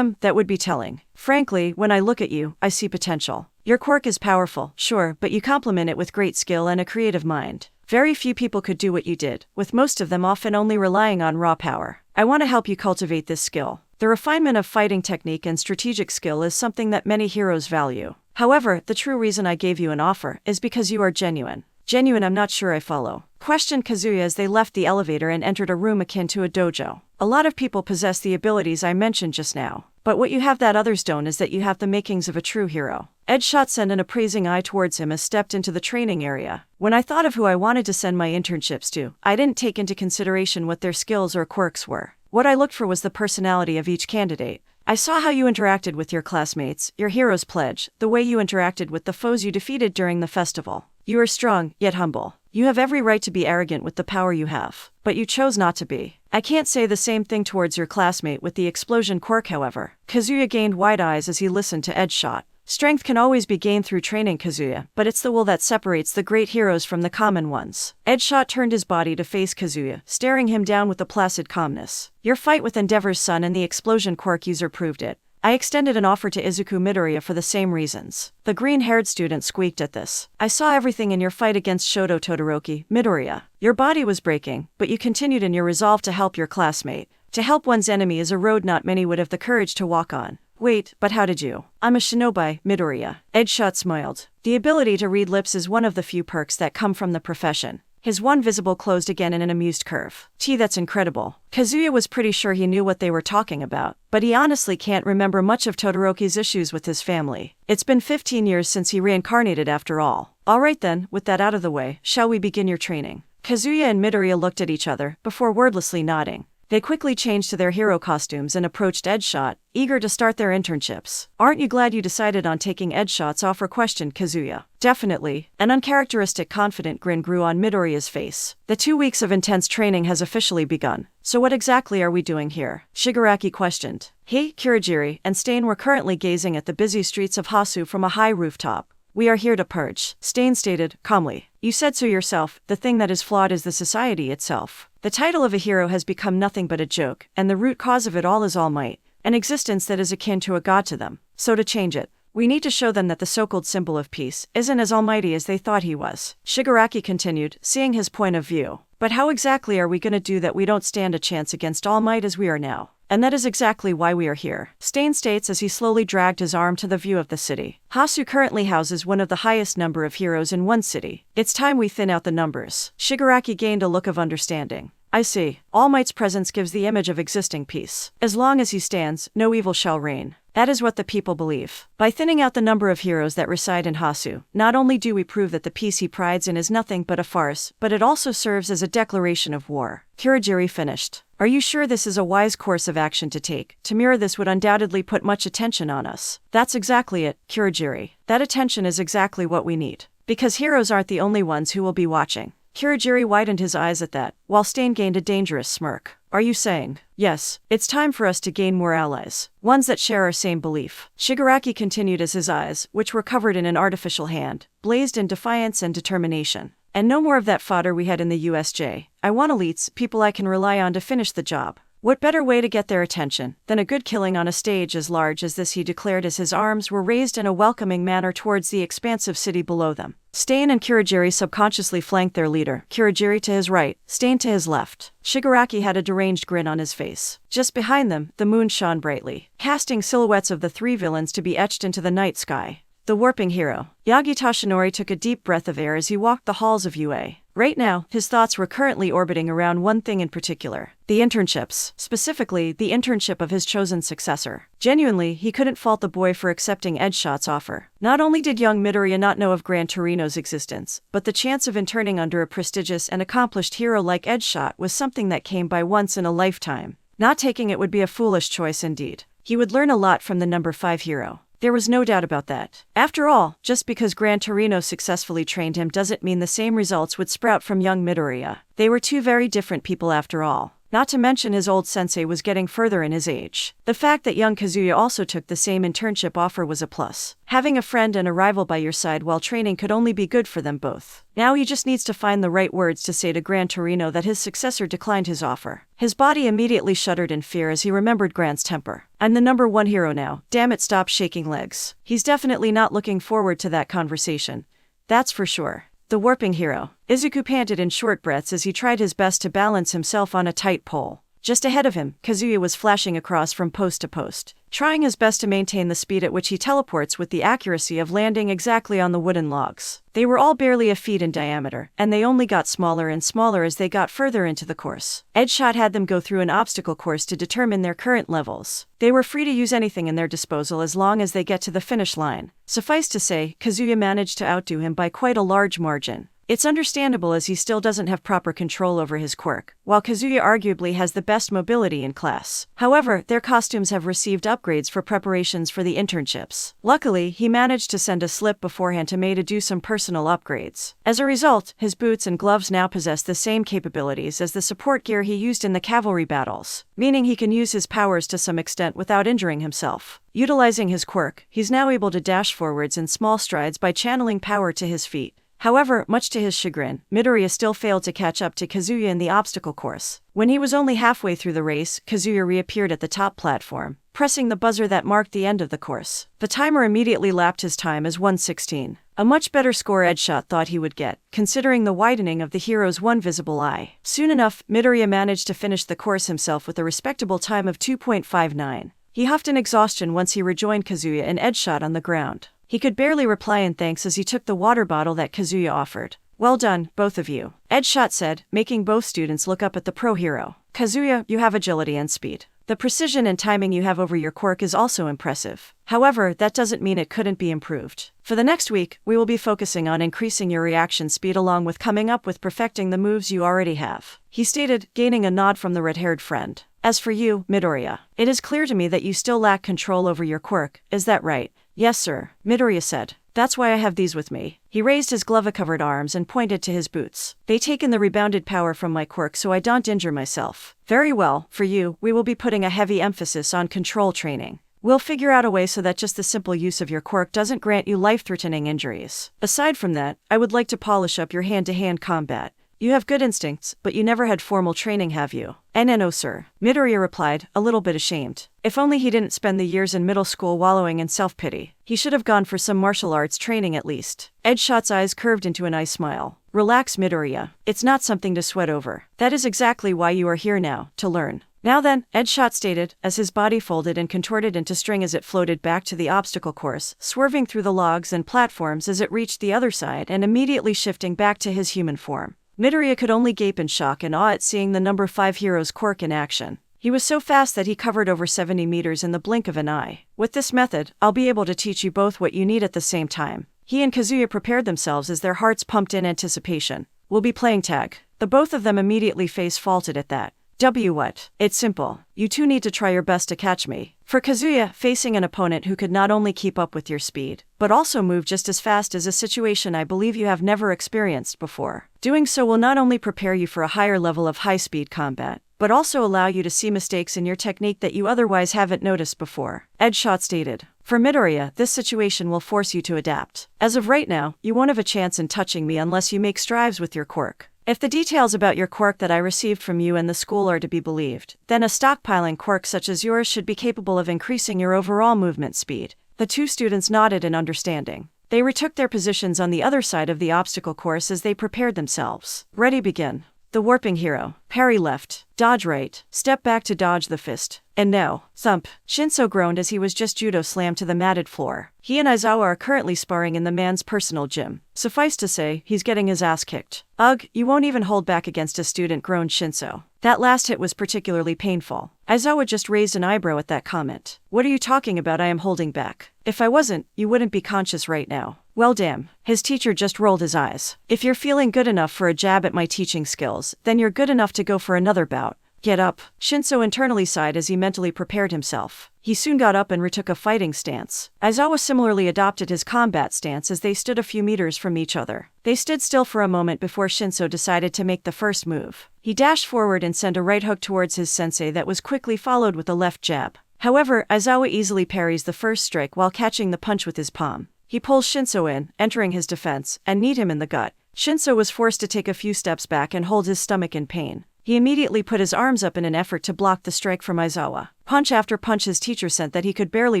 That would be telling. Frankly, when I look at you, I see potential. Your quirk is powerful, sure, but you complement it with great skill and a creative mind. Very few people could do what you did, with most of them often only relying on raw power. I want to help you cultivate this skill. The refinement of fighting technique and strategic skill is something that many heroes value. However, the true reason I gave you an offer is because you are genuine. Genuine? I'm not sure I follow, questioned Kazuya as they left the elevator and entered a room akin to a dojo. A lot of people possess the abilities I mentioned just now. But what you have that others don't is that you have the makings of a true hero. Edgeshot sent an appraising eye towards him as stepped into the training area. When I thought of who I wanted to send my internships to, I didn't take into consideration what their skills or quirks were. What I looked for was the personality of each candidate. I saw how you interacted with your classmates, your hero's pledge, the way you interacted with the foes you defeated during the festival. You are strong, yet humble. You have every right to be arrogant with the power you have. But you chose not to be. I can't say the same thing towards your classmate with the explosion quirk, however. Kazuya gained wide eyes as he listened to Edgeshot. Strength can always be gained through training, Kazuya, but it's the will that separates the great heroes from the common ones. Edgeshot turned his body to face Kazuya, staring him down with a placid calmness. Your fight with Endeavor's son and the explosion quirk user proved it. I extended an offer to Izuku Midoriya for the same reasons. The green-haired student squeaked at this. I saw everything in your fight against Shoto Todoroki, Midoriya. Your body was breaking, but you continued in your resolve to help your classmate. To help one's enemy is a road not many would have the courage to walk on. Wait, but how did you? I'm a shinobi, Midoriya. Edgeshot smiled. The ability to read lips is one of the few perks that come from the profession. His one visible closed again in an amused curve. That's incredible. Kazuya was pretty sure he knew what they were talking about, but he honestly can't remember much of Todoroki's issues with his family. It's been 15 years since he reincarnated after all. Alright then, with that out of the way, shall we begin your training? Kazuya and Midoriya looked at each other, before wordlessly nodding. They quickly changed to their hero costumes and approached Edgeshot, eager to start their internships. Aren't you glad you decided on taking Edgeshot's offer? Questioned Kazuya. Definitely. An uncharacteristic confident grin grew on Midoriya's face. The 2 weeks of intense training has officially begun. So what exactly are we doing here? Shigaraki questioned. He, Kurogiri, and Stain were currently gazing at the busy streets of Hasu from a high rooftop. We are here to purge, Stain stated, calmly. You said so yourself, the thing that is flawed is the society itself. The title of a hero has become nothing but a joke, and the root cause of it all is All Might, an existence that is akin to a god to them. So to change it, we need to show them that the so-called symbol of peace isn't as almighty as they thought he was. Shigaraki continued, seeing his point of view. But how exactly are we going to do that? We don't stand a chance against All Might as we are now. And that is exactly why we are here, Stain states as he slowly dragged his arm to the view of the city. Hasu currently houses one of the highest number of heroes in one city. It's time we thin out the numbers. Shigaraki gained a look of understanding. I see. All Might's presence gives the image of existing peace. As long as he stands, no evil shall reign. That is what the people believe. By thinning out the number of heroes that reside in Hasu, not only do we prove that the peace he prides in is nothing but a farce, but it also serves as a declaration of war. Kurogiri finished. Are you sure this is a wise course of action to take? To mirror this would undoubtedly put much attention on us. That's exactly it, Kurogiri. That attention is exactly what we need. Because heroes aren't the only ones who will be watching. Kurogiri widened his eyes at that, while Stain gained a dangerous smirk. Are you saying? Yes, it's time for us to gain more allies. Ones that share our same belief. Shigaraki continued as his eyes, which were covered in an artificial hand, blazed in defiance and determination. And no more of that fodder we had in the USJ. I want elites, people I can rely on to finish the job. What better way to get their attention than a good killing on a stage as large as this, he declared as his arms were raised in a welcoming manner towards the expansive city below them. Stain and Kurogiri subconsciously flanked their leader, Kurogiri to his right, Stain to his left. Shigaraki had a deranged grin on his face. Just behind them, the moon shone brightly, casting silhouettes of the three villains to be etched into the night sky. The warping hero. Yagi Tashinori took a deep breath of air as he walked the halls of UA. Right now, his thoughts were currently orbiting around one thing in particular. The internships, specifically the internship of his chosen successor. Genuinely, he couldn't fault the boy for accepting Edgeshot's offer. Not only did young Midoriya not know of Gran Torino's existence, but the chance of interning under a prestigious and accomplished hero like Edgeshot was something that came by once in a lifetime. Not taking it would be a foolish choice indeed. He would learn a lot from the number 5 hero. There was no doubt about that. After all, just because Gran Torino successfully trained him doesn't mean the same results would sprout from young Midoriya. They were two very different people after all. Not to mention his old sensei was getting further in his age. The fact that young Kazuya also took the same internship offer was a plus. Having a friend and a rival by your side while training could only be good for them both. Now he just needs to find the right words to say to Gran Torino that his successor declined his offer. His body immediately shuddered in fear as he remembered Gran's temper. I'm the number 1 hero now. Damn it, stop shaking legs. He's definitely not looking forward to that conversation. That's for sure. The warping hero. Izuku panted in short breaths as he tried his best to balance himself on a tight pole. Just ahead of him, Kazuya was flashing across from post to post. trying his best to maintain the speed at which he teleports with the accuracy of landing exactly on the wooden logs. They were all barely a feet in diameter, and they only got smaller and smaller as they got further into the course. Edgeshot had them go through an obstacle course to determine their current levels. They were free to use anything in their disposal as long as they get to the finish line. Suffice to say, Kazuya managed to outdo him by quite a large margin. It's understandable as he still doesn't have proper control over his quirk, while Kazuya arguably has the best mobility in class. However, their costumes have received upgrades for preparations for the internships. Luckily, he managed to send a slip beforehand to Mei to do some personal upgrades. As a result, his boots and gloves now possess the same capabilities as the support gear he used in the cavalry battles, meaning he can use his powers to some extent without injuring himself. Utilizing his quirk, he's now able to dash forwards in small strides by channeling power to his feet. However, much to his chagrin, Midoriya still failed to catch up to Kazuya in the obstacle course. When he was only halfway through the race, Kazuya reappeared at the top platform, pressing the buzzer that marked the end of the course. The timer immediately lapped his time as 1:16, a much better score Edgeshot thought he would get, considering the widening of the hero's one visible eye. Soon enough, Midoriya managed to finish the course himself with a respectable time of 2.59. He huffed in exhaustion once he rejoined Kazuya and Edgeshot on the ground. He could barely reply in thanks as he took the water bottle that Kazuya offered. "Well done, both of you," Edgeshot said, making both students look up at the pro hero. "Kazuya, you have agility and speed. The precision and timing you have over your quirk is also impressive. However, that doesn't mean it couldn't be improved. For the next week, we will be focusing on increasing your reaction speed along with coming up with perfecting the moves you already have," he stated, gaining a nod from the red-haired friend. "As for you, Midoriya, it is clear to me that you still lack control over your quirk, is that right?" "Yes, sir," Midoriya said. "That's why I have these with me." He raised his glove-covered arms and pointed to his boots. "They take in the rebounded power from my quirk so I don't injure myself." "Very well, for you, we will be putting a heavy emphasis on control training. We'll figure out a way so that just the simple use of your quirk doesn't grant you life-threatening injuries. Aside from that, I would like to polish up your hand-to-hand combat. You have good instincts, but you never had formal training, have you?" "No, sir," Midoriya replied, a little bit ashamed. If only he didn't spend the years in middle school wallowing in self-pity. He should have gone for some martial arts training at least. Edgeshot's eyes curved into a nice smile. "Relax, Midoriya. It's not something to sweat over. That is exactly why you are here now, to learn." "Now then," Edgeshot stated, as his body folded and contorted into string as it floated back to the obstacle course, swerving through the logs and platforms as it reached the other side and immediately shifting back to his human form. Midoriya could only gape in shock and awe at seeing the number 5 hero's quirk in action. He was so fast that he covered over 70 meters in the blink of an eye. "With this method, I'll be able to teach you both what you need at the same time." He and Kazuya prepared themselves as their hearts pumped in anticipation. "We'll be playing tag." The both of them immediately face-faulted at that. What? It's simple. You two need to try your best to catch me." For Kazuya, facing an opponent who could not only keep up with your speed, but also move just as fast is a situation I believe you have never experienced before. Doing so will not only prepare you for a higher level of high-speed combat, but also allow you to see mistakes in your technique that you otherwise haven't noticed before, Edgeshot stated. For Midoriya, this situation will force you to adapt. As of right now, you won't have a chance in touching me unless you make strides with your quirk. If the details about your quirk that I received from you and the school are to be believed, then a stockpiling quirk such as yours should be capable of increasing your overall movement speed. The two students nodded in understanding. They retook their positions on the other side of the obstacle course as they prepared themselves. Ready, begin. The warping hero. Parry left. Dodge right. Step back to dodge the fist. And now, thump. Shinso groaned as he was just judo slammed to the matted floor. He and Aizawa are currently sparring in the man's personal gym. Suffice to say, he's getting his ass kicked. "Ugh, you won't even hold back against a student," groaned Shinso. That last hit was particularly painful. Aizawa just raised an eyebrow at that comment. "What are you talking about? I am holding back. If I wasn't, you wouldn't be conscious right now." "Well damn." His teacher just rolled his eyes. "If you're feeling good enough for a jab at my teaching skills, then you're good enough to go for another bout. Get up." Shinso internally sighed as he mentally prepared himself. He soon got up and retook a fighting stance. Aizawa similarly adopted his combat stance as they stood a few meters from each other. They stood still for a moment before Shinso decided to make the first move. He dashed forward and sent a right hook towards his sensei that was quickly followed with a left jab. However, Aizawa easily parries the first strike while catching the punch with his palm. He pulls Shinso in, entering his defense, and kneed him in the gut. Shinso was forced to take a few steps back and hold his stomach in pain. He immediately put his arms up in an effort to block the strike from Aizawa. Punch after punch his teacher sent that he could barely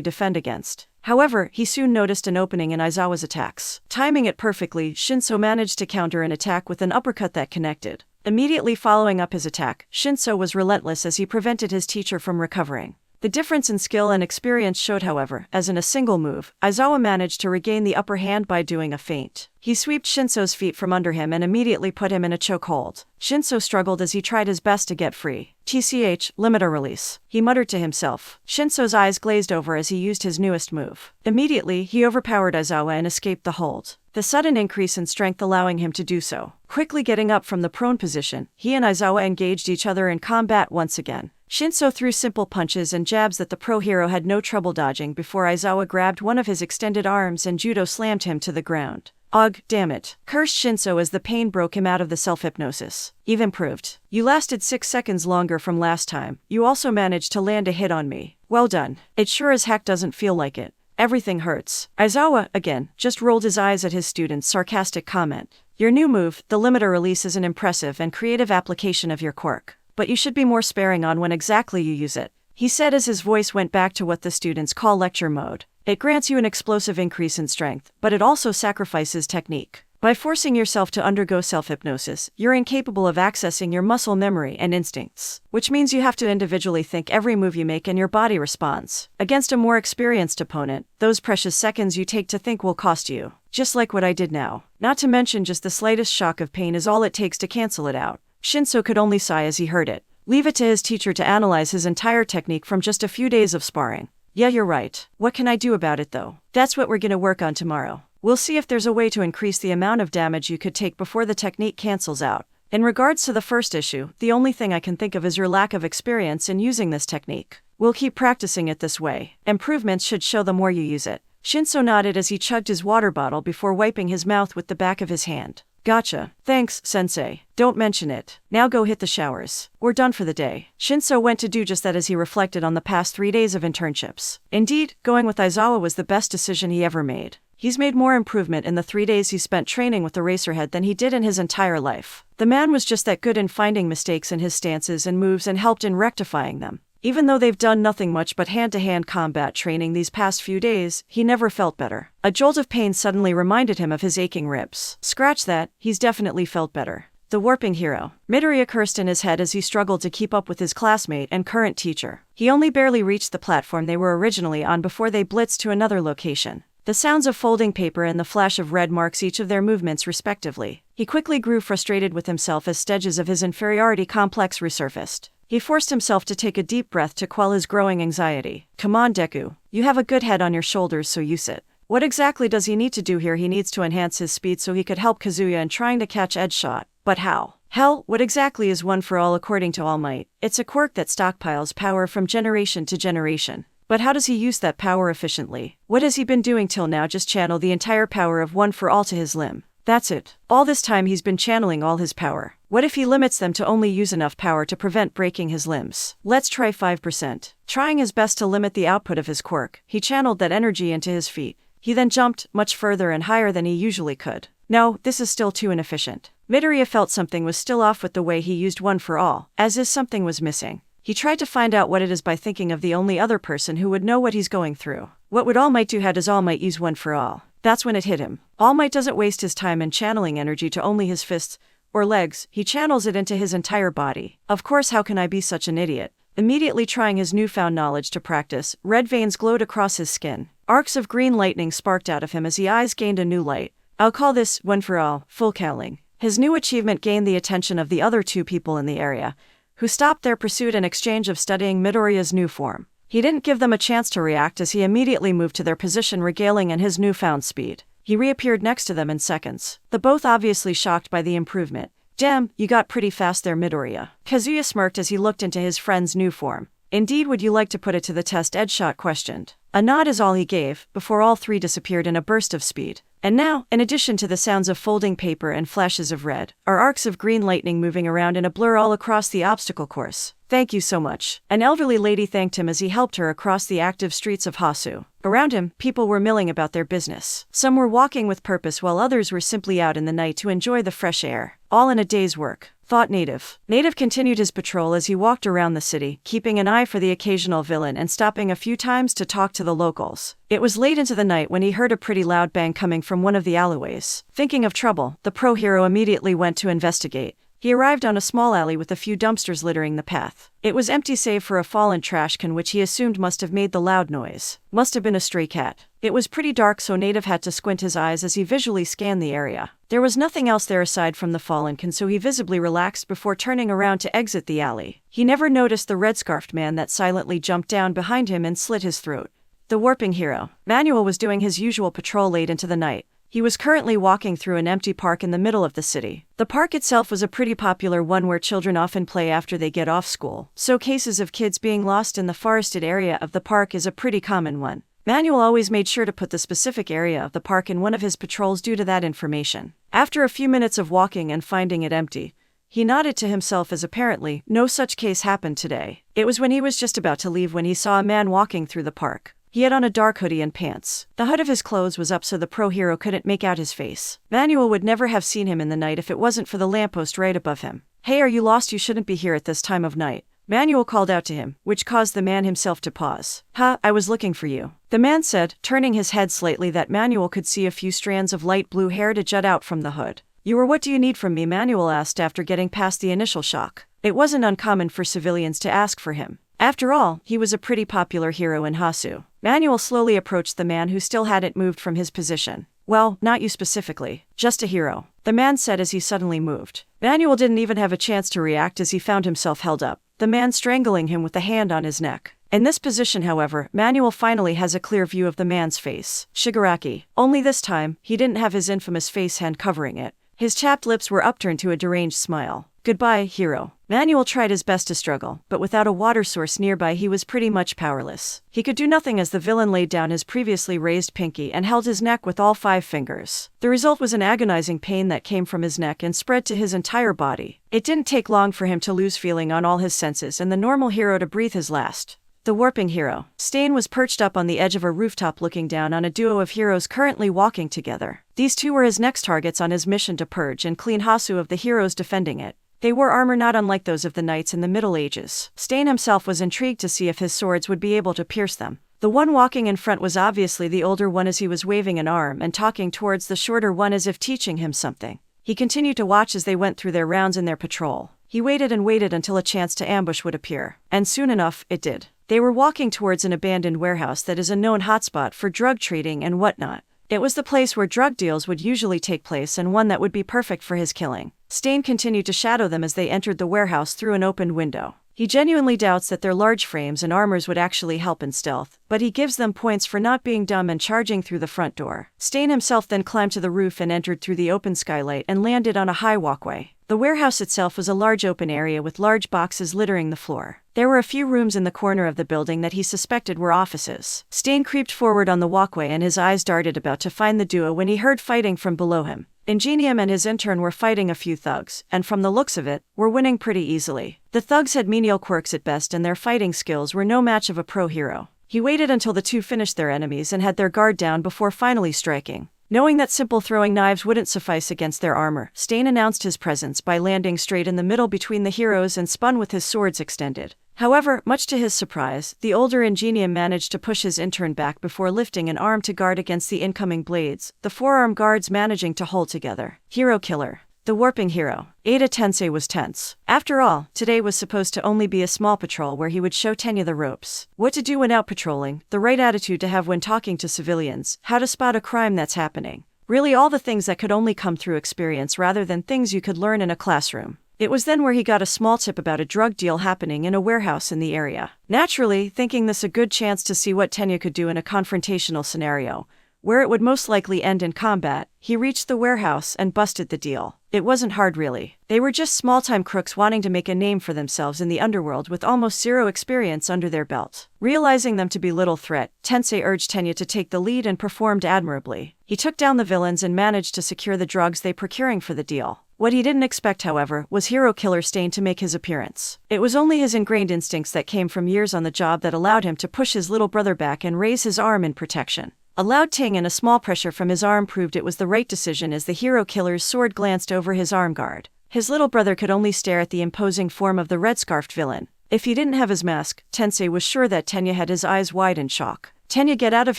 defend against. However, he soon noticed an opening in Aizawa's attacks. Timing it perfectly, Shinso managed to counter an attack with an uppercut that connected. Immediately following up his attack, Shinso was relentless as he prevented his teacher from recovering. The difference in skill and experience showed, however, as in a single move, Aizawa managed to regain the upper hand by doing a feint. He swept Shinso's feet from under him and immediately put him in a chokehold. Shinso struggled as he tried his best to get free. TCH, limiter release, he muttered to himself. Shinso's eyes glazed over as he used his newest move. Immediately, he overpowered Aizawa and escaped the hold, the sudden increase in strength allowing him to do so. Quickly getting up from the prone position, he and Aizawa engaged each other in combat once again. Shinso threw simple punches and jabs that the pro hero had no trouble dodging before Aizawa grabbed one of his extended arms and judo slammed him to the ground. Ugh, damn it, cursed Shinso as the pain broke him out of the self-hypnosis. You've improved. You lasted 6 seconds longer from last time. You also managed to land a hit on me. Well done. It sure as heck doesn't feel like it. Everything hurts. Aizawa, again, just rolled his eyes at his student's sarcastic comment. Your new move, the limiter release, is an impressive and creative application of your quirk. But you should be more sparing on when exactly you use it, he said as his voice went back to what the students call lecture mode. It grants you an explosive increase in strength, but it also sacrifices technique. By forcing yourself to undergo self-hypnosis, you're incapable of accessing your muscle memory and instincts, which means you have to individually think every move you make and your body responds. Against a more experienced opponent, those precious seconds you take to think will cost you, just like what I did now. Not to mention just the slightest shock of pain is all it takes to cancel it out. Shinso could only sigh as he heard it. Leave it to his teacher to analyze his entire technique from just a few days of sparring. Yeah, you're right. What can I do about it though? That's what we're gonna work on tomorrow. We'll see if there's a way to increase the amount of damage you could take before the technique cancels out. In regards to the first issue, the only thing I can think of is your lack of experience in using this technique. We'll keep practicing it this way. Improvements should show the more you use it. Shinso nodded as he chugged his water bottle before wiping his mouth with the back of his hand. Gotcha. Thanks, sensei. Don't mention it. Now go hit the showers. We're done for the day. Shinso went to do just that as he reflected on the past 3 days of internships. Indeed, going with Aizawa was the best decision he ever made. He's made more improvement in the 3 days he spent training with the Racerhead than he did in his entire life. The man was just that good in finding mistakes in his stances and moves and helped in rectifying them. Even though they've done nothing much but hand-to-hand combat training these past few days, he never felt better. A jolt of pain suddenly reminded him of his aching ribs. Scratch that, he's definitely felt better. The warping hero. Midoriya cursed in his head as he struggled to keep up with his classmate and current teacher. He only barely reached the platform they were originally on before they blitzed to another location. The sounds of folding paper and the flash of red marks each of their movements respectively. He quickly grew frustrated with himself as stages of his inferiority complex resurfaced. He forced himself to take a deep breath to quell his growing anxiety. Come on, Deku. You have a good head on your shoulders, so use it. What exactly does he need to do here? He needs to enhance his speed so he could help Kazuya in trying to catch Edge Shot. But how? Hell, what exactly is One for All according to All Might? It's a quirk that stockpiles power from generation to generation. But how does he use that power efficiently? What has he been doing till now? Just channel the entire power of One for All to his limb. That's it. All this time he's been channeling all his power. What if he limits them to only use enough power to prevent breaking his limbs? Let's try 5%. Trying his best to limit the output of his quirk, he channeled that energy into his feet. He then jumped, much further and higher than he usually could. No, this is still too inefficient. Midoriya felt something was still off with the way he used One for All, as if something was missing. He tried to find out what it is by thinking of the only other person who would know what he's going through. What would All Might do? How does All Might use One for All? That's when it hit him. All Might doesn't waste his time in channeling energy to only his fists or legs, he channels it into his entire body. Of course, how can I be such an idiot? Immediately trying his newfound knowledge to practice, red veins glowed across his skin. Arcs of green lightning sparked out of him as his eyes gained a new light. I'll call this One for All, full cowling. His new achievement gained the attention of the other 2 people in the area, who stopped their pursuit in exchange of studying Midoriya's new form. He didn't give them a chance to react as he immediately moved to their position, regaling in his newfound speed. He reappeared next to them in seconds. The both obviously shocked by the improvement. Damn, you got pretty fast there, Midoriya. Kazuya smirked as he looked into his friend's new form. Indeed, would you like to put it to the test? Edge Shot questioned. A nod is all he gave, before all 3 disappeared in a burst of speed. And now, in addition to the sounds of folding paper and flashes of red, are arcs of green lightning moving around in a blur all across the obstacle course. Thank you so much. An elderly lady thanked him as he helped her across the active streets of Hasu. Around him, people were milling about their business. Some were walking with purpose while others were simply out in the night to enjoy the fresh air. All in a day's work, thought Native. Native continued his patrol as he walked around the city, keeping an eye for the occasional villain and stopping a few times to talk to the locals. It was late into the night when he heard a pretty loud bang coming from one of the alleyways. Thinking of trouble, the pro hero immediately went to investigate. He arrived on a small alley with a few dumpsters littering the path. It was empty save for a fallen trash can which he assumed must have made the loud noise. Must have been a stray cat. It was pretty dark, so Native had to squint his eyes as he visually scanned the area. There was nothing else there aside from the fallen can, so he visibly relaxed before turning around to exit the alley. He never noticed the red-scarfed man that silently jumped down behind him and slit his throat. The warping hero. Manuel was doing his usual patrol late into the night. He was currently walking through an empty park in the middle of the city. The park itself was a pretty popular one where children often play after they get off school, so cases of kids being lost in the forested area of the park is a pretty common one. Manuel always made sure to put the specific area of the park in one of his patrols due to that information. After a few minutes of walking and finding it empty, he nodded to himself as apparently no such case happened today. It was when he was just about to leave when he saw a man walking through the park. He had on a dark hoodie and pants. The hood of his clothes was up so the pro hero couldn't make out his face. Manuel would never have seen him in the night if it wasn't for the lamppost right above him. "Hey, are you lost? You shouldn't be here at this time of night," Manuel called out to him, which caused the man himself to pause. I was looking for you," the man said, turning his head slightly that Manuel could see a few strands of light blue hair to jut out from the hood. What do you need from me?" Manuel asked after getting past the initial shock. It wasn't uncommon for civilians to ask for him. After all, he was a pretty popular hero in Hasu. Manuel slowly approached the man who still hadn't moved from his position. "Well, not you specifically, just a hero," the man said as he suddenly moved. Manuel didn't even have a chance to react as he found himself held up, the man strangling him with a hand on his neck. In this position, however, Manuel finally has a clear view of the man's face. Shigaraki. Only this time, he didn't have his infamous face hand covering it. His chapped lips were upturned to a deranged smile. "Goodbye, hero." Manuel tried his best to struggle, but without a water source nearby he was pretty much powerless. He could do nothing as the villain laid down his previously raised pinky and held his neck with all 5 fingers. The result was an agonizing pain that came from his neck and spread to his entire body. It didn't take long for him to lose feeling on all his senses and the normal hero to breathe his last. The warping hero. Stain was perched up on the edge of a rooftop looking down on a duo of heroes currently walking together. These two were his next targets on his mission to purge and clean Hasu of the heroes defending it. They wore armor not unlike those of the knights in the Middle Ages. Stain himself was intrigued to see if his swords would be able to pierce them. The one walking in front was obviously the older one as he was waving an arm and talking towards the shorter one as if teaching him something. He continued to watch as they went through their rounds in their patrol. He waited and waited until a chance to ambush would appear. And soon enough, it did. They were walking towards an abandoned warehouse that is a known hotspot for drug trading and whatnot. It was the place where drug deals would usually take place and one that would be perfect for his killing. Stain continued to shadow them as they entered the warehouse through an opened window. He genuinely doubts that their large frames and armors would actually help in stealth, but he gives them points for not being dumb and charging through the front door. Stain himself then climbed to the roof and entered through the open skylight and landed on a high walkway. The warehouse itself was a large open area with large boxes littering the floor. There were a few rooms in the corner of the building that he suspected were offices. Stain creeped forward on the walkway and his eyes darted about to find the duo when he heard fighting from below him. Ingenium and his intern were fighting a few thugs, and from the looks of it, were winning pretty easily. The thugs had menial quirks at best and their fighting skills were no match of a pro hero. He waited until the two finished their enemies and had their guard down before finally striking. Knowing that simple throwing knives wouldn't suffice against their armor, Stain announced his presence by landing straight in the middle between the heroes and spun with his swords extended. However, much to his surprise, the older Ingenium managed to push his intern back before lifting an arm to guard against the incoming blades, the forearm guards managing to hold together. Hero killer. The warping hero. Ada Tensei was tense. After all, today was supposed to only be a small patrol where he would show Tenya the ropes. What to do when out patrolling, the right attitude to have when talking to civilians, how to spot a crime that's happening. Really all the things that could only come through experience rather than things you could learn in a classroom. It was then where he got a small tip about a drug deal happening in a warehouse in the area. Naturally, thinking this a good chance to see what Tenya could do in a confrontational scenario, where it would most likely end in combat, he reached the warehouse and busted the deal. It wasn't hard really. They were just small-time crooks wanting to make a name for themselves in the underworld with almost zero experience under their belt. Realizing them to be little threat, Tensei urged Tenya to take the lead and performed admirably. He took down the villains and managed to secure the drugs they procuring for the deal. What he didn't expect, however, was hero killer Stain to make his appearance. It was only his ingrained instincts that came from years on the job that allowed him to push his little brother back and raise his arm in protection. A loud ting and a small pressure from his arm proved it was the right decision as the hero killer's sword glanced over his arm guard. His little brother could only stare at the imposing form of the red-scarfed villain. If he didn't have his mask, Tensei was sure that Tenya had his eyes wide in shock. "Tenya, get out of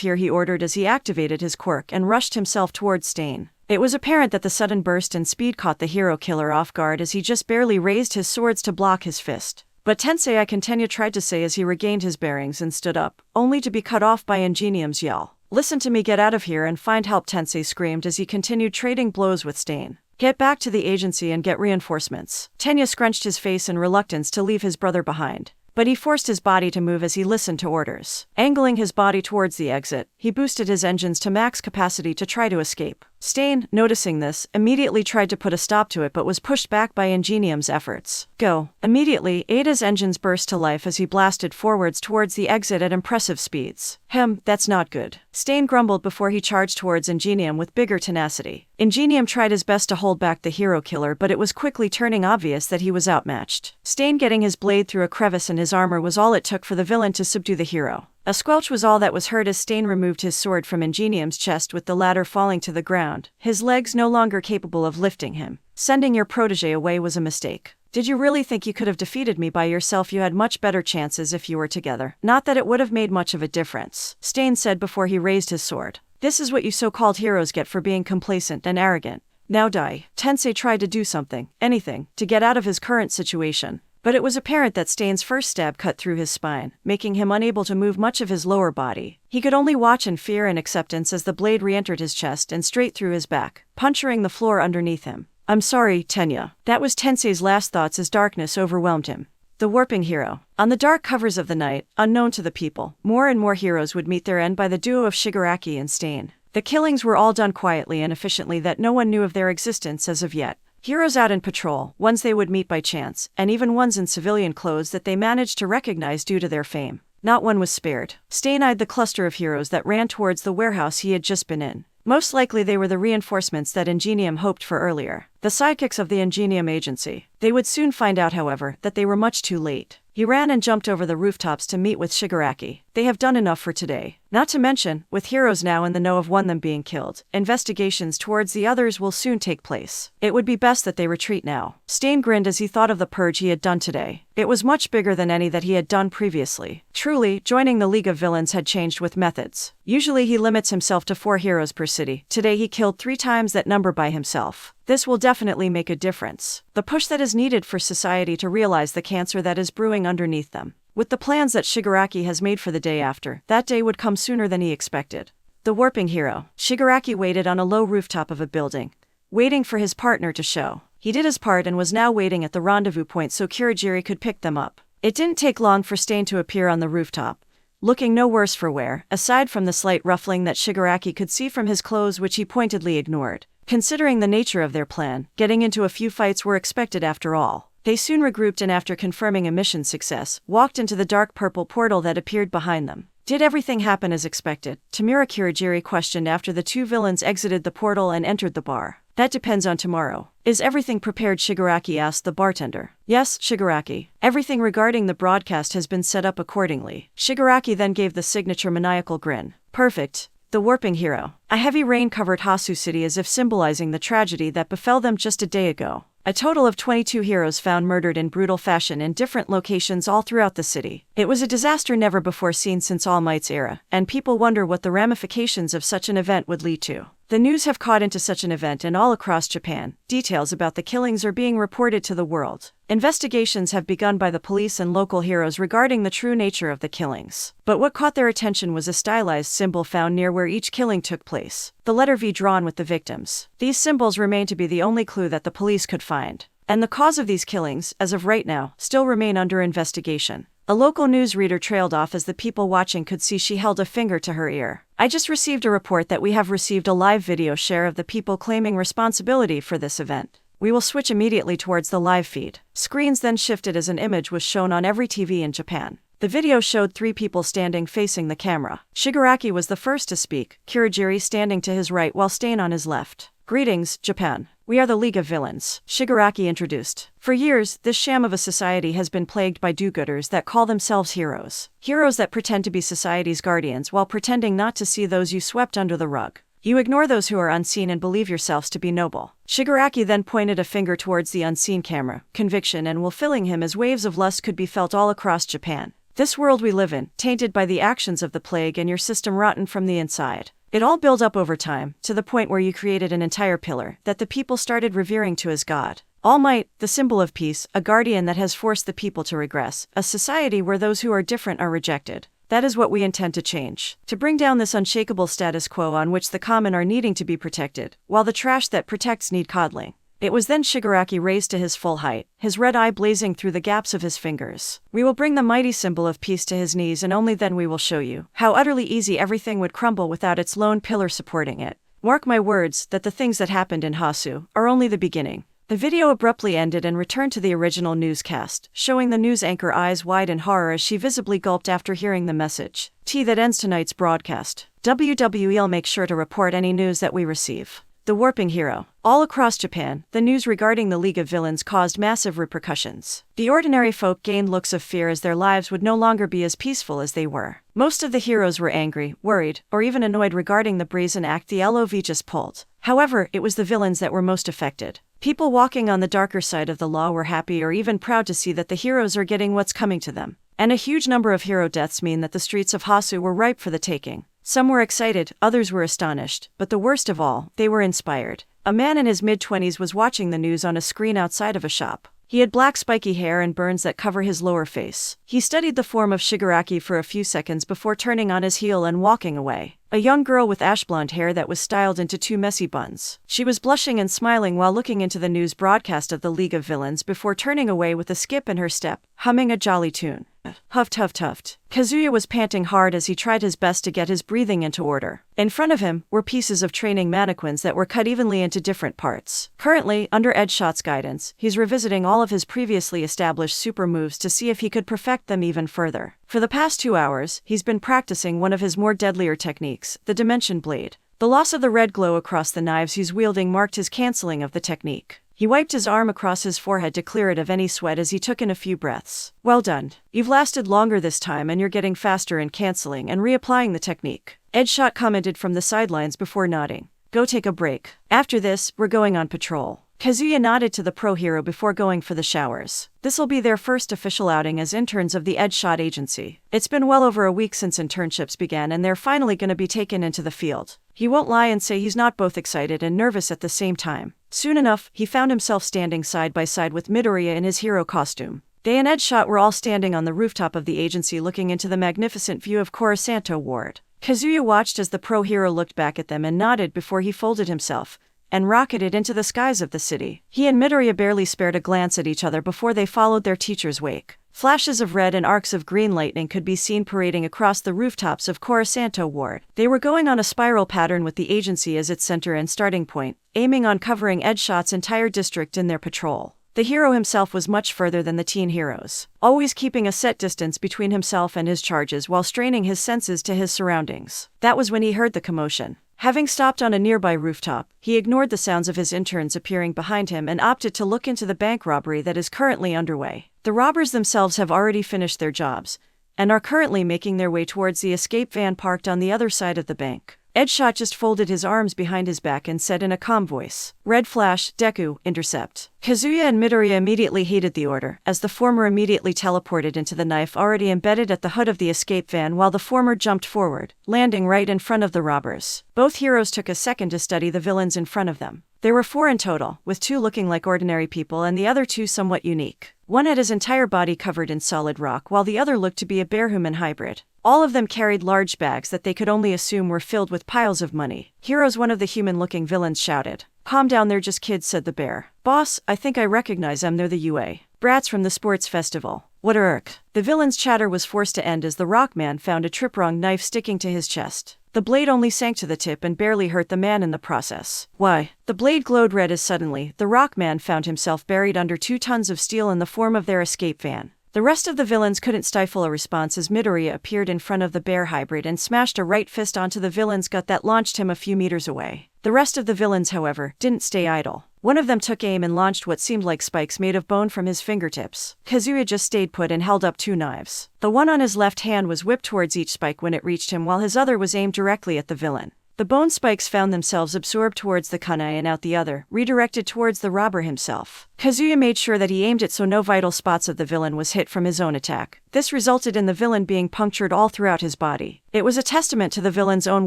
here," he ordered as he activated his quirk and rushed himself towards Stain. It was apparent that the sudden burst in speed caught the hero killer off guard as he just barely raised his swords to block his fist. But Tensei Ikentenya tried to say as he regained his bearings and stood up, only to be cut off by Ingenium's yell. "Listen to me, get out of here and find help," Tensei screamed as he continued trading blows with Stain. "Get back to the agency and get reinforcements." Tenya scrunched his face in reluctance to leave his brother behind. But he forced his body to move as he listened to orders. Angling his body towards the exit, he boosted his engines to max capacity to try to escape. Stain, noticing this, immediately tried to put a stop to it but was pushed back by Ingenium's efforts. Go. Immediately, Ada's engines burst to life as he blasted forwards towards the exit at impressive speeds. That's not good. Stain grumbled before he charged towards Ingenium with bigger tenacity. Ingenium tried his best to hold back the hero killer, but it was quickly turning obvious that he was outmatched. Stain getting his blade through a crevice in his armor was all it took for the villain to subdue the hero. A squelch was all that was heard as Stain removed his sword from Ingenium's chest, with the latter falling to the ground, his legs no longer capable of lifting him. "Sending your protege away was a mistake. Did you really think you could have defeated me by yourself? You had much better chances if you were together. Not that it would have made much of a difference," Stain said before he raised his sword. "This is what you so-called heroes get for being complacent and arrogant. Now die." Tensei tried to do something, anything, to get out of his current situation. But it was apparent that Stain's first stab cut through his spine, making him unable to move much of his lower body. He could only watch in fear and acceptance as the blade re-entered his chest and straight through his back, puncturing the floor underneath him. "I'm sorry, Tenya." That was Tensei's last thoughts as darkness overwhelmed him. The warping hero. On the dark covers of the night, unknown to the people, more and more heroes would meet their end by the duo of Shigaraki and Stain. The killings were all done quietly and efficiently that no one knew of their existence as of yet. Heroes out in patrol, ones they would meet by chance, and even ones in civilian clothes that they managed to recognize due to their fame. Not one was spared. Stain eyed the cluster of heroes that ran towards the warehouse he had just been in. Most likely they were the reinforcements that Ingenium hoped for earlier. The sidekicks of the Ingenium agency. They would soon find out, however, that they were much too late. He ran and jumped over the rooftops to meet with Shigaraki. They have done enough for today. Not to mention, with heroes now in the know of one them being killed, investigations towards the others will soon take place. It would be best that they retreat now. Stain grinned as he thought of the purge he had done today. It was much bigger than any that he had done previously. Truly, joining the League of Villains had changed with methods. Usually he limits himself to 4 heroes per city. Today he killed 3 times that number by himself. This will definitely make a difference. The push that is needed for society to realize the cancer that is brewing underneath them. With the plans that Shigaraki has made for the day after, that day would come sooner than he expected. The warping hero. Shigaraki waited on a low rooftop of a building, waiting for his partner to show. He did his part and was now waiting at the rendezvous point so Kurogiri could pick them up. It didn't take long for Stain to appear on the rooftop, looking no worse for wear, aside from the slight ruffling that Shigaraki could see from his clothes, which he pointedly ignored. Considering the nature of their plan, getting into a few fights were expected after all. They soon regrouped and after confirming a mission success, walked into the dark purple portal that appeared behind them. Did everything happen as expected? Tamura Kurogiri questioned after the 2 villains exited the portal and entered the bar. That depends on tomorrow. Is everything prepared? Shigaraki asked the bartender. Yes, Shigaraki. Everything regarding the broadcast has been set up accordingly. Shigaraki then gave the signature maniacal grin. Perfect. The warping hero. A heavy rain covered Hasu City as if symbolizing the tragedy that befell them just a day ago. A total of 22 heroes found murdered in brutal fashion in different locations all throughout the city. It was a disaster never before seen since All Might's era, and people wonder what the ramifications of such an event would lead to. The news have caught into such an event and all across Japan. Details about the killings are being reported to the world. Investigations have begun by the police and local heroes regarding the true nature of the killings. But what caught their attention was a stylized symbol found near where each killing took place. The letter V drawn with the victims. These symbols remain to be the only clue that the police could find. And the cause of these killings, as of right now, still remain under investigation. A local newsreader trailed off as the people watching could see she held a finger to her ear. I just received a report that we have received a live video share of the people claiming responsibility for this event. We will switch immediately towards the live feed. Screens then shifted as an image was shown on every TV in Japan. The video showed 3 people standing facing the camera. Shigaraki was the first to speak, Kurogiri standing to his right while Stain on his left. Greetings, Japan. We are the League of Villains, Shigaraki introduced. For years, this sham of a society has been plagued by do-gooders that call themselves heroes. Heroes that pretend to be society's guardians while pretending not to see those you swept under the rug. You ignore those who are unseen and believe yourselves to be noble. Shigaraki then pointed a finger towards the unseen camera, conviction and will filling him as waves of lust could be felt all across Japan. This world we live in, tainted by the actions of the plague and your system rotten from the inside. It all built up over time, to the point where you created an entire pillar that the people started revering to as God. All Might, the symbol of peace, a guardian that has forced the people to regress, a society where those who are different are rejected. That is what we intend to change. To bring down this unshakable status quo on which the common are needing to be protected, while the trash that protects need coddling. It was then Shigaraki raised to his full height, his red eye blazing through the gaps of his fingers. We will bring the mighty symbol of peace to his knees, and only then we will show you how utterly easy everything would crumble without its lone pillar supporting it. Mark my words that the things that happened in Hasu are only the beginning. The video abruptly ended and returned to the original newscast, showing the news anchor eyes wide in horror as she visibly gulped after hearing the message. That ends tonight's broadcast. WWE'll make sure to report any news that we receive. The Warping Hero. All across Japan, the news regarding the League of Villains caused massive repercussions. The ordinary folk gained looks of fear as their lives would no longer be as peaceful as they were. Most of the heroes were angry, worried, or even annoyed regarding the brazen act the LOV just pulled. However, it was the villains that were most affected. People walking on the darker side of the law were happy or even proud to see that the heroes are getting what's coming to them. And a huge number of hero deaths mean that the streets of Hasu were ripe for the taking. Some were excited, others were astonished, but the worst of all, they were inspired. A man in his mid-20s was watching the news on a screen outside of a shop. He had black spiky hair and burns that cover his lower face. He studied the form of Shigaraki for a few seconds before turning on his heel and walking away. A young girl with ash blonde hair that was styled into two messy buns. She was blushing and smiling while looking into the news broadcast of the League of Villains before turning away with a skip in her step, humming a jolly tune. Huffed, huffed, huffed. Kazuya was panting hard as he tried his best to get his breathing into order. In front of him were pieces of training mannequins that were cut evenly into different parts. Currently, under Ed Shot's guidance, he's revisiting all of his previously established super moves to see if he could perfect them even further. For the past 2 hours, he's been practicing one of his more deadlier techniques, the Dimension Blade. The loss of the red glow across the knives he's wielding marked his canceling of the technique. He wiped his arm across his forehead to clear it of any sweat as he took in a few breaths. Well done. You've lasted longer this time and you're getting faster in canceling and reapplying the technique. Ed Shot commented from the sidelines before nodding. Go take a break. After this, we're going on patrol. Kazuya nodded to the pro hero before going for the showers. This'll be their first official outing as interns of the Ed Shot agency. It's been well over a week since internships began and they're finally going to be taken into the field. He won't lie and say he's not both excited and nervous at the same time. Soon enough, he found himself standing side by side with Midoriya in his hero costume. They and Ed Shot were all standing on the rooftop of the agency looking into the magnificent view of Coruscant Ward. Kazuya watched as the pro hero looked back at them and nodded before he folded himself and rocketed into the skies of the city. He and Midoriya barely spared a glance at each other before they followed their teacher's wake. Flashes of red and arcs of green lightning could be seen parading across the rooftops of Coruscant Ward. They were going on a spiral pattern with the agency as its center and starting point, aiming on covering Ed Shot's entire district in their patrol. The hero himself was much further than the teen heroes, always keeping a set distance between himself and his charges while straining his senses to his surroundings. That was when he heard the commotion. Having stopped on a nearby rooftop, he ignored the sounds of his interns appearing behind him and opted to look into the bank robbery that is currently underway. The robbers themselves have already finished their jobs and are currently making their way towards the escape van parked on the other side of the bank. Ed Shot just folded his arms behind his back and said in a calm voice, "Red flash, Deku, intercept." Kazuya and Midoriya immediately heeded the order, as the former immediately teleported into the knife already embedded at the hood of the escape van while the former jumped forward, landing right in front of the robbers. Both heroes took a second to study the villains in front of them. There were 4 in total, with 2 looking like ordinary people and the other 2 somewhat unique. One had his entire body covered in solid rock while the other looked to be a bear-human hybrid. All of them carried large bags that they could only assume were filled with piles of money. "Heroes," one of the human-looking villains shouted. "Calm down, they're just kids," said the bear. "Boss, I think I recognize them, they're the UA brats from the sports festival." "What a irk." The villain's chatter was forced to end as the Rockman found a trip-wrong knife sticking to his chest. The blade only sank to the tip and barely hurt the man in the process. Why? The blade glowed red as suddenly, the Rockman found himself buried under 2 tons of steel in the form of their escape van. The rest of the villains couldn't stifle a response as Midoriya appeared in front of the bear hybrid and smashed a right fist onto the villain's gut that launched him a few meters away. The rest of the villains, however, didn't stay idle. One of them took aim and launched what seemed like spikes made of bone from his fingertips. Kazuya just stayed put and held up 2 knives. The one on his left hand was whipped towards each spike when it reached him while his other was aimed directly at the villain. The bone spikes found themselves absorbed towards the kunai and out the other, redirected towards the robber himself. Kazuya made sure that he aimed it so no vital spots of the villain was hit from his own attack. This resulted in the villain being punctured all throughout his body. It was a testament to the villain's own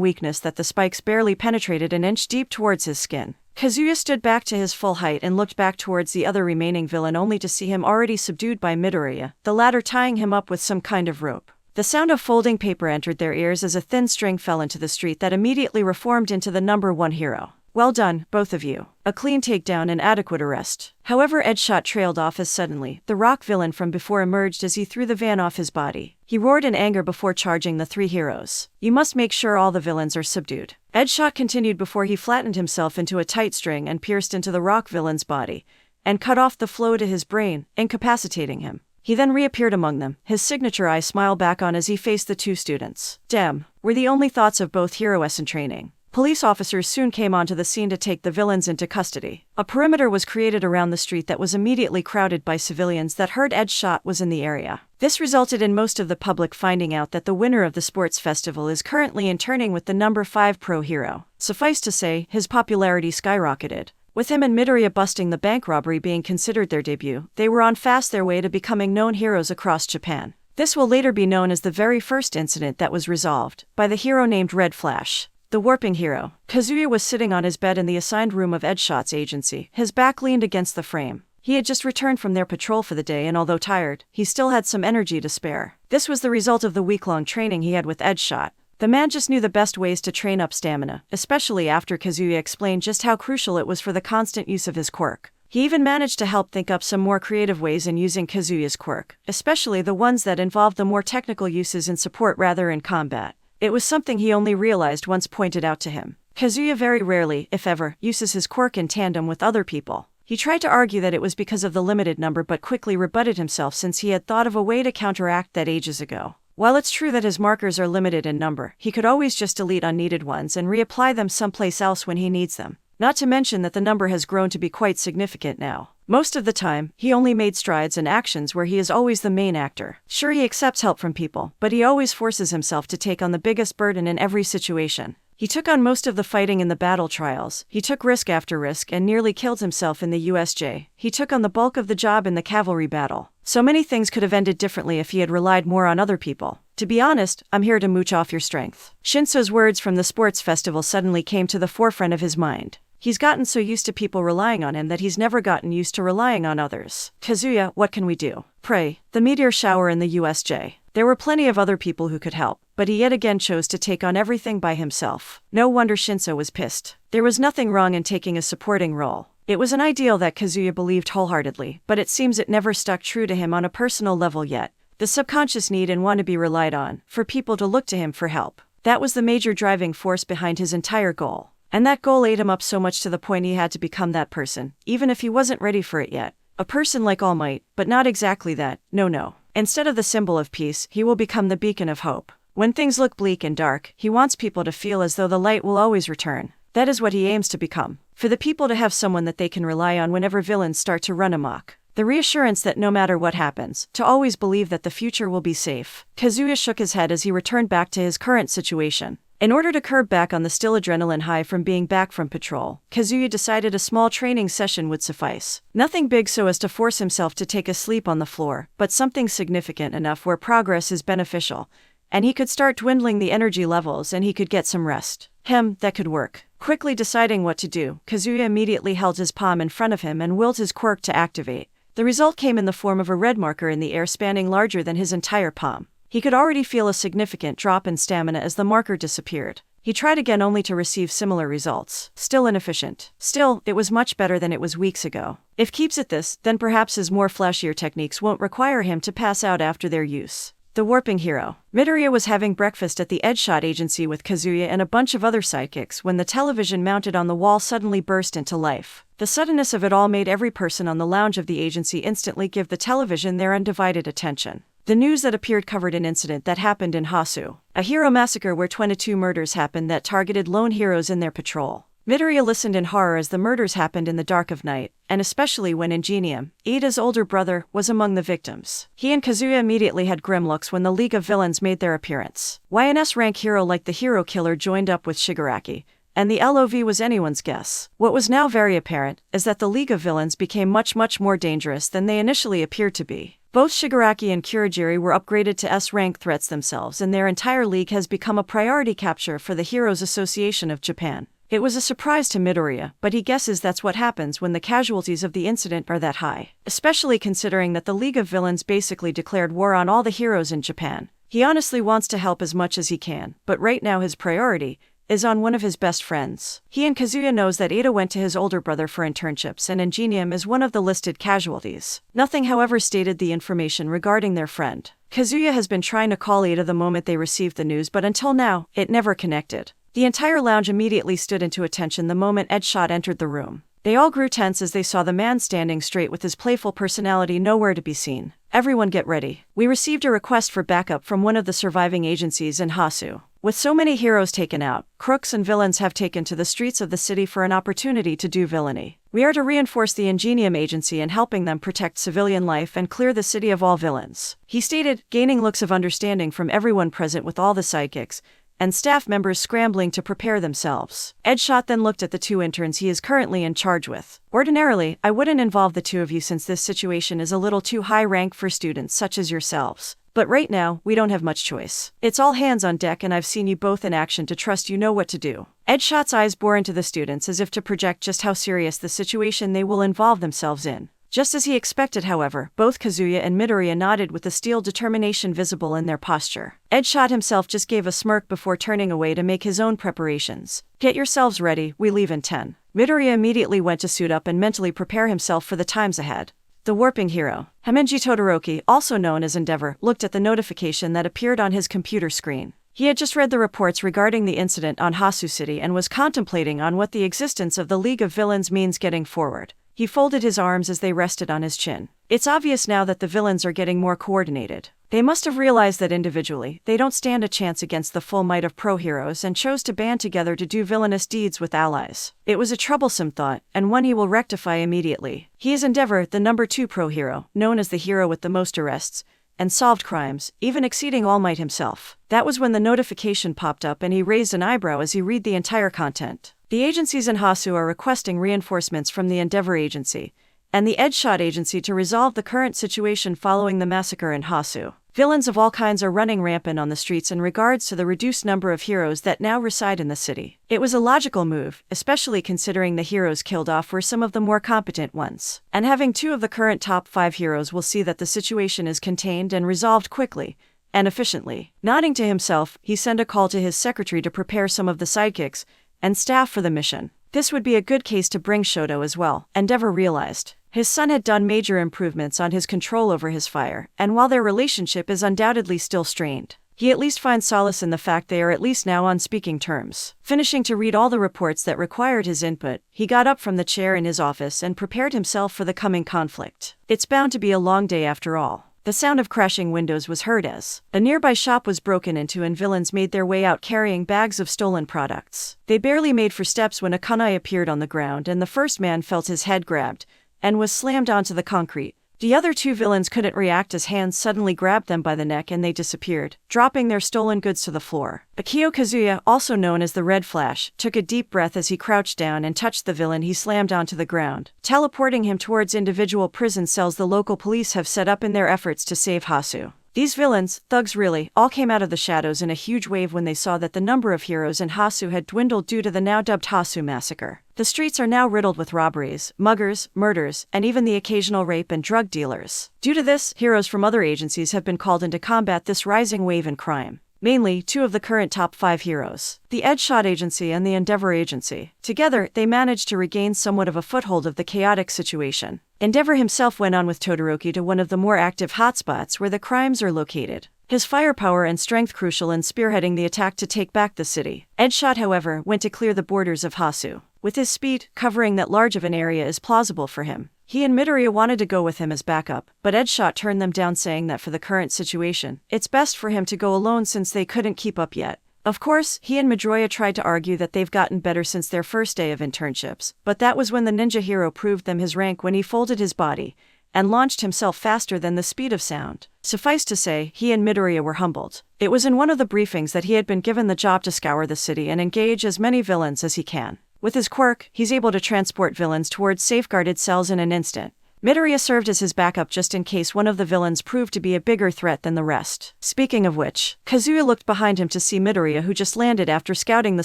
weakness that the spikes barely penetrated an inch deep towards his skin. Kazuya stood back to his full height and looked back towards the other remaining villain only to see him already subdued by Midoriya, the latter tying him up with some kind of rope. The sound of folding paper entered their ears as a thin string fell into the street that immediately reformed into the number 1 hero. Well done, both of you. A clean takedown and adequate arrest. However, Edgeshot trailed off as suddenly the rock villain from before emerged as he threw the van off his body. He roared in anger before charging the 3 heroes. You must make sure all the villains are subdued. Edgeshot continued before he flattened himself into a tight string and pierced into the rock villain's body, and cut off the flow to his brain, incapacitating him. He then reappeared among them, his signature eye smile back on as he faced the 2 students. Damn, were the only thoughts of both heroes in training. Police officers soon came onto the scene to take the villains into custody. A perimeter was created around the street that was immediately crowded by civilians that heard Edgeshot was in the area. This resulted in most of the public finding out that the winner of the sports festival is currently interning with the number 5 pro hero. Suffice to say, his popularity skyrocketed. With him and Midoriya busting the bank robbery being considered their debut, they were on fast their way to becoming known heroes across Japan. This will later be known as the very first incident that was resolved by the hero named Red Flash, the warping hero. Kazuya was sitting on his bed in the assigned room of Edgeshot's agency, his back leaned against the frame. He had just returned from their patrol for the day and although tired, he still had some energy to spare. This was the result of the week-long training he had with Edgeshot. The man just knew the best ways to train up stamina, especially after Kazuya explained just how crucial it was for the constant use of his quirk. He even managed to help think up some more creative ways in using Kazuya's quirk, especially the ones that involved the more technical uses in support rather in combat. It was something he only realized once pointed out to him. Kazuya very rarely, if ever, uses his quirk in tandem with other people. He tried to argue that it was because of the limited number but quickly rebutted himself since he had thought of a way to counteract that ages ago. While it's true that his markers are limited in number, he could always just delete unneeded ones and reapply them someplace else when he needs them. Not to mention that the number has grown to be quite significant now. Most of the time, he only made strides and actions where he is always the main actor. Sure, he accepts help from people, but he always forces himself to take on the biggest burden in every situation. He took on most of the fighting in the battle trials, he took risk after risk and nearly killed himself in the USJ, he took on the bulk of the job in the cavalry battle. So many things could have ended differently if he had relied more on other people. To be honest, I'm here to mooch off your strength. Shinso's words from the sports festival suddenly came to the forefront of his mind. He's gotten so used to people relying on him that he's never gotten used to relying on others. Kazuya, what can we do? Pray, the meteor shower in the USJ. There were plenty of other people who could help, but he yet again chose to take on everything by himself. No wonder Shinso was pissed. There was nothing wrong in taking a supporting role. It was an ideal that Kazuya believed wholeheartedly, but it seems it never stuck true to him on a personal level yet. The subconscious need and want to be relied on, for people to look to him for help. That was the major driving force behind his entire goal. And that goal ate him up so much to the point he had to become that person, even if he wasn't ready for it yet. A person like All Might, but not exactly that, no. Instead of the symbol of peace, he will become the beacon of hope. When things look bleak and dark, he wants people to feel as though the light will always return. That is what he aims to become. For the people to have someone that they can rely on whenever villains start to run amok. The reassurance that no matter what happens, to always believe that the future will be safe. Kazuya shook his head as he returned back to his current situation. In order to curb back on the still adrenaline high from being back from patrol, Kazuya decided a small training session would suffice. Nothing big so as to force himself to take a sleep on the floor, but something significant enough where progress is beneficial, and he could start dwindling the energy levels and he could get some rest. That could work. Quickly deciding what to do, Kazuya immediately held his palm in front of him and willed his quirk to activate. The result came in the form of a red marker in the air spanning larger than his entire palm. He could already feel a significant drop in stamina as the marker disappeared. He tried again only to receive similar results. Still inefficient. Still, it was much better than it was weeks ago. If keeps at this, then perhaps his more flashier techniques won't require him to pass out after their use. The warping hero. Midoriya was having breakfast at the Edgeshot agency with Kazuya and a bunch of other sidekicks when the television mounted on the wall suddenly burst into life. The suddenness of it all made every person on the lounge of the agency instantly give the television their undivided attention. The news that appeared covered an incident that happened in Hasu, a hero massacre where 22 murders happened that targeted lone heroes in their patrol. Midoriya listened in horror as the murders happened in the dark of night, and especially when Ingenium, Iida's older brother, was among the victims. He and Kazuya immediately had grim looks when the League of Villains made their appearance. Why an S-rank hero like the Hero Killer joined up with Shigaraki, and the LOV was anyone's guess. What was now very apparent is that the League of Villains became much more dangerous than they initially appeared to be. Both Shigaraki and Kurogiri were upgraded to S-rank threats themselves, and their entire league has become a priority capture for the Heroes Association of Japan. It was a surprise to Midoriya, but he guesses that's what happens when the casualties of the incident are that high. Especially considering that the League of Villains basically declared war on all the heroes in Japan. He honestly wants to help as much as he can, but right now his priority is on one of his best friends. He and Kazuya knows that Iida went to his older brother for internships and Ingenium is one of the listed casualties. Nothing however stated the information regarding their friend. Kazuya has been trying to call Iida the moment they received the news, but until now, it never connected. The entire lounge immediately stood into attention the moment Edshot entered the room. They all grew tense as they saw the man standing straight with his playful personality nowhere to be seen. Everyone get ready. We received a request for backup from one of the surviving agencies in Hasu. With so many heroes taken out, crooks and villains have taken to the streets of the city for an opportunity to do villainy. We are to reinforce the Ingenium agency in helping them protect civilian life and clear the city of all villains. He stated, gaining looks of understanding from everyone present with all the sidekicks and staff members scrambling to prepare themselves. Edshot then looked at the two interns he is currently in charge with. Ordinarily, I wouldn't involve the two of you since this situation is a little too high rank for students such as yourselves. But right now, we don't have much choice. It's all hands on deck and I've seen you both in action to trust you know what to do. Edshot's eyes bore into the students as if to project just how serious the situation they will involve themselves in. Just as he expected, however, both Kazuya and Midoriya nodded with the steel determination visible in their posture. Edshot himself just gave a smirk before turning away to make his own preparations. Get yourselves ready, we leave in 10. Midoriya immediately went to suit up and mentally prepare himself for the times ahead. The warping hero, Hamenji Todoroki, also known as Endeavor, looked at the notification that appeared on his computer screen. He had just read the reports regarding the incident on Hasu City and was contemplating on what the existence of the League of Villains means getting forward. He folded his arms as they rested on his chin. It's obvious now that the villains are getting more coordinated. They must have realized that individually, they don't stand a chance against the full might of pro-heroes and chose to band together to do villainous deeds with allies. It was a troublesome thought, and one he will rectify immediately. He is Endeavor, the number 2 pro-hero, known as the hero with the most arrests and solved crimes, even exceeding All Might himself. That was when the notification popped up and he raised an eyebrow as he read the entire content. The agencies in Hasu are requesting reinforcements from the Endeavor Agency and the Edshot Agency to resolve the current situation following the massacre in Hasu. Villains of all kinds are running rampant on the streets in regards to the reduced number of heroes that now reside in the city. It was a logical move, especially considering the heroes killed off were some of the more competent ones. And having 2 of the current top 5 heroes will see that the situation is contained and resolved quickly and efficiently. Nodding to himself, he sent a call to his secretary to prepare some of the sidekicks and staff for the mission. This would be a good case to bring Shoto as well, Endeavor realized. His son had done major improvements on his control over his fire, and while their relationship is undoubtedly still strained, he at least finds solace in the fact they are at least now on speaking terms. Finishing to read all the reports that required his input, he got up from the chair in his office and prepared himself for the coming conflict. It's bound to be a long day after all. The sound of crashing windows was heard as a nearby shop was broken into and villains made their way out carrying bags of stolen products. They barely made for steps when a kunai appeared on the ground and the first man felt his head grabbed and was slammed onto the concrete. The other 2 villains couldn't react as hands suddenly grabbed them by the neck and they disappeared, dropping their stolen goods to the floor. Akio Kazuya, also known as the Red Flash, took a deep breath as he crouched down and touched the villain he slammed onto the ground, teleporting him towards individual prison cells the local police have set up in their efforts to save Hasu. These villains, thugs really, all came out of the shadows in a huge wave when they saw that the number of heroes in Hasu had dwindled due to the now dubbed Hasu massacre. The streets are now riddled with robberies, muggers, murders, and even the occasional rape and drug dealers. Due to this, heroes from other agencies have been called in to combat this rising wave in crime. Mainly, 2 of the current top 5 heroes, the Edshot Agency and the Endeavor Agency. Together, they managed to regain somewhat of a foothold of the chaotic situation. Endeavor himself went on with Todoroki to one of the more active hotspots where the crimes are located. His firepower and strength crucial in spearheading the attack to take back the city. Edshot, however, went to clear the borders of Hasu. With his speed, covering that large of an area is plausible for him. He and Midoriya wanted to go with him as backup, but Edshot turned them down saying that for the current situation, it's best for him to go alone since they couldn't keep up yet. Of course, he and Midoriya tried to argue that they've gotten better since their first day of internships, but that was when the ninja hero proved them his rank when he folded his body and launched himself faster than the speed of sound. Suffice to say, he and Midoriya were humbled. It was in one of the briefings that he had been given the job to scour the city and engage as many villains as he can. With his quirk, he's able to transport villains towards safeguarded cells in an instant. Midoriya served as his backup just in case one of the villains proved to be a bigger threat than the rest. Speaking of which, Kazuya looked behind him to see Midoriya, who just landed after scouting the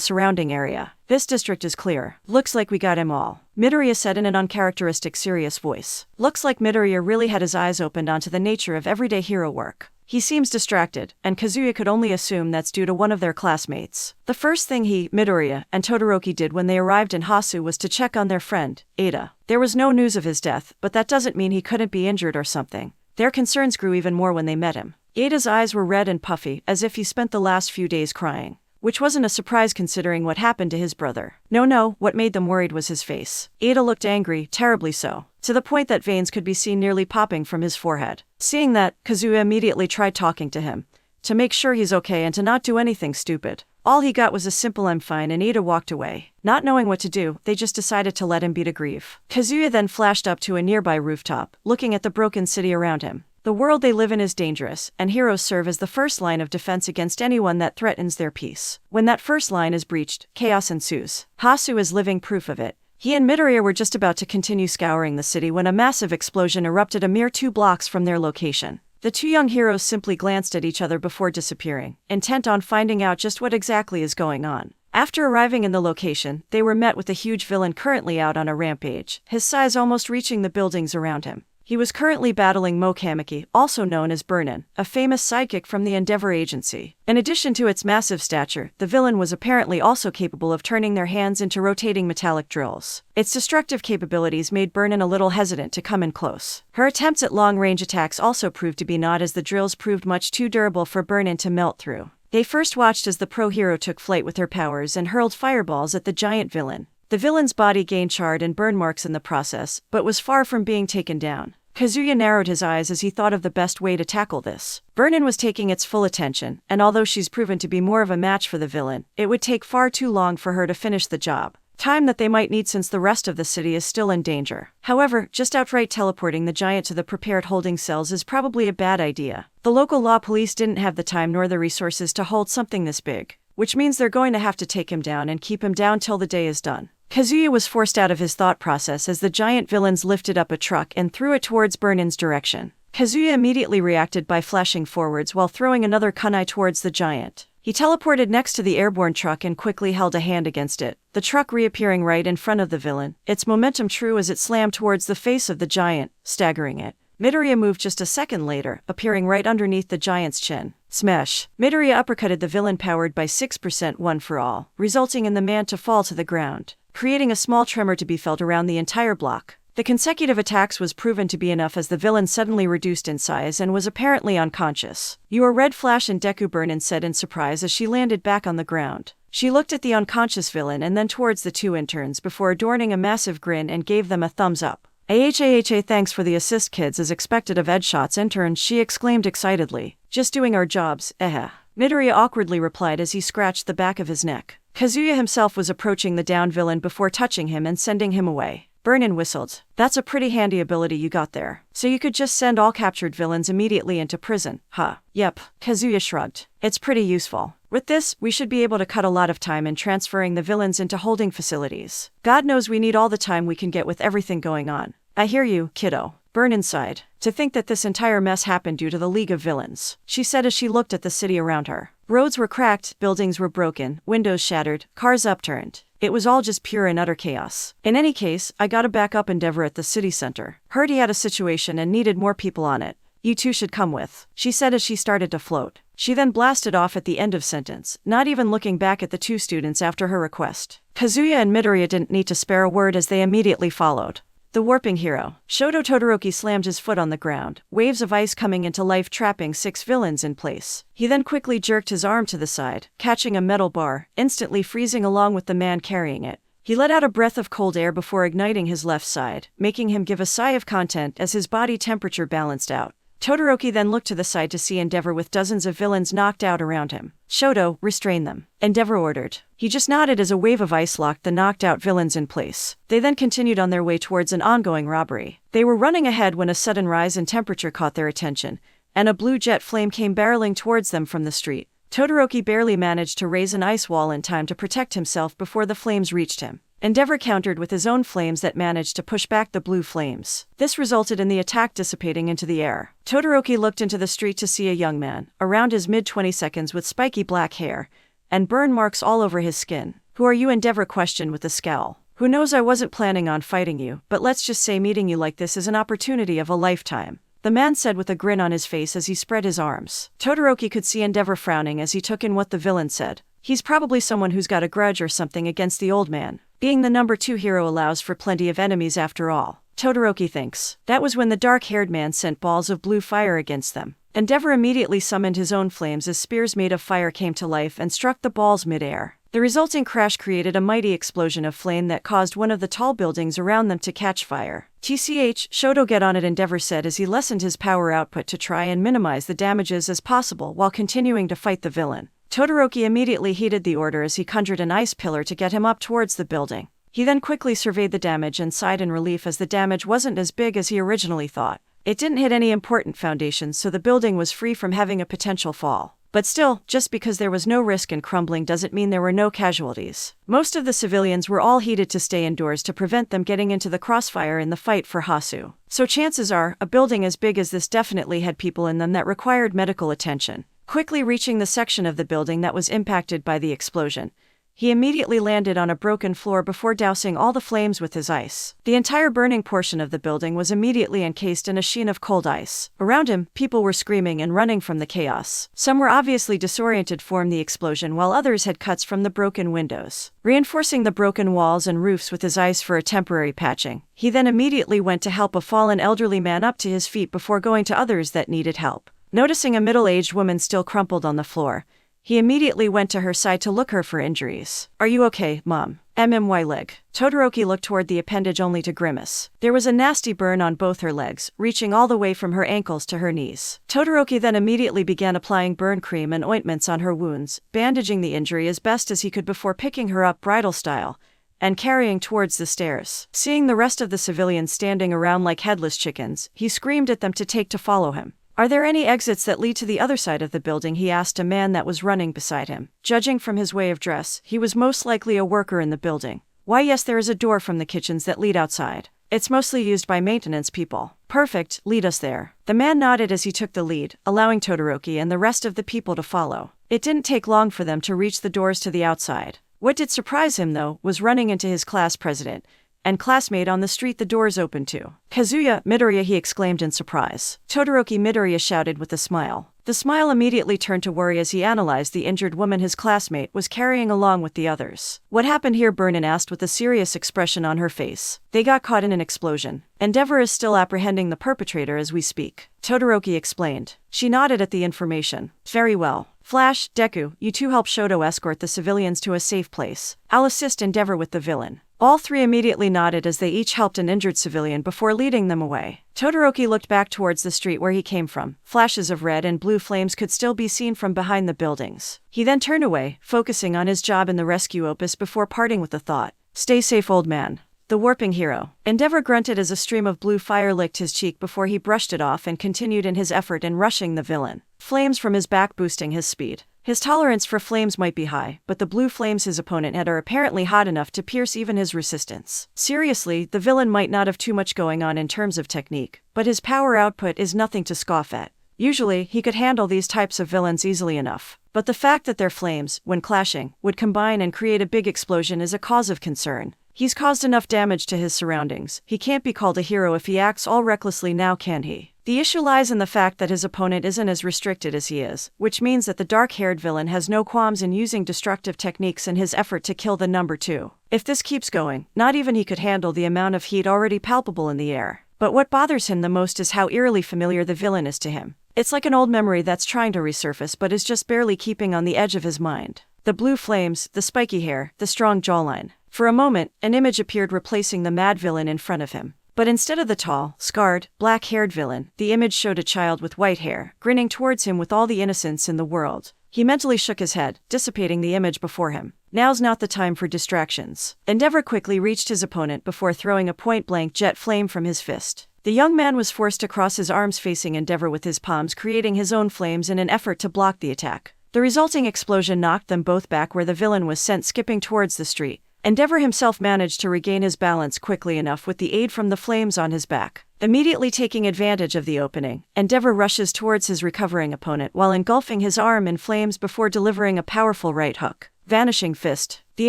surrounding area. "This district is clear. Looks like we got him all," Midoriya said in an uncharacteristic serious voice. Looks like Midoriya really had his eyes opened onto the nature of everyday hero work. He seems distracted, and Kazuya could only assume that's due to one of their classmates. The first thing he, Midoriya, and Todoroki did when they arrived in Hasu was to check on their friend, Ada. There was no news of his death, but that doesn't mean he couldn't be injured or something. Their concerns grew even more when they met him. Ada's eyes were red and puffy, as if he spent the last few days crying. Which wasn't a surprise considering what happened to his brother. No, what made them worried was his face. Ada looked angry, terribly so, to the point that veins could be seen nearly popping from his forehead. Seeing that, Kazuya immediately tried talking to him, to make sure he's okay and to not do anything stupid. All he got was a simple "I'm fine," and Ada walked away. Not knowing what to do, they just decided to let him be to grieve. Kazuya then flashed up to a nearby rooftop, looking at the broken city around him. The world they live in is dangerous, and heroes serve as the first line of defense against anyone that threatens their peace. When that first line is breached, chaos ensues. Hasu is living proof of it. He and Midoriya were just about to continue scouring the city when a massive explosion erupted a mere 2 blocks from their location. The two young heroes simply glanced at each other before disappearing, intent on finding out just what exactly is going on. After arriving in the location, they were met with a huge villain currently out on a rampage, his size almost reaching the buildings around him. He was currently battling Mokamiki, also known as Burnin, a famous sidekick from the Endeavor Agency. In addition to its massive stature, the villain was apparently also capable of turning their hands into rotating metallic drills. Its destructive capabilities made Burnin a little hesitant to come in close. Her attempts at long-range attacks also proved to be naught, as the drills proved much too durable for Burnin to melt through. They first watched as the pro hero took flight with her powers and hurled fireballs at the giant villain. The villain's body gained charred and burn marks in the process, but was far from being taken down. Kazuya narrowed his eyes as he thought of the best way to tackle this. Burnin was taking its full attention, and although she's proven to be more of a match for the villain, it would take far too long for her to finish the job. Time that they might need since the rest of the city is still in danger. However, just outright teleporting the giant to the prepared holding cells is probably a bad idea. The local law police didn't have the time nor the resources to hold something this big, which means they're going to have to take him down and keep him down till the day is done. Kazuya was forced out of his thought process as the giant villains lifted up a truck and threw it towards Burnin's direction. Kazuya immediately reacted by flashing forwards while throwing another kunai towards the giant. He teleported next to the airborne truck and quickly held a hand against it, the truck reappearing right in front of the villain, its momentum true as it slammed towards the face of the giant, staggering it. Midoriya moved just a second later, appearing right underneath the giant's chin. Smash! Midoriya uppercutted the villain powered by 6% one for all, resulting in the man to fall to the ground, creating a small tremor to be felt around the entire block. The consecutive attacks was proven to be enough as the villain suddenly reduced in size and was apparently unconscious. "You are Red Flash and Deku," Burnin said in surprise as she landed back on the ground. She looked at the unconscious villain and then towards the two interns before adorning a massive grin and gave them a thumbs up. "AHAHA, thanks for the assist, kids, as expected of Edshot's interns," she exclaimed excitedly. "Just doing our jobs, eh." Midoriya awkwardly replied as he scratched the back of his neck. Kazuya himself was approaching the downed villain before touching him and sending him away. Burnin whistled. "That's a pretty handy ability you got there. So you could just send all captured villains immediately into prison, huh?" "Yep," Kazuya shrugged. "It's pretty useful. With this, we should be able to cut a lot of time in transferring the villains into holding facilities. God knows we need all the time we can get with everything going on." "I hear you, kiddo." Burnin sighed. "To think that this entire mess happened due to the League of Villains," she said as she looked at the city around her. Roads were cracked, buildings were broken, windows shattered, cars upturned. It was all just pure and utter chaos. "In any case, I gotta back up Endeavor at the city center. Heard he had a situation and needed more people on it. You two should come with," she said as she started to float. She then blasted off at the end of sentence, not even looking back at the two students after her request. Kazuya and Midoriya didn't need to spare a word as they immediately followed. The warping hero. Shoto Todoroki slammed his foot on the ground, waves of ice coming into life trapping 6 villains in place. He then quickly jerked his arm to the side, catching a metal bar, instantly freezing along with the man carrying it. He let out a breath of cold air before igniting his left side, making him give a sigh of content as his body temperature balanced out. Todoroki then looked to the side to see Endeavor with dozens of villains knocked out around him. "Shoto, restrain them," Endeavor ordered. He just nodded as a wave of ice locked the knocked out villains in place. They then continued on their way towards an ongoing robbery. They were running ahead when a sudden rise in temperature caught their attention, and a blue jet flame came barreling towards them from the street. Todoroki barely managed to raise an ice wall in time to protect himself before the flames reached him. Endeavor countered with his own flames that managed to push back the blue flames. This resulted in the attack dissipating into the air. Todoroki looked into the street to see a young man, around his mid-20s with spiky black hair, and burn marks all over his skin. "Who are you?" Endeavor questioned with a scowl. "Who knows, I wasn't planning on fighting you, but let's just say meeting you like this is an opportunity of a lifetime," the man said with a grin on his face as he spread his arms. Todoroki could see Endeavor frowning as he took in what the villain said. He's probably someone who's got a grudge or something against the old man. Being the number 2 hero allows for plenty of enemies after all, Todoroki thinks. That was when the dark-haired man sent balls of blue fire against them. Endeavor immediately summoned his own flames as spears made of fire came to life and struck the balls mid-air. The resulting crash created a mighty explosion of flame that caused one of the tall buildings around them to catch fire. "TCH, Shoto, get on it," Endeavor said as he lessened his power output to try and minimize the damages as possible while continuing to fight the villain. Todoroki immediately heeded the order as he conjured an ice pillar to get him up towards the building. He then quickly surveyed the damage and sighed in relief as the damage wasn't as big as he originally thought. It didn't hit any important foundations, so the building was free from having a potential fall. But still, just because there was no risk in crumbling doesn't mean there were no casualties. Most of the civilians were all heated to stay indoors to prevent them getting into the crossfire in the fight for Hasu. So chances are, a building as big as this definitely had people in them that required medical attention. Quickly reaching the section of the building that was impacted by the explosion, he immediately landed on a broken floor before dousing all the flames with his ice. The entire burning portion of the building was immediately encased in a sheen of cold ice. Around him, people were screaming and running from the chaos. Some were obviously disoriented from the explosion, while others had cuts from the broken windows. Reinforcing the broken walls and roofs with his ice for a temporary patching, he then immediately went to help a fallen elderly man up to his feet before going to others that needed help. Noticing a middle-aged woman still crumpled on the floor, he immediately went to her side to look her for injuries. "Are you okay, Mom?" "My leg." Todoroki looked toward the appendage only to grimace. There was a nasty burn on both her legs, reaching all the way from her ankles to her knees. Todoroki then immediately began applying burn cream and ointments on her wounds, bandaging the injury as best as he could before picking her up bridal style and carrying towards the stairs. Seeing the rest of the civilians standing around like headless chickens, he screamed at them to take to follow him. "Are there any exits that lead to the other side of the building?" he asked a man that was running beside him. Judging from his way of dress, he was most likely a worker in the building. "Why, yes, there is a door from the kitchens that lead outside. It's mostly used by maintenance people." "Perfect, lead us there." The man nodded as he took the lead, allowing Todoroki and the rest of the people to follow. It didn't take long for them to reach the doors to the outside. What did surprise him, though, was running into his class president and classmate on the street the doors opened to. "Kazuya, Midoriya," he exclaimed in surprise. "Todoroki," Midoriya shouted with a smile. The smile immediately turned to worry as he analyzed the injured woman his classmate was carrying along with the others. "What happened here?" Burnin asked with a serious expression on her face. "They got caught in an explosion. Endeavor is still apprehending the perpetrator as we speak," Todoroki explained. She nodded at the information. "Very well. Flash, Deku, you two help Shoto escort the civilians to a safe place. I'll assist Endeavor with the villain." All three immediately nodded as they each helped an injured civilian before leading them away. Todoroki looked back towards the street where he came from. Flashes of red and blue flames could still be seen from behind the buildings. He then turned away, focusing on his job in the rescue opus before parting with the thought, "Stay safe, old man." The warping hero. Endeavor grunted as a stream of blue fire licked his cheek before he brushed it off and continued in his effort in rushing the villain. Flames from his back boosting his speed. His tolerance for flames might be high, but the blue flames his opponent had are apparently hot enough to pierce even his resistance. Seriously, the villain might not have too much going on in terms of technique, but his power output is nothing to scoff at. Usually, he could handle these types of villains easily enough. But the fact that their flames, when clashing, would combine and create a big explosion is a cause of concern. He's caused enough damage to his surroundings. He can't be called a hero if he acts all recklessly now, can he? The issue lies in the fact that his opponent isn't as restricted as he is, which means that the dark-haired villain has no qualms in using destructive techniques in his effort to kill the number 2. If this keeps going, not even he could handle the amount of heat already palpable in the air. But what bothers him the most is how eerily familiar the villain is to him. It's like an old memory that's trying to resurface but is just barely keeping on the edge of his mind. The blue flames, the spiky hair, the strong jawline. For a moment, an image appeared replacing the mad villain in front of him. But instead of the tall, scarred, black-haired villain, the image showed a child with white hair, grinning towards him with all the innocence in the world. He mentally shook his head, dissipating the image before him. Now's not the time for distractions. Endeavor quickly reached his opponent before throwing a point-blank jet flame from his fist. The young man was forced to cross his arms facing Endeavor with his palms, creating his own flames in an effort to block the attack. The resulting explosion knocked them both back where the villain was sent skipping towards the street. Endeavor himself managed to regain his balance quickly enough with the aid from the flames on his back. Immediately taking advantage of the opening, Endeavor rushes towards his recovering opponent while engulfing his arm in flames before delivering a powerful right hook. Vanishing fist. The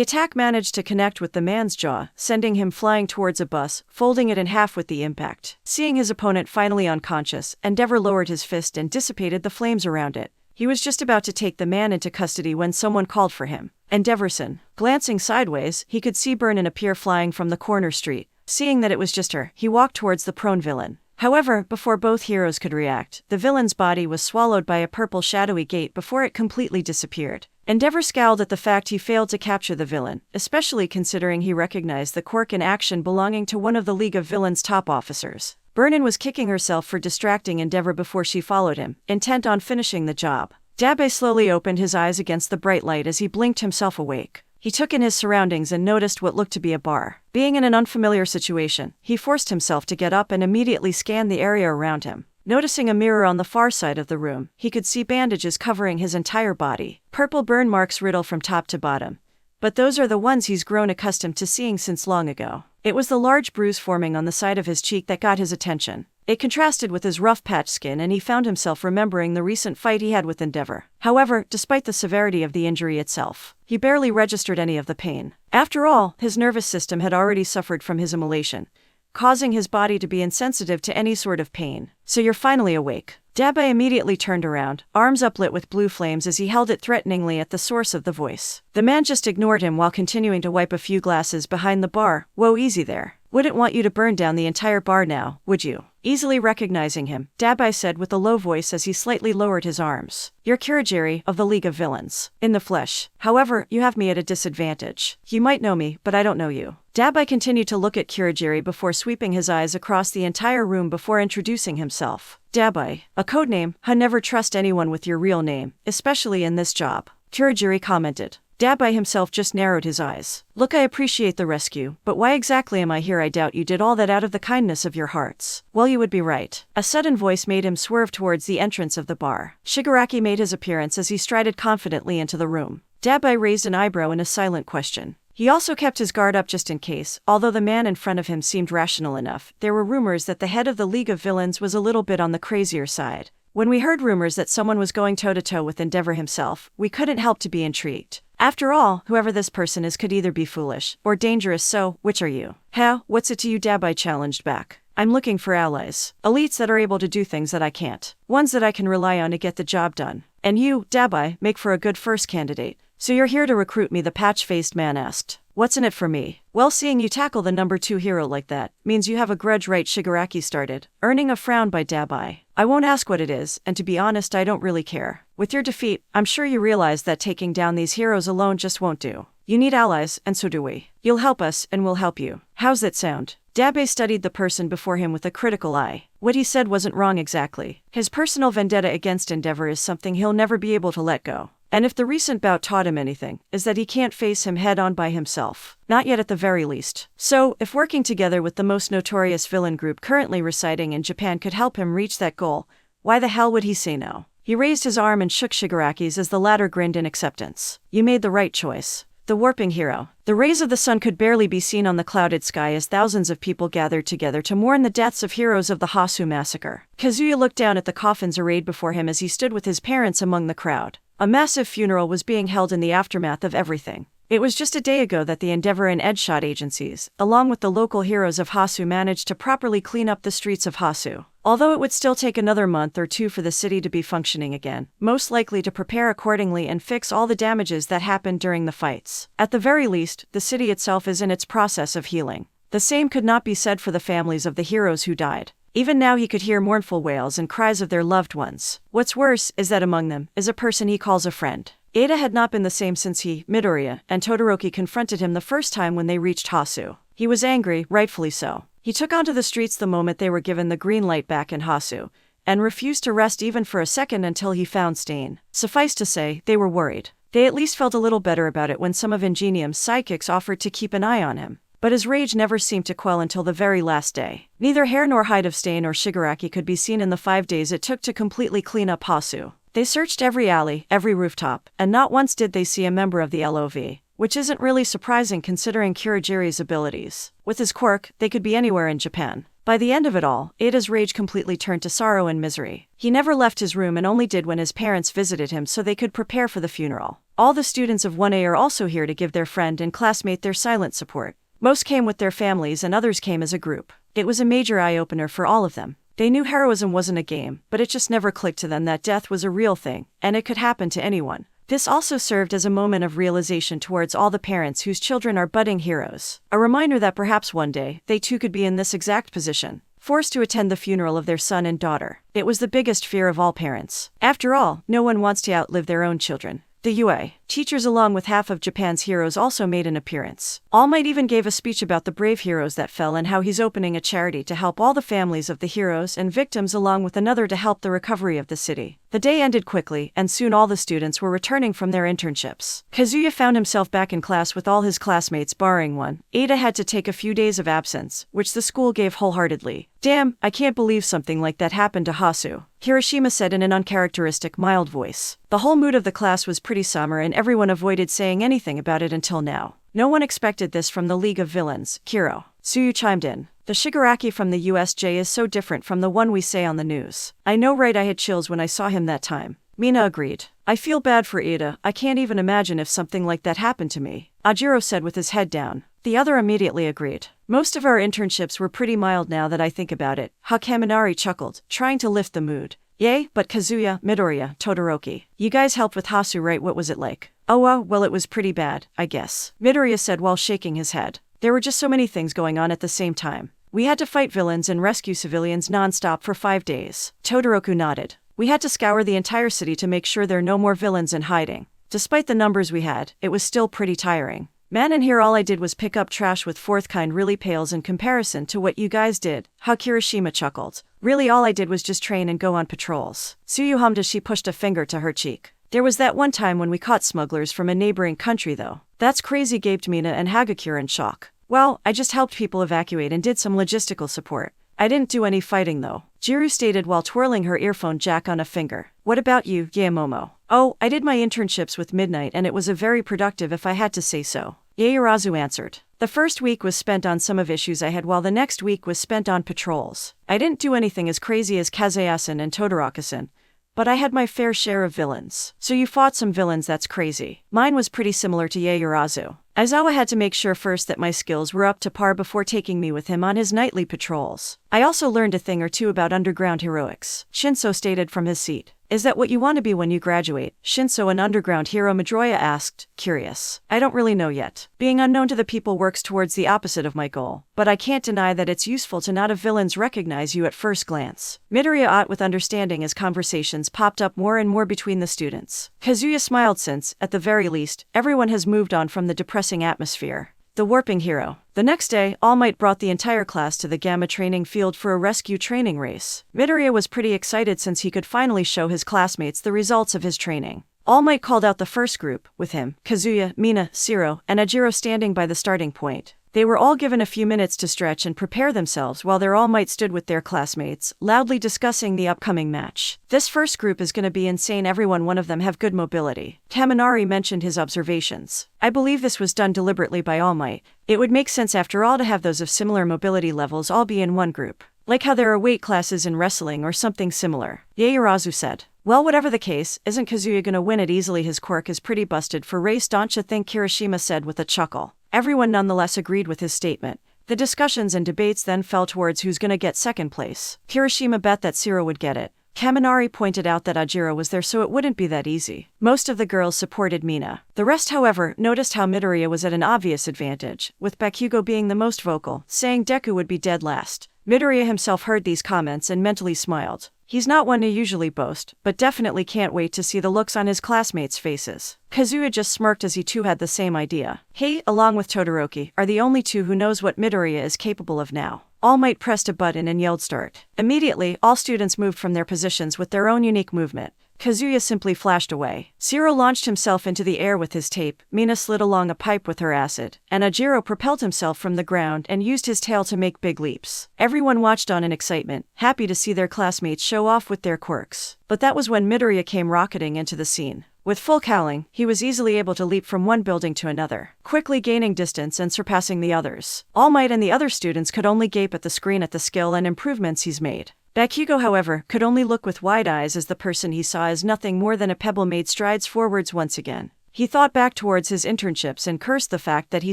attack managed to connect with the man's jaw, sending him flying towards a bus, folding it in half with the impact. Seeing his opponent finally unconscious, Endeavor lowered his fist and dissipated the flames around it. He was just about to take the man into custody when someone called for him. Endeavorson. Glancing sideways, he could see Burnin appear flying from the corner street. Seeing that it was just her, he walked towards the prone villain. However, before both heroes could react, the villain's body was swallowed by a purple shadowy gate before it completely disappeared. Endeavor scowled at the fact he failed to capture the villain, especially considering he recognized the Quirk in action belonging to one of the League of Villains' top officers. Burnin was kicking herself for distracting Endeavor before she followed him, intent on finishing the job. Dabe slowly opened his eyes against the bright light as he blinked himself awake. He took in his surroundings and noticed what looked to be a bar. Being in an unfamiliar situation, he forced himself to get up and immediately scan the area around him. Noticing a mirror on the far side of the room, he could see bandages covering his entire body. Purple burn marks riddle from top to bottom. But those are the ones he's grown accustomed to seeing since long ago. It was the large bruise forming on the side of his cheek that got his attention. It contrasted with his rough patched skin and he found himself remembering the recent fight he had with Endeavor. However, despite the severity of the injury itself, he barely registered any of the pain. After all, his nervous system had already suffered from his immolation, causing his body to be insensitive to any sort of pain. So you're finally awake. Dabe immediately turned around, arms uplit with blue flames as he held it threateningly at the source of the voice. The man just ignored him while continuing to wipe a few glasses behind the bar. Whoa, easy there. Wouldn't want you to burn down the entire bar now, would you? Easily recognizing him, Dabai said with a low voice as he slightly lowered his arms. You're Kirigiri of the League of Villains. In the flesh. However, you have me at a disadvantage. You might know me, but I don't know you. Dabai continued to look at Kirigiri before sweeping his eyes across the entire room before introducing himself. Dabai, a codename. I never trust anyone with your real name, especially in this job. Kirigiri commented. Dabai himself just narrowed his eyes. Look, I appreciate the rescue, but why exactly am I here? I doubt you did all that out of the kindness of your hearts. Well, you would be right. A sudden voice made him swerve towards the entrance of the bar. Shigaraki made his appearance as he strided confidently into the room. Dabai raised an eyebrow in a silent question. He also kept his guard up just in case. Although the man in front of him seemed rational enough, there were rumors that the head of the League of Villains was a little bit on the crazier side. When we heard rumors that someone was going toe-to-toe with Endeavor himself, we couldn't help to be intrigued. After all, whoever this person is could either be foolish or dangerous, so which are you? How? What's it to you? Dabai challenged back. I'm looking for allies. Elites that are able to do things that I can't. Ones that I can rely on to get the job done. And you, Dabai, make for a good first candidate. So you're here to recruit me? The patch-faced man asked. What's in it for me? Well, seeing you tackle the number 2 hero like that means you have a grudge, right? Shigaraki started, earning a frown by Dabai. I won't ask what it is, and to be honest, I don't really care. With your defeat, I'm sure you realize that taking down these heroes alone just won't do. You need allies, and so do we. You'll help us, and we'll help you. How's that sound? Dabai studied the person before him with a critical eye. What he said wasn't wrong exactly. His personal vendetta against Endeavor is something he'll never be able to let go. And if the recent bout taught him anything, is that he can't face him head-on by himself. Not yet at the very least. So, if working together with the most notorious villain group currently residing in Japan could help him reach that goal, why the hell would he say no? He raised his arm and shook Shigaraki's as the latter grinned in acceptance. You made the right choice. The warping hero. The rays of the sun could barely be seen on the clouded sky as thousands of people gathered together to mourn the deaths of heroes of the Hasu massacre. Kazuya looked down at the coffins arrayed before him as he stood with his parents among the crowd. A massive funeral was being held in the aftermath of everything. It was just a day ago that the Endeavor and Edgeshot agencies, along with the local heroes of Hasu, managed to properly clean up the streets of Hasu. Although it would still take another month or two for the city to be functioning again, most likely to prepare accordingly and fix all the damages that happened during the fights. At the very least, the city itself is in its process of healing. The same could not be said for the families of the heroes who died. Even now he could hear mournful wails and cries of their loved ones. What's worse is that among them is a person he calls a friend. Ada had not been the same since he, Midoriya, and Todoroki confronted him the first time when they reached Hasu. He was angry, rightfully so. He took onto the streets the moment they were given the green light back in Hasu, and refused to rest even for a second until he found Stain. Suffice to say, they were worried. They at least felt a little better about it when some of Ingenium's sidekicks offered to keep an eye on him. But his rage never seemed to quell until the very last day. Neither hair nor hide of Stain or Shigaraki could be seen in the 5 days it took to completely clean up Hasu. They searched every alley, every rooftop, and not once did they see a member of the LOV, which isn't really surprising considering Kurogiri's abilities. With his quirk, they could be anywhere in Japan. By the end of it all, Ada's rage completely turned to sorrow and misery. He never left his room and only did when his parents visited him so they could prepare for the funeral. All the students of 1A are also here to give their friend and classmate their silent support. Most came with their families and others came as a group. It was a major eye-opener for all of them. They knew heroism wasn't a game, but it just never clicked to them that death was a real thing, and it could happen to anyone. This also served as a moment of realization towards all the parents whose children are budding heroes. A reminder that perhaps one day, they too could be in this exact position, forced to attend the funeral of their son and daughter. It was the biggest fear of all parents. After all, no one wants to outlive their own children. The UA teachers along with half of Japan's heroes also made an appearance. All Might even gave a speech about the brave heroes that fell and how he's opening a charity to help all the families of the heroes and victims along with another to help the recovery of the city. The day ended quickly and soon all the students were returning from their internships. Kazuya found himself back in class with all his classmates barring one. Ada had to take a few days of absence, which the school gave wholeheartedly. Damn, I can't believe something like that happened to Hasu, Hiroshima said in an uncharacteristic, mild voice. The whole mood of the class was pretty somber and everyone avoided saying anything about it until now. No one expected this from the League of Villains, Kiro. Suyu chimed in. The Shigaraki from the USJ is so different from the one we say on the news. I know, right? I had chills when I saw him that time. Mina agreed. I feel bad for Ida. I can't even imagine if something like that happened to me, Ajiro said with his head down. The other immediately agreed. Most of our internships were pretty mild now that I think about it, Hakaminari chuckled, trying to lift the mood. Yay, but Kazuya, Midoriya, Todoroki. You guys helped with Hasu, right? What was it like? Oh, well, it was pretty bad, I guess, Midoriya said while shaking his head. There were just so many things going on at the same time. We had to fight villains and rescue civilians non-stop for 5 days. Todoroki nodded. We had to scour the entire city to make sure there are no more villains in hiding. Despite the numbers we had, it was still pretty tiring. Man, and here all I did was pick up trash with fourth kind really pales in comparison to what you guys did, Hiroshima chuckled. Really all I did was just train and go on patrols. Suyu hummed as she pushed a finger to her cheek. There was that one time when we caught smugglers from a neighboring country though. That's crazy, gaped Mina and Hagakure in shock. Well, I just helped people evacuate and did some logistical support. I didn't do any fighting though, Jiru stated while twirling her earphone jack on a finger. What about you, Yaemomo? Oh, I did my internships with Midnight and it was a very productive if I had to say so, Yaoyorozu answered. The first week was spent on some of issues I had while the next week was spent on patrols. I didn't do anything as crazy as Kazuya-san and Todoroki-san, but I had my fair share of villains. So you fought some villains, that's crazy. Mine was pretty similar to Yaoyorozu. Aizawa had to make sure first that my skills were up to par before taking me with him on his nightly patrols. I also learned a thing or two about underground heroics, Shinso stated from his seat. Is that what you want to be when you graduate? Shinso, an underground hero, Midoriya asked, curious. I don't really know yet. Being unknown to the people works towards the opposite of my goal, but I can't deny that it's useful to not have villains recognize you at first glance. Midoriya ought with understanding as conversations popped up more and more between the students. Kazuya smiled since, at the very least, everyone has moved on from the depressing atmosphere. The warping hero. The next day, All Might brought the entire class to the Gamma training field for a rescue training race. Midoriya was pretty excited since he could finally show his classmates the results of his training. All Might called out the first group, with him, Kazuya, Mina, Shiro, and Ajiro standing by the starting point. They were all given a few minutes to stretch and prepare themselves while their All Might stood with their classmates, loudly discussing the upcoming match. This first group is gonna be insane, one of them have good mobility. Kaminari mentioned his observations. I believe this was done deliberately by All Might. It would make sense after all to have those of similar mobility levels all be in one group. Like how there are weight classes in wrestling or something similar, Yaoyorozu said. Well, whatever the case, isn't Kazuya gonna win it easily? His quirk is pretty busted for race, don't you think? Hiroshima said with a chuckle. Everyone nonetheless agreed with his statement. The discussions and debates then fell towards who's gonna get second place. Hiroshima bet that Shiro would get it. Kaminari pointed out that Ajiro was there so it wouldn't be that easy. Most of the girls supported Mina. The rest, however, noticed how Midoriya was at an obvious advantage, with Bakugo being the most vocal, saying Deku would be dead last. Midoriya himself heard these comments and mentally smiled. He's not one to usually boast, but definitely can't wait to see the looks on his classmates' faces. Kazuya just smirked as he too had the same idea. He, along with Todoroki, are the only two who knows what Midoriya is capable of now. All Might pressed a button and yelled start. Immediately, all students moved from their positions with their own unique movement. Kazuya simply flashed away. Zero launched himself into the air with his tape, Mina slid along a pipe with her acid, and Ajiro propelled himself from the ground and used his tail to make big leaps. Everyone watched on in excitement, happy to see their classmates show off with their quirks. But that was when Midoriya came rocketing into the scene. With full cowling, he was easily able to leap from one building to another, quickly gaining distance and surpassing the others. All Might and the other students could only gape at the screen at the skill and improvements he's made. Bakugo, however, could only look with wide eyes as the person he saw as nothing more than a pebble made strides forwards once again. He thought back towards his internships and cursed the fact that he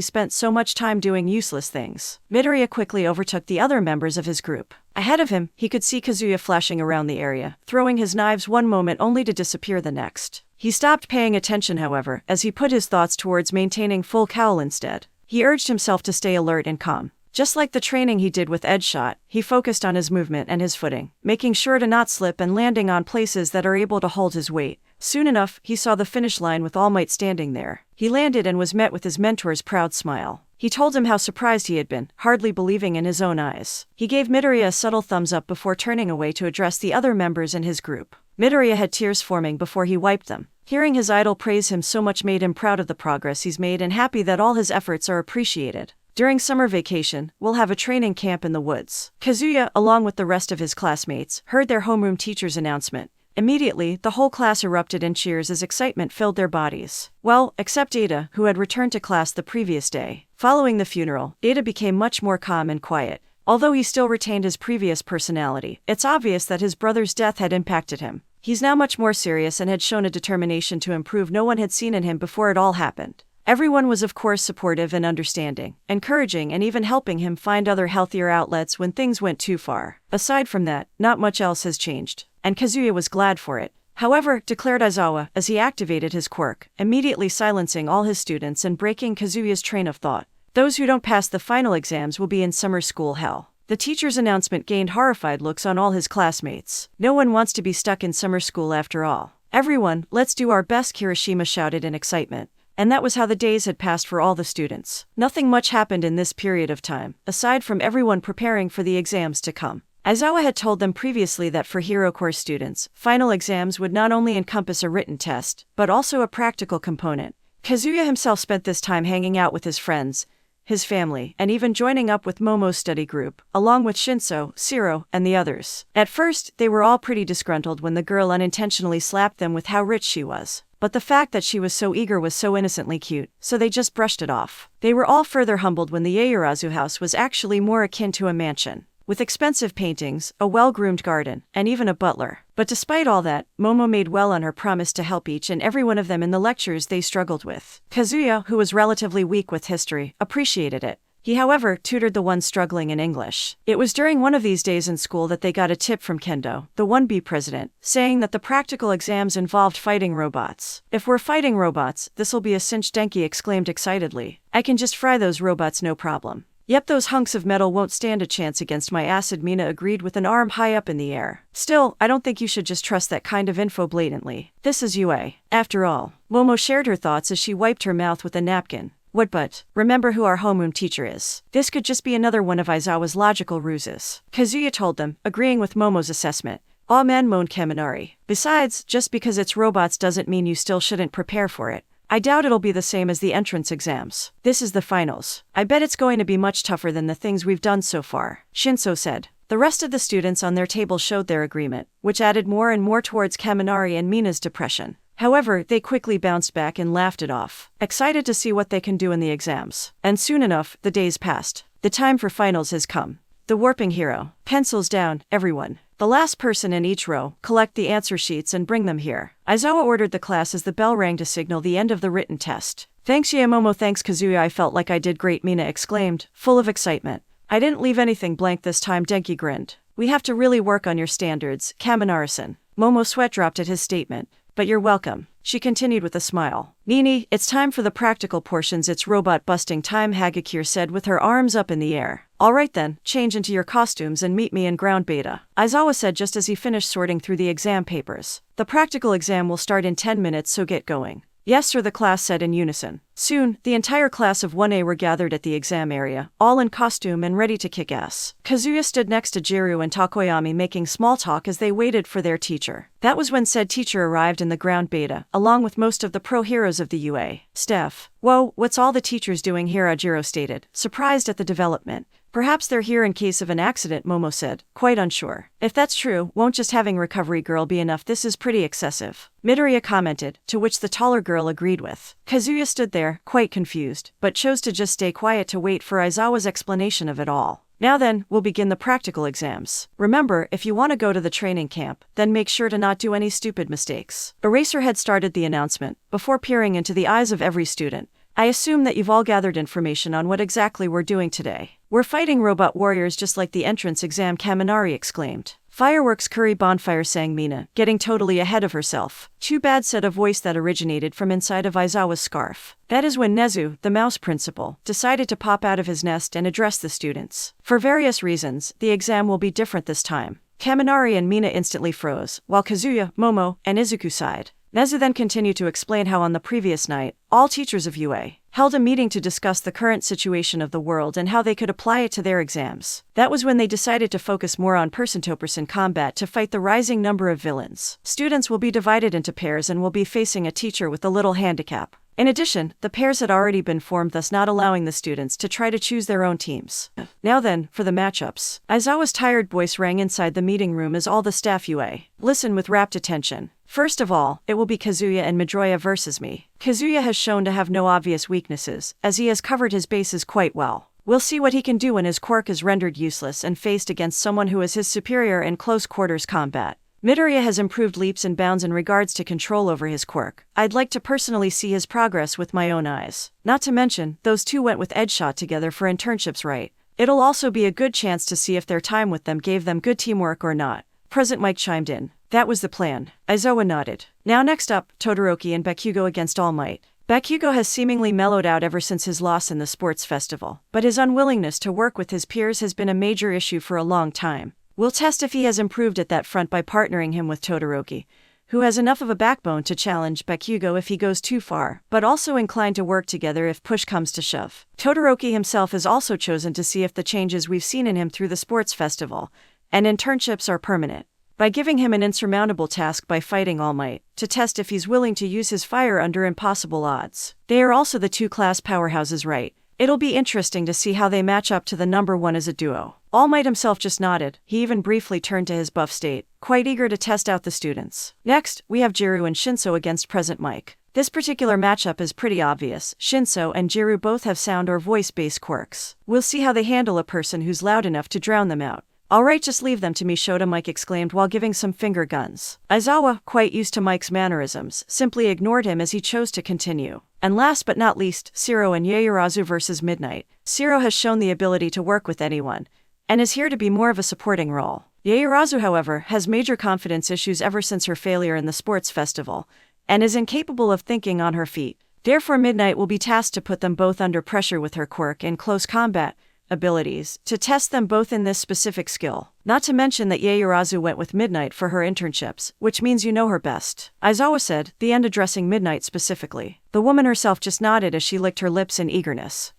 spent so much time doing useless things. Midoriya quickly overtook the other members of his group. Ahead of him, he could see Kazuya flashing around the area, throwing his knives one moment only to disappear the next. He stopped paying attention, however, as he put his thoughts towards maintaining full cowl instead. He urged himself to stay alert and calm. Just like the training he did with Edge Shot, he focused on his movement and his footing, making sure to not slip and landing on places that are able to hold his weight. Soon enough, he saw the finish line with All Might standing there. He landed and was met with his mentor's proud smile. He told him how surprised he had been, hardly believing in his own eyes. He gave Midoriya a subtle thumbs up before turning away to address the other members in his group. Midoriya had tears forming before he wiped them. Hearing his idol praise him so much made him proud of the progress he's made and happy that all his efforts are appreciated. During summer vacation, we'll have a training camp in the woods. Kazuya, along with the rest of his classmates, heard their homeroom teacher's announcement. Immediately, the whole class erupted in cheers as excitement filled their bodies. Well, except Ada, who had returned to class the previous day. Following the funeral, Ada became much more calm and quiet. Although he still retained his previous personality, it's obvious that his brother's death had impacted him. He's now much more serious and had shown a determination to improve no one had seen in him before it all happened. Everyone was of course supportive and understanding, encouraging and even helping him find other healthier outlets when things went too far. Aside from that, not much else has changed, and Kazuya was glad for it. However, declared Aizawa as he activated his quirk, immediately silencing all his students and breaking Kazuya's train of thought. Those who don't pass the final exams will be in summer school hell. The teacher's announcement gained horrified looks on all his classmates. No one wants to be stuck in summer school after all. Everyone, let's do our best, Kirishima shouted in excitement. And that was how the days had passed for all the students. Nothing much happened in this period of time, aside from everyone preparing for the exams to come. Aizawa had told them previously that for Hero Course students, final exams would not only encompass a written test, but also a practical component. Kazuya himself spent this time hanging out with his friends, his family, and even joining up with Momo's study group, along with Shinso, Shiro, and the others. At first, they were all pretty disgruntled when the girl unintentionally slapped them with how rich she was. But the fact that she was so eager was so innocently cute, so they just brushed it off. They were all further humbled when the Yaoyorozu house was actually more akin to a mansion, with expensive paintings, a well-groomed garden, and even a butler. But despite all that, Momo made well on her promise to help each and every one of them in the lectures they struggled with. Kazuya, who was relatively weak with history, appreciated it. He, however, tutored the ones struggling in English. It was during one of these days in school that they got a tip from Kendo, the 1B president, saying that the practical exams involved fighting robots. If we're fighting robots, this'll be a cinch, Denki exclaimed excitedly. I can just fry those robots no problem. Yep, those hunks of metal won't stand a chance against my acid, Mina agreed with an arm high up in the air. Still, I don't think you should just trust that kind of info blatantly. This is UA. After all. Momo shared her thoughts as she wiped her mouth with a napkin. What but? Remember who our homeroom teacher is. This could just be another one of Aizawa's logical ruses. Kazuya told them, agreeing with Momo's assessment. Aw man, moaned Kaminari. Besides, just because it's robots doesn't mean you still shouldn't prepare for it. I doubt it'll be the same as the entrance exams. This is the finals. I bet it's going to be much tougher than the things we've done so far, Shinso said. The rest of the students on their table showed their agreement, which added more and more towards Kaminari and Mina's depression. However, they quickly bounced back and laughed it off, excited to see what they can do in the exams. And soon enough, the days passed. The time for finals has come. The warping hero. Pencils down, everyone. The last person in each row, collect the answer sheets and bring them here. Aizawa ordered the class as the bell rang to signal the end of the written test. Thanks Yamomo, thanks Kazuya, I felt like I did great, Mina exclaimed, full of excitement. I didn't leave anything blank this time, Denki grinned. We have to really work on your standards, Kaminari-san. Momo sweat dropped at his statement. But you're welcome, she continued with a smile. Nini, it's time for the practical portions, it's robot busting time, Hagakure said with her arms up in the air. Alright then, change into your costumes and meet me in ground beta, Aizawa said just as he finished sorting through the exam papers. The practical exam will start in 10 minutes, so get going. Yes, sir, the class said in unison. Soon, the entire class of 1A were gathered at the exam area, all in costume and ready to kick ass. Kazuya stood next to Jiru and Takoyami making small talk as they waited for their teacher. That was when said teacher arrived in the ground beta, along with most of the pro heroes of the UA staff. Whoa, what's all the teachers doing here? Ajiro stated, surprised at the development. Perhaps they're here in case of an accident, Momo said, quite unsure. If that's true, won't just having recovery girl be enough? This is pretty excessive, Midoriya commented, to which the taller girl agreed with. Kazuya stood there, quite confused, but chose to just stay quiet to wait for Aizawa's explanation of it all. Now then, we'll begin the practical exams. Remember, if you want to go to the training camp, then make sure to not do any stupid mistakes. Eraserhead started the announcement, before peering into the eyes of every student. I assume that you've all gathered information on what exactly we're doing today. We're fighting robot warriors just like the entrance exam, Kaminari exclaimed. Fireworks curry bonfire, sang Mina, getting totally ahead of herself. Too bad, said a voice that originated from inside of Aizawa's scarf. That is when Nezu, the mouse principal, decided to pop out of his nest and address the students. For various reasons, the exam will be different this time. Kaminari and Mina instantly froze, while Kazuya, Momo, and Izuku sighed. Nezu then continued to explain how on the previous night, all teachers of UA held a meeting to discuss the current situation of the world and how they could apply it to their exams. That was when they decided to focus more on person-to-person combat to fight the rising number of villains. Students will be divided into pairs and will be facing a teacher with a little handicap. In addition, the pairs had already been formed, thus not allowing the students to try to choose their own teams. Now then, for the matchups. Aizawa's tired voice rang inside the meeting room as all the staff UA listened with rapt attention. First of all, it will be Kazuya and Midoriya versus me. Kazuya has shown to have no obvious weaknesses, as he has covered his bases quite well. We'll see what he can do when his quirk is rendered useless and faced against someone who is his superior in close quarters combat. Midoriya has improved leaps and bounds in regards to control over his quirk. I'd like to personally see his progress with my own eyes. Not to mention, those two went with Edgeshot together for internships, right? It'll also be a good chance to see if their time with them gave them good teamwork or not. Present Mike chimed in. That was the plan. Aizawa nodded. Now next up, Todoroki and Bakugo against All Might. Bakugo has seemingly mellowed out ever since his loss in the sports festival, but his unwillingness to work with his peers has been a major issue for a long time. We'll test if he has improved at that front by partnering him with Todoroki, who has enough of a backbone to challenge Bakugo if he goes too far, but also inclined to work together if push comes to shove. Todoroki himself has also chosen to see if the changes we've seen in him through the sports festival and internships are permanent, by giving him an insurmountable task by fighting All Might, to test if he's willing to use his fire under impossible odds. They are also the two class powerhouses, right? It'll be interesting to see how they match up to the number one as a duo. All Might himself just nodded. He even briefly turned to his buff state, quite eager to test out the students. Next, we have Jiru and Shinso against Present Mike. This particular matchup is pretty obvious. Shinso and Jiru both have sound or voice-based quirks. We'll see how they handle a person who's loud enough to drown them out. Alright, just leave them to me, Shota, Mike exclaimed while giving some finger guns. Aizawa, quite used to Mike's mannerisms, simply ignored him as he chose to continue. And last but not least, Shiro and Yaoyorozu versus Midnight. Shiro has shown the ability to work with anyone, and is here to be more of a supporting role. Yaoyorozu, however, has major confidence issues ever since her failure in the sports festival, and is incapable of thinking on her feet. Therefore, Midnight will be tasked to put them both under pressure with her quirk and close combat abilities, to test them both in this specific skill. Not to mention that Yaoyorozu went with Midnight for her internships, which means you know her best. Aizawa said, the end addressing Midnight specifically. The woman herself just nodded as she licked her lips in eagerness.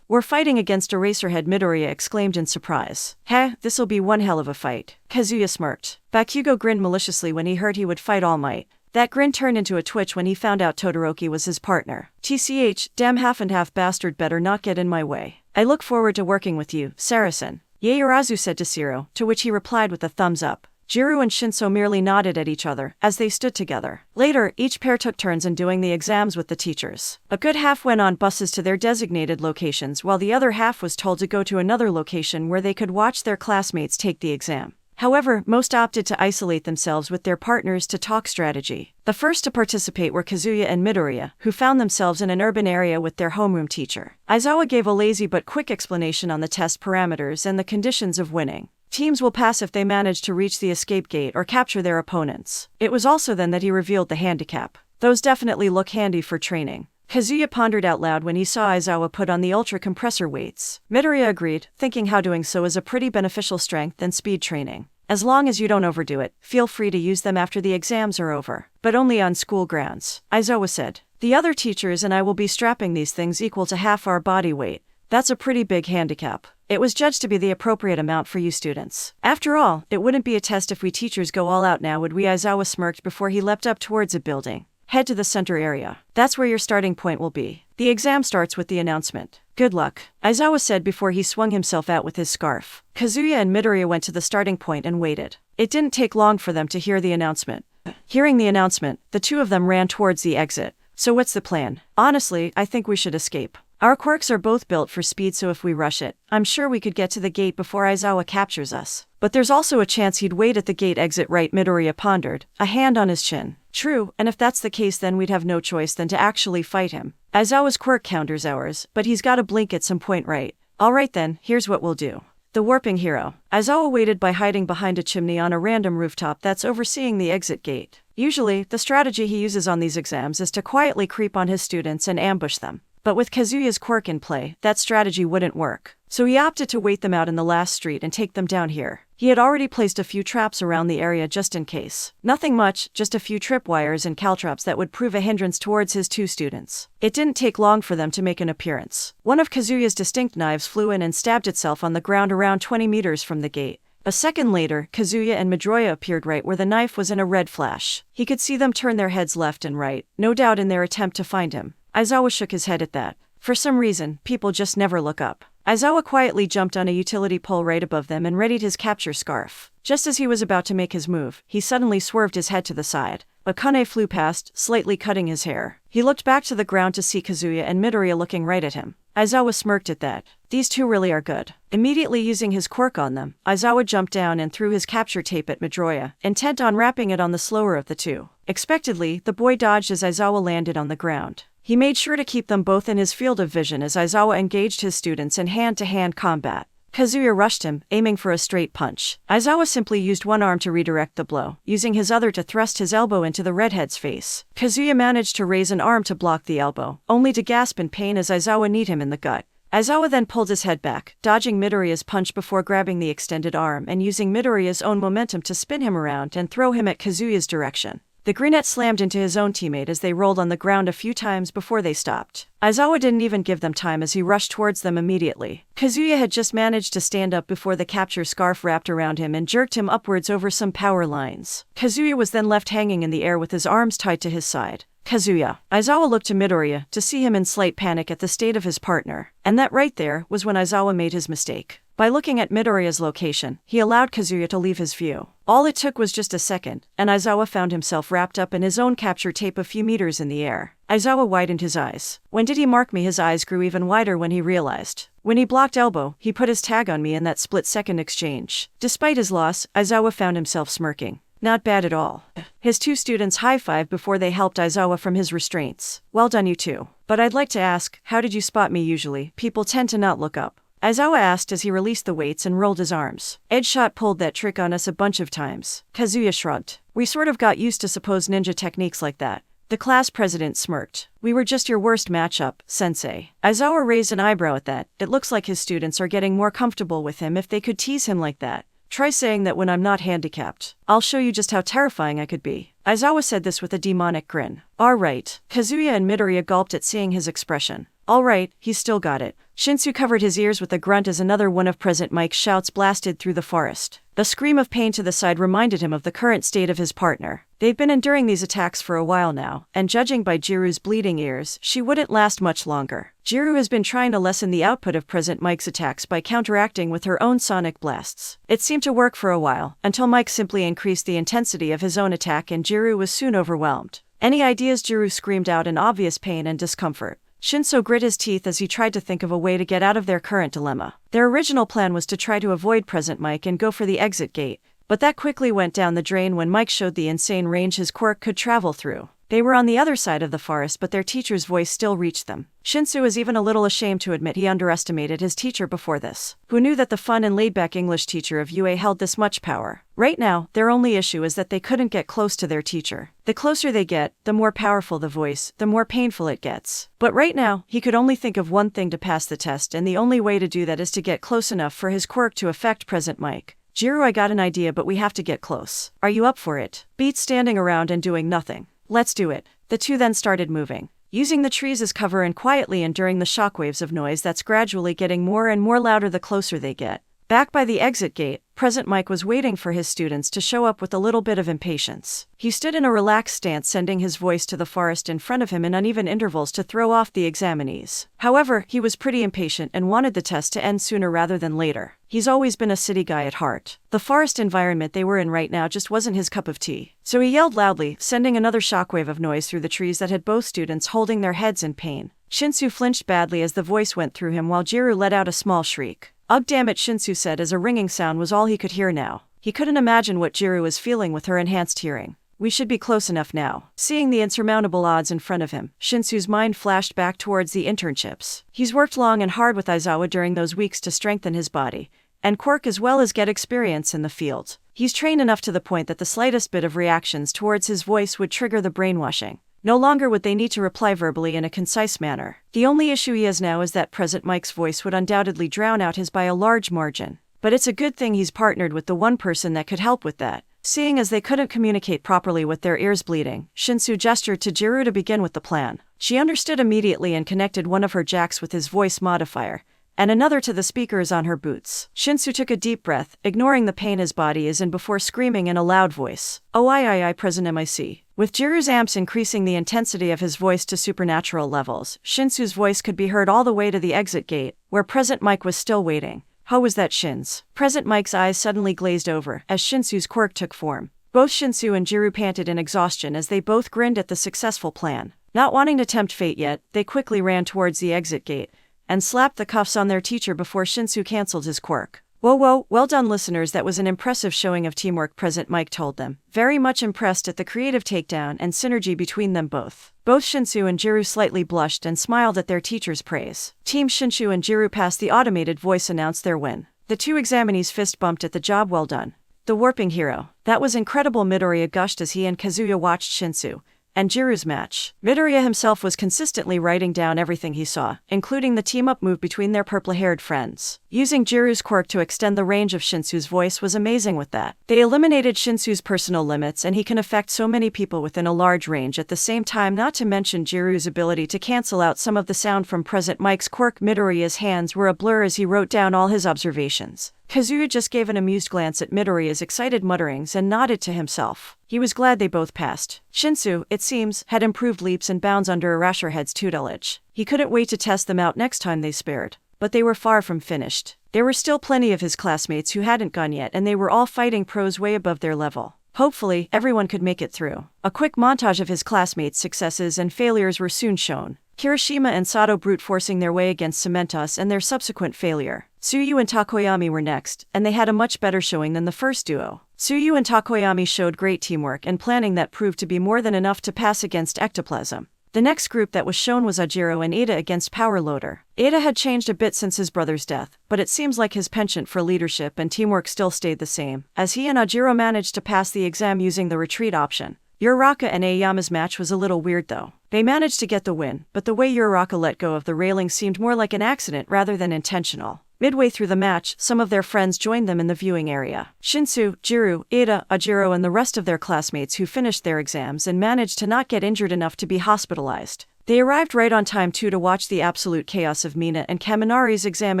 We're fighting against Eraserhead, Midoriya exclaimed in surprise. This'll be one hell of a fight. Kazuya smirked. Bakugo grinned maliciously when he heard he would fight All Might. That grin turned into a twitch when he found out Todoroki was his partner. TCH, damn half-and-half bastard, better not get in my way. I look forward to working with you, Saracen, Yaoyorozu said to Shiro, to which he replied with a thumbs up. Jiru and Shinso merely nodded at each other as they stood together. Later, each pair took turns in doing the exams with the teachers. A good half went on buses to their designated locations, while the other half was told to go to another location where they could watch their classmates take the exam. However, most opted to isolate themselves with their partners to talk strategy. The first to participate were Kazuya and Midoriya, who found themselves in an urban area with their homeroom teacher. Aizawa gave a lazy but quick explanation on the test parameters and the conditions of winning. Teams will pass if they manage to reach the escape gate or capture their opponents. It was also then that he revealed the handicap. Those definitely look handy for training. Kazuya pondered out loud when he saw Aizawa put on the ultra compressor weights. Midoriya agreed, thinking how doing so is a pretty beneficial strength and speed training. As long as you don't overdo it, feel free to use them after the exams are over, but only on school grounds, Aizawa said. The other teachers and I will be strapping these things equal to half our body weight. That's a pretty big handicap. It was judged to be the appropriate amount for you students. After all, it wouldn't be a test if we teachers go all out now, would we? Aizawa smirked before he leapt up towards a building. Head to the center area. That's where your starting point will be. The exam starts with the announcement. Good luck, Aizawa said before he swung himself out with his scarf. Kazuya and Midoriya went to the starting point and waited. It didn't take long for them to hear the announcement. Hearing the announcement, the two of them ran towards the exit. So what's the plan? Honestly, I think we should escape. Our quirks are both built for speed, so if we rush it, I'm sure we could get to the gate before Aizawa captures us. But there's also a chance he'd wait at the gate exit, right? Midoriya pondered, a hand on his chin. True, and if that's the case then we'd have no choice than to actually fight him. Aizawa's quirk counters ours, but he's gotta blink at some point, right? Alright then, here's what we'll do. The warping hero. Aizawa waited by hiding behind a chimney on a random rooftop that's overseeing the exit gate. Usually, the strategy he uses on these exams is to quietly creep on his students and ambush them. But with Kazuya's quirk in play, that strategy wouldn't work. So he opted to wait them out in the last street and take them down here. He had already placed a few traps around the area just in case. Nothing much, just a few tripwires and caltrops that would prove a hindrance towards his two students. It didn't take long for them to make an appearance. One of Kazuya's distinct knives flew in and stabbed itself on the ground around 20 meters from the gate. A second later, Kazuya and Midoriya appeared right where the knife was in a red flash. He could see them turn their heads left and right, no doubt in their attempt to find him. Aizawa shook his head at that. For some reason, people just never look up. Aizawa quietly jumped on a utility pole right above them and readied his capture scarf. Just as he was about to make his move, he suddenly swerved his head to the side. A kane flew past, slightly cutting his hair. He looked back to the ground to see Kazuya and Midoriya looking right at him. Aizawa smirked at that. These two really are good. Immediately using his quirk on them, Aizawa jumped down and threw his capture tape at Midoriya, intent on wrapping it on the slower of the two. Expectedly, the boy dodged as Aizawa landed on the ground. He made sure to keep them both in his field of vision as Aizawa engaged his students in hand-to-hand combat. Kazuya rushed him, aiming for a straight punch. Aizawa simply used one arm to redirect the blow, using his other to thrust his elbow into the redhead's face. Kazuya managed to raise an arm to block the elbow, only to gasp in pain as Aizawa kneed him in the gut. Aizawa then pulled his head back, dodging Midoriya's punch before grabbing the extended arm and using Midoriya's own momentum to spin him around and throw him at Kazuya's direction. The greenette slammed into his own teammate as they rolled on the ground a few times before they stopped. Aizawa didn't even give them time as he rushed towards them immediately. Kazuya had just managed to stand up before the capture scarf wrapped around him and jerked him upwards over some power lines. Kazuya was then left hanging in the air with his arms tied to his side. Kazuya. Aizawa looked to Midoriya to see him in slight panic at the state of his partner. And that right there was when Aizawa made his mistake. By looking at Midoriya's location, he allowed Kazuya to leave his view. All it took was just a second, and Aizawa found himself wrapped up in his own capture tape a few meters in the air. Aizawa widened his eyes. When did he mark me? His eyes grew even wider when he realized. When he blocked elbow, he put his tag on me in that split-second exchange. Despite his loss, Aizawa found himself smirking. Not bad at all. His two students high-fived before they helped Aizawa from his restraints. Well done, you two. But I'd like to ask, how did you spot me? Usually, people tend to not look up. Aizawa asked as he released the weights and rolled his arms. Edgeshot pulled that trick on us a bunch of times. Kazuya shrugged. We sort of got used to supposed ninja techniques like that. The class president smirked. We were just your worst matchup, sensei. Aizawa raised an eyebrow at that. It looks like his students are getting more comfortable with him if they could tease him like that. Try saying that when I'm not handicapped. I'll show you just how terrifying I could be. Aizawa said this with a demonic grin. Alright. Kazuya and Midoriya gulped at seeing his expression. Alright, he's still got it. Shinsu covered his ears with a grunt as another one of President Mike's shouts blasted through the forest. The scream of pain to the side reminded him of the current state of his partner. They've been enduring these attacks for a while now, and judging by Jiru's bleeding ears, she wouldn't last much longer. Jiru has been trying to lessen the output of President Mike's attacks by counteracting with her own sonic blasts. It seemed to work for a while, until Mike simply increased the intensity of his own attack and Jiru was soon overwhelmed. Any ideas? Jiru screamed out in obvious pain and discomfort. Shinso grit his teeth as he tried to think of a way to get out of their current dilemma. Their original plan was to try to avoid President Mike and go for the exit gate, but that quickly went down the drain when Mike showed the insane range his quirk could travel through. They were on the other side of the forest, but their teacher's voice still reached them. Shinsu was even a little ashamed to admit he underestimated his teacher before this. Who knew that the fun and laid-back English teacher of UA held this much power? Right now, their only issue is that they couldn't get close to their teacher. The closer they get, the more powerful the voice, the more painful it gets. But right now, he could only think of one thing to pass the test, and the only way to do that is to get close enough for his quirk to affect President Mike. Jiru, I got an idea, but we have to get close. Are you up for it? Beats standing around and doing nothing. Let's do it. The two then started moving. using the trees as cover and quietly enduring the shockwaves of noise that's gradually getting more and more louder the closer they get. Back by the exit gate, Present Mike was waiting for his students to show up with a little bit of impatience. He stood in a relaxed stance, sending his voice to the forest in front of him in uneven intervals to throw off the examinees. However, he was pretty impatient and wanted the test to end sooner rather than later. He's always been a city guy at heart. The forest environment they were in right now just wasn't his cup of tea. So he yelled loudly, sending another shockwave of noise through the trees that had both students holding their heads in pain. Shinsu flinched badly as the voice went through him while Jiru let out a small shriek. "Ugh, damn it," Shinsu said as a ringing sound was all he could hear now. He couldn't imagine what Jiru was feeling with her enhanced hearing. "We should be close enough now." Seeing the insurmountable odds in front of him, Shinsu's mind flashed back towards the internships. He's worked long and hard with Aizawa during those weeks to strengthen his body, and Quirk as well as get experience in the field. He's trained enough to the point that the slightest bit of reactions towards his voice would trigger the brainwashing. No longer would they need to reply verbally in a concise manner. The only issue he has now is that Present Mike's voice would undoubtedly drown out his by a large margin. But it's a good thing he's partnered with the one person that could help with that. Seeing as they couldn't communicate properly with their ears bleeding, Shinsu gestured to Jiru to begin with the plan. She understood immediately and connected one of her jacks with his voice modifier, and another to the speakers on her boots. Shinsu took a deep breath, ignoring the pain his body is in before screaming in a loud voice, "Oh I Present MIC." With Jiru's amps increasing the intensity of his voice to supernatural levels, Shinsu's voice could be heard all the way to the exit gate, where Present Mike was still waiting. "How was that, Shins?" Present Mike's eyes suddenly glazed over as Shinsu's quirk took form. Both Shinsu and Jiru panted in exhaustion as they both grinned at the successful plan. Not wanting to tempt fate yet, they quickly ran towards the exit gate and slapped the cuffs on their teacher before Shinsu cancelled his quirk. Whoa, well done listeners, that was an impressive showing of teamwork," Present Mike told them, very much impressed at the creative takedown and synergy between them both. Both Shinsu and Jiru slightly blushed and smiled at their teacher's praise. Team Shinsu and Jiru passed the automated voice announced their win. The two examinees fist bumped at the job well done. The warping hero. That was incredible, Midoriya gushed as he and Kazuya watched Shinsu and Jiru's match. Midoriya himself was consistently writing down everything he saw, including the team-up move between their purple-haired friends. Using Jiru's quirk to extend the range of Shinsu's voice was amazing with that. They eliminated Shinsu's personal limits and he can affect so many people within a large range at the same time, not to mention Jiru's ability to cancel out some of the sound from Present Mike's quirk. Midoriya's hands were a blur as he wrote down all his observations. Kazuya just gave an amused glance at Midoriya's excited mutterings and nodded to himself. He was glad they both passed. Shinsu, it seems, had improved leaps and bounds under Arashorhead's tutelage. He couldn't wait to test them out next time they spared. But they were far from finished. There were still plenty of his classmates who hadn't gone yet, and they were all fighting pros way above their level. Hopefully, everyone could make it through. A quick montage of his classmates' successes and failures were soon shown. Kirishima and Sato brute forcing their way against Cementos and their subsequent failure. Tsuyu and Takoyami were next, and they had a much better showing than the first duo. Tsuyu and Takoyami showed great teamwork and planning that proved to be more than enough to pass against Ectoplasm. The next group that was shown was Ajiro and Ada against Power Loader. Ada had changed a bit since his brother's death, but it seems like his penchant for leadership and teamwork still stayed the same, as he and Ajiro managed to pass the exam using the retreat option. Uraraka and Aoyama's match was a little weird though. They managed to get the win, but the way Uraraka let go of the railing seemed more like an accident rather than intentional. Midway through the match, some of their friends joined them in the viewing area. Shinsu, Jiru, Ada, Ajiro and the rest of their classmates who finished their exams and managed to not get injured enough to be hospitalized. They arrived right on time too to watch the absolute chaos of Mina and Kaminari's exam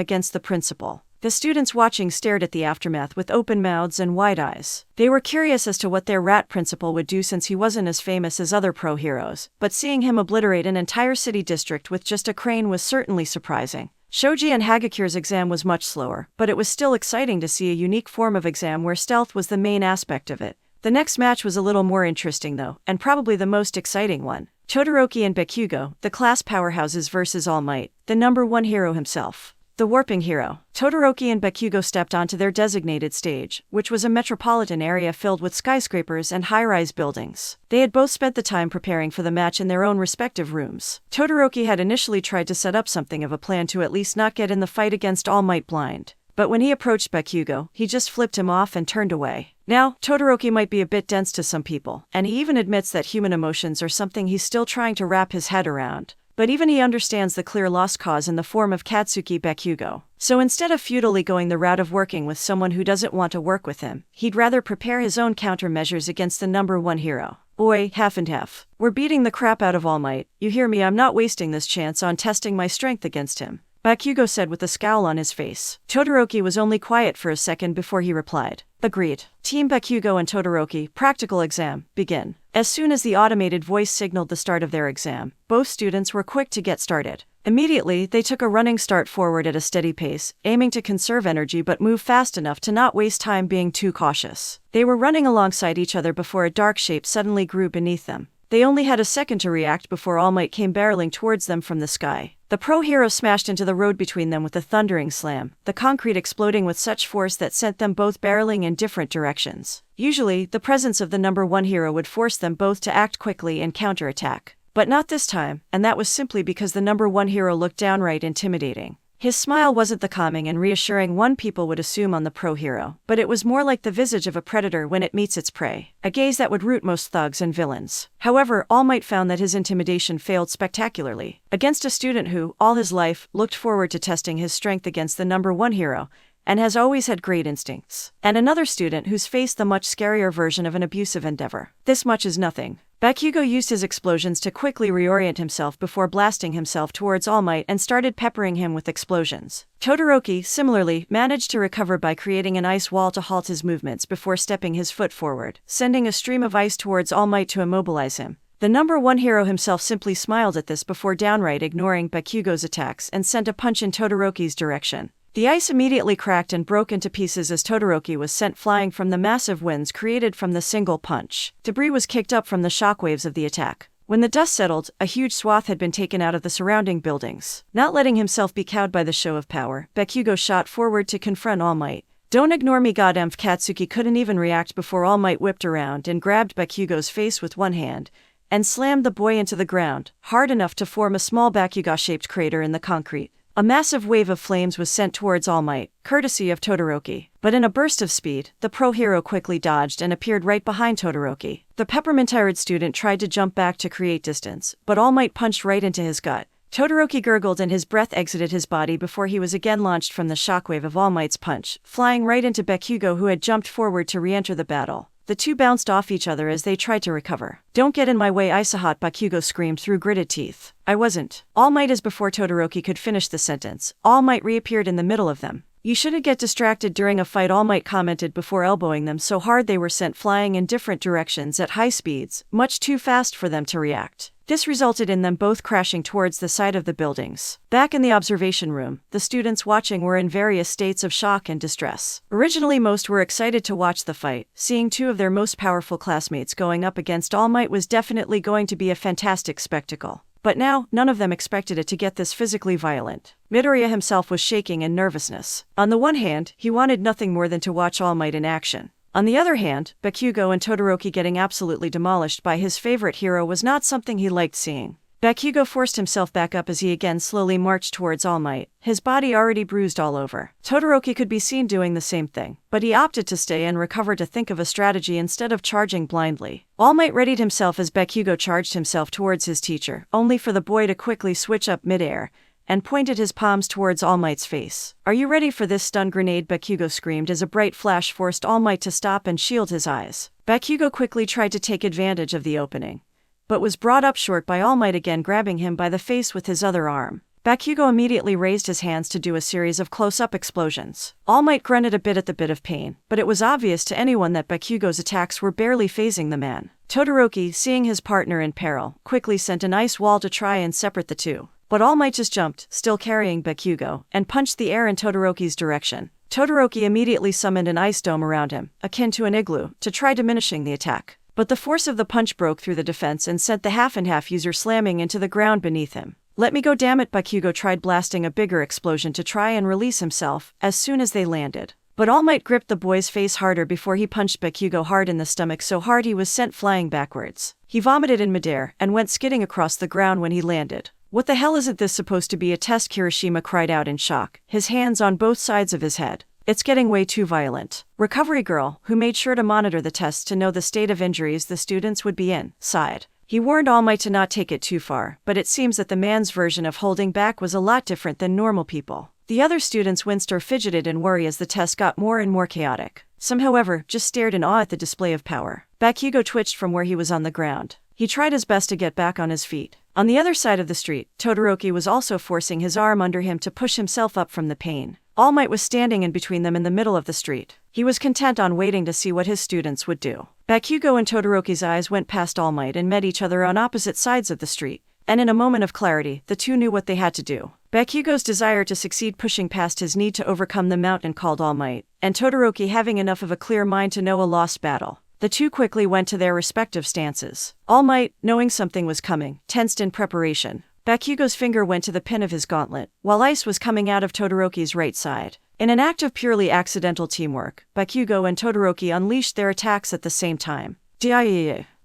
against the principal. The students watching stared at the aftermath with open mouths and wide eyes. They were curious as to what their rat principal would do since he wasn't as famous as other pro heroes, but seeing him obliterate an entire city district with just a crane was certainly surprising. Shoji and Hagakure's exam was much slower, but it was still exciting to see a unique form of exam where stealth was the main aspect of it. The next match was a little more interesting though, and probably the most exciting one. Todoroki and Bakugo, the class powerhouses versus All Might, the number one hero himself. The warping hero. Todoroki and Bakugo stepped onto their designated stage, which was a metropolitan area filled with skyscrapers and high-rise buildings. They had both spent the time preparing for the match in their own respective rooms. Todoroki had initially tried to set up something of a plan to at least not get in the fight against All Might blind. But when he approached Bakugo, he just flipped him off and turned away. Now, Todoroki might be a bit dense to some people, and he even admits that human emotions are something he's still trying to wrap his head around. But even he understands the clear lost cause in the form of Katsuki Bakugo. So instead of futilely going the route of working with someone who doesn't want to work with him, he'd rather prepare his own countermeasures against the number one hero. Oi, half and half. We're beating the crap out of All Might. You hear me? I'm not wasting this chance on testing my strength against him, Bakugo said with a scowl on his face. Todoroki was only quiet for a second before he replied. Agreed. Team Bakugo and Todoroki, practical exam, begin. As soon as the automated voice signaled the start of their exam, both students were quick to get started. Immediately, they took a running start forward at a steady pace, aiming to conserve energy but move fast enough to not waste time being too cautious. They were running alongside each other before a dark shape suddenly grew beneath them. They only had a second to react before All Might came barreling towards them from the sky. The pro hero smashed into the road between them with a thundering slam, the concrete exploding with such force that sent them both barreling in different directions. Usually, the presence of the number one hero would force them both to act quickly and counterattack. But not this time, and that was simply because the number one hero looked downright intimidating. His smile wasn't the calming and reassuring one people would assume on the pro hero, but it was more like the visage of a predator when it meets its prey, a gaze that would root most thugs and villains. However, All Might found that his intimidation failed spectacularly. Against a student who, all his life, looked forward to testing his strength against the number one hero, and has always had great instincts. And another student who's faced the much scarier version of an abusive endeavor. This much is nothing. Bakugo used his explosions to quickly reorient himself before blasting himself towards All Might and started peppering him with explosions. Todoroki, similarly, managed to recover by creating an ice wall to halt his movements before stepping his foot forward, sending a stream of ice towards All Might to immobilize him. The number one hero himself simply smiled at this before downright ignoring Bakugo's attacks and sent a punch in Todoroki's direction. The ice immediately cracked and broke into pieces as Todoroki was sent flying from the massive winds created from the single punch. Debris was kicked up from the shockwaves of the attack. When the dust settled, a huge swath had been taken out of the surrounding buildings. Not letting himself be cowed by the show of power, Bakugo shot forward to confront All Might. Don't ignore me, goddammit. Katsuki couldn't even react before All Might whipped around and grabbed Bakugo's face with one hand, and slammed the boy into the ground, hard enough to form a small Bakugo-shaped crater in the concrete. A massive wave of flames was sent towards All Might, courtesy of Todoroki. But in a burst of speed, the pro hero quickly dodged and appeared right behind Todoroki. The peppermint-eyed student tried to jump back to create distance, but All Might punched right into his gut. Todoroki gurgled and his breath exited his body before he was again launched from the shockwave of All Might's punch, flying right into Bakugo, who had jumped forward to re-enter the battle. The two bounced off each other as they tried to recover. Don't get in my way, Isahot, Bakugo screamed through gritted teeth. I wasn't. All Might. As before Todoroki could finish the sentence, All Might reappeared in the middle of them. You shouldn't get distracted during a fight, All Might commented before elbowing them so hard they were sent flying in different directions at high speeds, much too fast for them to react. This resulted in them both crashing towards the side of the buildings. Back in the observation room, the students watching were in various states of shock and distress. Originally, most were excited to watch the fight. Seeing two of their most powerful classmates going up against All Might was definitely going to be a fantastic spectacle. But now, none of them expected it to get this physically violent. Midoriya himself was shaking in nervousness. On the one hand, he wanted nothing more than to watch All Might in action. On the other hand, Bakugo and Todoroki getting absolutely demolished by his favorite hero was not something he liked seeing. Bakugo forced himself back up as he again slowly marched towards All Might, his body already bruised all over. Todoroki could be seen doing the same thing, but he opted to stay and recover to think of a strategy instead of charging blindly. All Might readied himself as Bakugo charged himself towards his teacher, only for the boy to quickly switch up midair and pointed his palms towards All Might's face. Are you ready for this stun grenade? Bakugo screamed as a bright flash forced All Might to stop and shield his eyes. Bakugo quickly tried to take advantage of the opening, but was brought up short by All Might again grabbing him by the face with his other arm. Bakugo immediately raised his hands to do a series of close-up explosions. All Might grunted a bit at the bit of pain, but it was obvious to anyone that Bakugo's attacks were barely phasing the man. Todoroki, seeing his partner in peril, quickly sent an ice wall to try and separate the two. But All Might just jumped, still carrying Bakugo, and punched the air in Todoroki's direction. Todoroki immediately summoned an ice dome around him, akin to an igloo, to try diminishing the attack. But the force of the punch broke through the defense and sent the half-and-half user slamming into the ground beneath him. Let me go, damn it! Bakugo tried blasting a bigger explosion to try and release himself as soon as they landed. But All Might gripped the boy's face harder before he punched Bakugo hard in the stomach so hard he was sent flying backwards. He vomited in midair and went skidding across the ground when he landed. What the hell, isn't this supposed to be a test? Kirishima cried out in shock, his hands on both sides of his head. It's getting way too violent. Recovery Girl, who made sure to monitor the tests to know the state of injuries the students would be in, sighed. He warned All Might to not take it too far, but it seems that the man's version of holding back was a lot different than normal people. The other students winced or fidgeted in worry as the test got more and more chaotic. Some, however, just stared in awe at the display of power. Bakugo twitched from where he was on the ground. He tried his best to get back on his feet. On the other side of the street, Todoroki was also forcing his arm under him to push himself up from the pain. All Might was standing in between them in the middle of the street. He was content on waiting to see what his students would do. Bakugo and Todoroki's eyes went past All Might and met each other on opposite sides of the street. And in a moment of clarity, the two knew what they had to do. Bakugo's desire to succeed pushing past his need to overcome the mountain called All Might, and Todoroki having enough of a clear mind to know a lost battle. The two quickly went to their respective stances. All Might, knowing something was coming, tensed in preparation. Bakugo's finger went to the pin of his gauntlet, while ice was coming out of Todoroki's right side. In an act of purely accidental teamwork, Bakugo and Todoroki unleashed their attacks at the same time.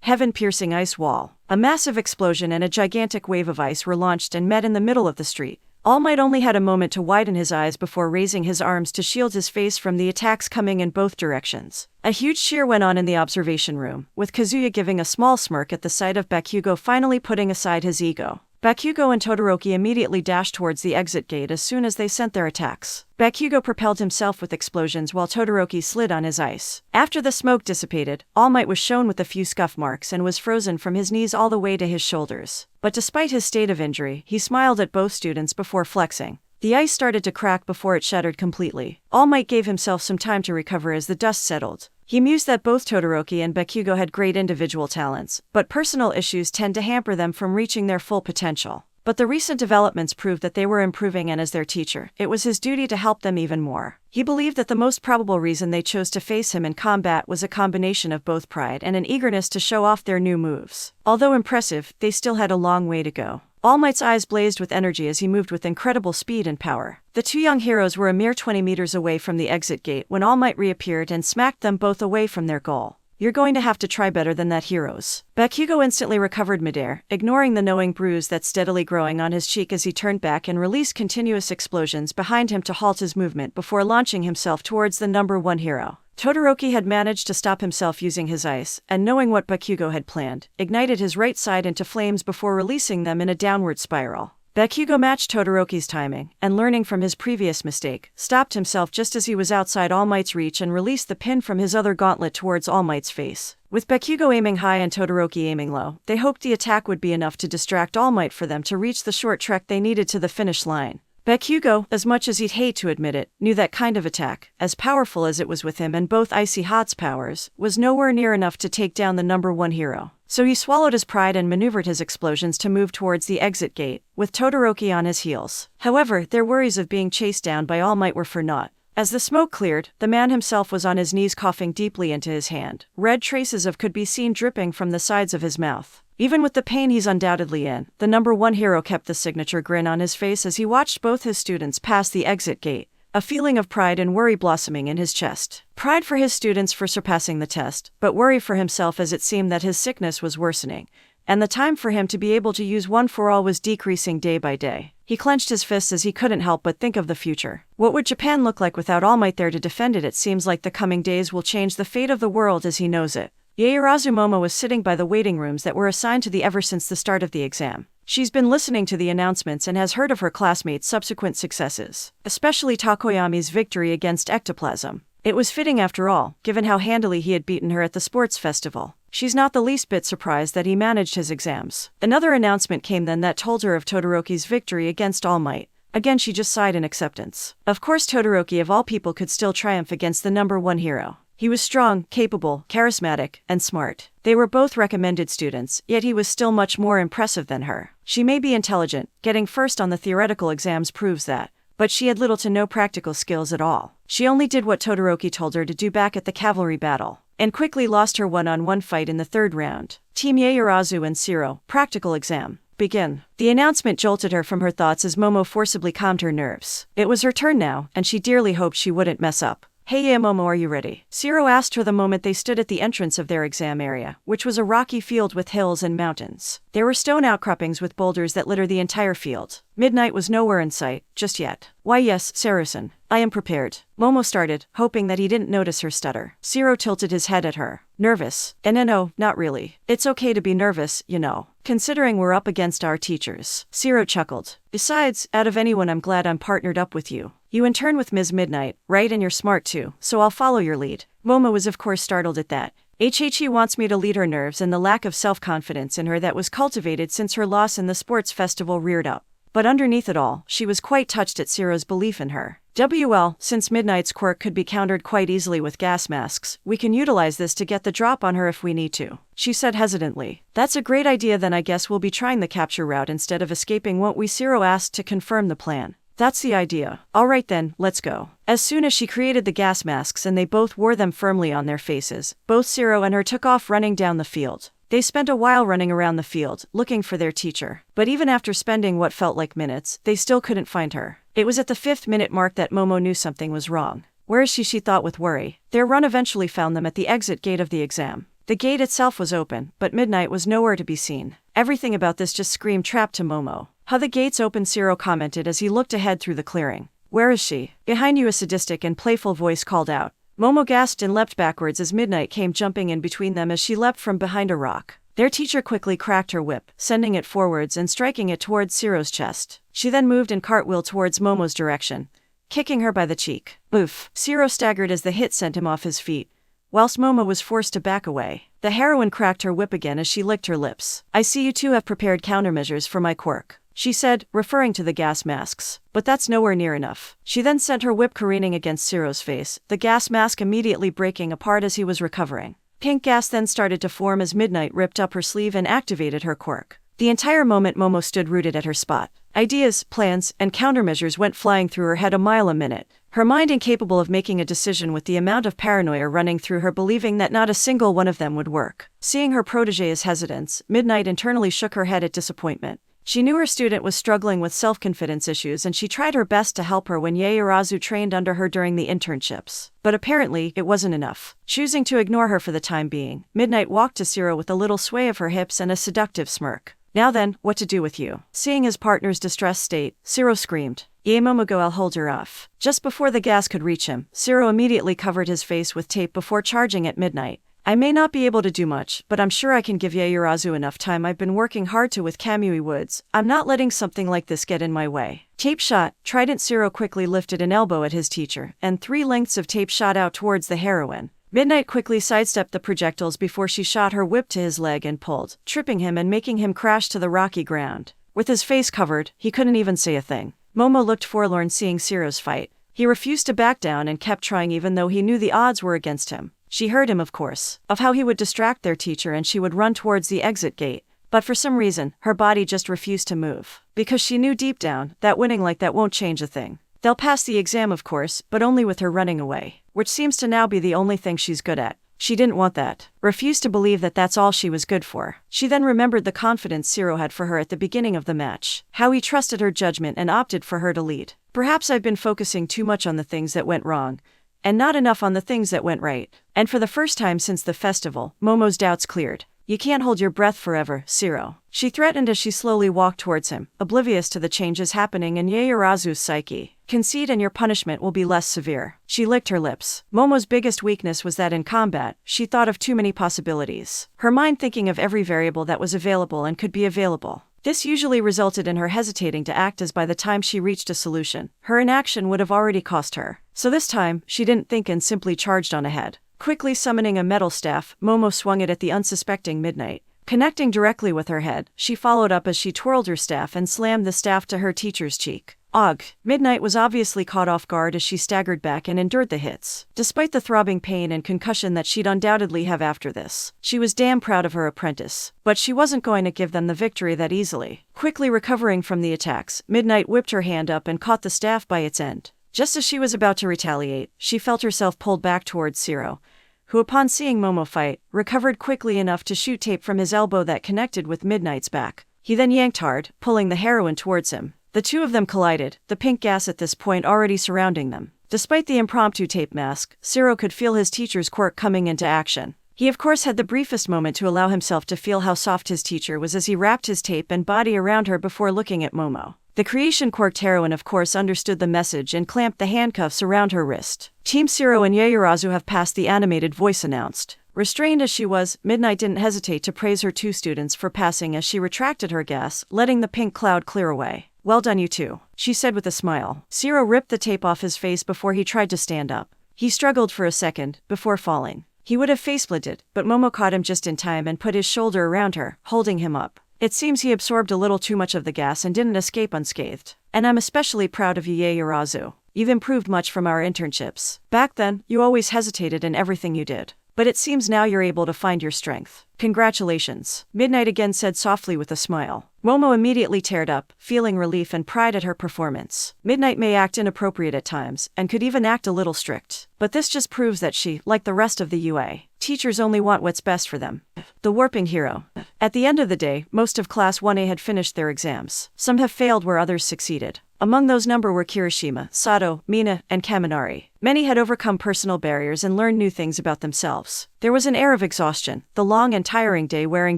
Heaven-piercing ice wall. A massive explosion and a gigantic wave of ice were launched and met in the middle of the street. All Might only had a moment to widen his eyes before raising his arms to shield his face from the attacks coming in both directions. A huge cheer went on in the observation room, with Kazuya giving a small smirk at the sight of Bakugo finally putting aside his ego. Bakugo and Todoroki immediately dashed towards the exit gate as soon as they sent their attacks. Bakugo propelled himself with explosions while Todoroki slid on his ice. After the smoke dissipated, All Might was shown with a few scuff marks and was frozen from his knees all the way to his shoulders. But despite his state of injury, he smiled at both students before flexing. The ice started to crack before it shattered completely. All Might gave himself some time to recover as the dust settled. He mused that both Todoroki and Bakugo had great individual talents, but personal issues tend to hamper them from reaching their full potential. But the recent developments proved that they were improving, and as their teacher, it was his duty to help them even more. He believed that the most probable reason they chose to face him in combat was a combination of both pride and an eagerness to show off their new moves. Although impressive, they still had a long way to go. All Might's eyes blazed with energy as he moved with incredible speed and power. The two young heroes were a mere 20 meters away from the exit gate when All Might reappeared and smacked them both away from their goal. "You're going to have to try better than that, heroes." Bakugo instantly recovered midair, ignoring the knowing bruise that's steadily growing on his cheek as he turned back and released continuous explosions behind him to halt his movement before launching himself towards the number one hero. Todoroki had managed to stop himself using his ice, and knowing what Bakugo had planned, ignited his right side into flames before releasing them in a downward spiral. Bakugo matched Todoroki's timing, and learning from his previous mistake, stopped himself just as he was outside All Might's reach and released the pin from his other gauntlet towards All Might's face. With Bakugo aiming high and Todoroki aiming low, they hoped the attack would be enough to distract All Might for them to reach the short trek they needed to the finish line. Bakugo, as much as he'd hate to admit it, knew that kind of attack, as powerful as it was with him and both Icy Hot's powers, was nowhere near enough to take down the number one hero. So he swallowed his pride and maneuvered his explosions to move towards the exit gate, with Todoroki on his heels. However, their worries of being chased down by All Might were for naught. As the smoke cleared, the man himself was on his knees coughing deeply into his hand. Red traces of could be seen dripping from the sides of his mouth. Even with the pain he's undoubtedly in, the number one hero kept the signature grin on his face as he watched both his students pass the exit gate, a feeling of pride and worry blossoming in his chest. Pride for his students for surpassing the test, but worry for himself as it seemed that his sickness was worsening, and the time for him to be able to use One for All was decreasing day by day. He clenched his fists as he couldn't help but think of the future. What would Japan look like without All Might there to defend it? It seems like the coming days will change the fate of the world as he knows it. Yaoyorozu Momo was sitting by the waiting rooms that were assigned to the ever since the start of the exam. She's been listening to the announcements and has heard of her classmates' subsequent successes, especially Takoyami's victory against Ectoplasm. It was fitting after all, given how handily he had beaten her at the sports festival. She's not the least bit surprised that he managed his exams. Another announcement came then that told her of Todoroki's victory against All Might. Again she just sighed in acceptance. Of course Todoroki of all people could still triumph against the number one hero. He was strong, capable, charismatic, and smart. They were both recommended students, yet he was still much more impressive than her. She may be intelligent, getting first on the theoretical exams proves that, but she had little to no practical skills at all. She only did what Todoroki told her to do back at the cavalry battle, and quickly lost her one-on-one fight in the third round. Team Yaoyorozu and Shiro, practical exam. Begin. The announcement jolted her from her thoughts as Momo forcibly calmed her nerves. It was her turn now, and she dearly hoped she wouldn't mess up. "Hey Momo, are you ready?" Shiro asked her the moment they stood at the entrance of their exam area, which was a rocky field with hills and mountains. There were stone outcroppings with boulders that litter the entire field. Midnight was nowhere in sight, just yet. "Why yes, Sarusan. I am prepared." Momo started, hoping that he didn't notice her stutter. Shiro tilted his head at her. "Nervous?" "No, not really. It's okay to be nervous, you know." considering we're up against our teachers. Zero chuckled. Besides, out of anyone I'm glad I'm partnered up with you. You intern with Ms. Midnight, right? And you're smart too, so I'll follow your lead. Momo was of course startled at that. HHE wants me to lead her nerves and the lack of self-confidence in her that was cultivated since her loss in the sports festival reared up. But underneath it all, she was quite touched at Zero's belief in her. WL, since Midnight's quirk could be countered quite easily with gas masks, we can utilize this to get the drop on her if we need to, she said hesitantly. That's a great idea, then I guess we'll be trying the capture route instead of escaping, won't we? Zero asked to confirm the plan. That's the idea. Alright then, let's go. As soon as she created the gas masks and they both wore them firmly on their faces, both Zero and her took off running down the field. They spent a while running around the field, looking for their teacher. But even after spending what felt like minutes, they still couldn't find her. It was at the 5th minute mark that Momo knew something was wrong. Where is she? She thought with worry. Their run eventually found them at the exit gate of the exam. The gate itself was open, but Midnight was nowhere to be seen. Everything about this just screamed trap to Momo. How the gates open, Zero commented as he looked ahead through the clearing. Where is she? Behind you, a sadistic and playful voice called out. Momo gasped and leapt backwards as Midnight came jumping in between them as she leapt from behind a rock. Their teacher quickly cracked her whip, sending it forwards and striking it towards Zero's chest. She then moved and cartwheeled towards Momo's direction, kicking her by the cheek. Oof! Zero staggered as the hit sent him off his feet, whilst Momo was forced to back away. The heroine cracked her whip again as she licked her lips. I see you two have prepared countermeasures for my quirk, she said, referring to the gas masks. But that's nowhere near enough. She then sent her whip careening against Zero's face, the gas mask immediately breaking apart as he was recovering. Pink gas then started to form as Midnight ripped up her sleeve and activated her quirk. The entire moment Momo stood rooted at her spot. Ideas, plans, and countermeasures went flying through her head a mile a minute, her mind incapable of making a decision with the amount of paranoia running through her, believing that not a single one of them would work. Seeing her protégé's hesitance, Midnight internally shook her head at disappointment. She knew her student was struggling with self-confidence issues and she tried her best to help her when Yaoyorozu trained under her during the internships. But apparently, it wasn't enough. Choosing to ignore her for the time being, Midnight walked to Zero with a little sway of her hips and a seductive smirk. Now then, what to do with you? Seeing his partner's distressed state, Zero screamed. Ye Momogo, I'll hold her off. Just before the gas could reach him, Zero immediately covered his face with tape before charging at Midnight. I may not be able to do much, but I'm sure I can give Yaoyorozu enough time. I've been working hard to with Kamui Woods. I'm not letting something like this get in my way. Tape shot. Trident. Zero quickly lifted an elbow at his teacher, and 3 lengths of tape shot out towards the heroine. Midnight quickly sidestepped the projectiles before she shot her whip to his leg and pulled, tripping him and making him crash to the rocky ground. With his face covered, he couldn't even say a thing. Momo looked forlorn seeing Zero's fight. He refused to back down and kept trying even though he knew the odds were against him. She heard him, of course, of how he would distract their teacher and she would run towards the exit gate. But for some reason, her body just refused to move. Because she knew deep down that winning like that won't change a thing. They'll pass the exam, of course, but only with her running away, which seems to now be the only thing she's good at. She didn't want that. Refused to believe that that's all she was good for. She then remembered the confidence Zero had for her at the beginning of the match. How he trusted her judgment and opted for her to lead. Perhaps I've been focusing too much on the things that went wrong, and not enough on the things that went right. And for the first time since the festival, Momo's doubts cleared. You can't hold your breath forever, Zero, she threatened as she slowly walked towards him, oblivious to the changes happening in Yaoyorozu's psyche. Concede and your punishment will be less severe. She licked her lips. Momo's biggest weakness was that in combat, she thought of too many possibilities. Her mind thinking of every variable that was available and could be available. This usually resulted in her hesitating to act, as by the time she reached a solution, her inaction would have already cost her. So this time, she didn't think and simply charged on ahead. Quickly summoning a metal staff, Momo swung it at the unsuspecting Midnight. Connecting directly with her head, she followed up as she twirled her staff and slammed the staff to her teacher's cheek. Ugh! Midnight was obviously caught off guard as she staggered back and endured the hits. Despite the throbbing pain and concussion that she'd undoubtedly have after this, she was damn proud of her apprentice. But she wasn't going to give them the victory that easily. Quickly recovering from the attacks, Midnight whipped her hand up and caught the staff by its end. Just as she was about to retaliate, she felt herself pulled back towards Zero, who upon seeing Momo fight, recovered quickly enough to shoot tape from his elbow that connected with Midnight's back. He then yanked hard, pulling the heroine towards him. The two of them collided, the pink gas at this point already surrounding them. Despite the impromptu tape mask, Zero could feel his teacher's quirk coming into action. He of course had the briefest moment to allow himself to feel how soft his teacher was as he wrapped his tape and body around her before looking at Momo. The creation quirked heroine of course understood the message and clamped the handcuffs around her wrist. Team Zero and Yaoyorozu have passed, the animated voice announced. Restrained as she was, Midnight didn't hesitate to praise her 2 students for passing as she retracted her gas, letting the pink cloud clear away. "Well done, you two," she said with a smile. Zero ripped the tape off his face before he tried to stand up. He struggled for a second, before falling. He would have faceplanted, but Momo caught him just in time and put his shoulder around her, holding him up. "It seems he absorbed a little too much of the gas and didn't escape unscathed. And I'm especially proud of you, Yaoyorozu. You've improved much from our internships. Back then, you always hesitated in everything you did. But it seems now you're able to find your strength. Congratulations," Midnight again said softly with a smile. Momo immediately teared up, feeling relief and pride at her performance. Midnight may act inappropriate at times, and could even act a little strict. But this just proves that she, like the rest of the UA, teachers only want what's best for them. The warping hero. At the end of the day, most of Class 1A had finished their exams. Some have failed where others succeeded. Among those number were Kirishima, Sato, Mina, and Kaminari. Many had overcome personal barriers and learned new things about themselves. There was an air of exhaustion, the long and tiring day wearing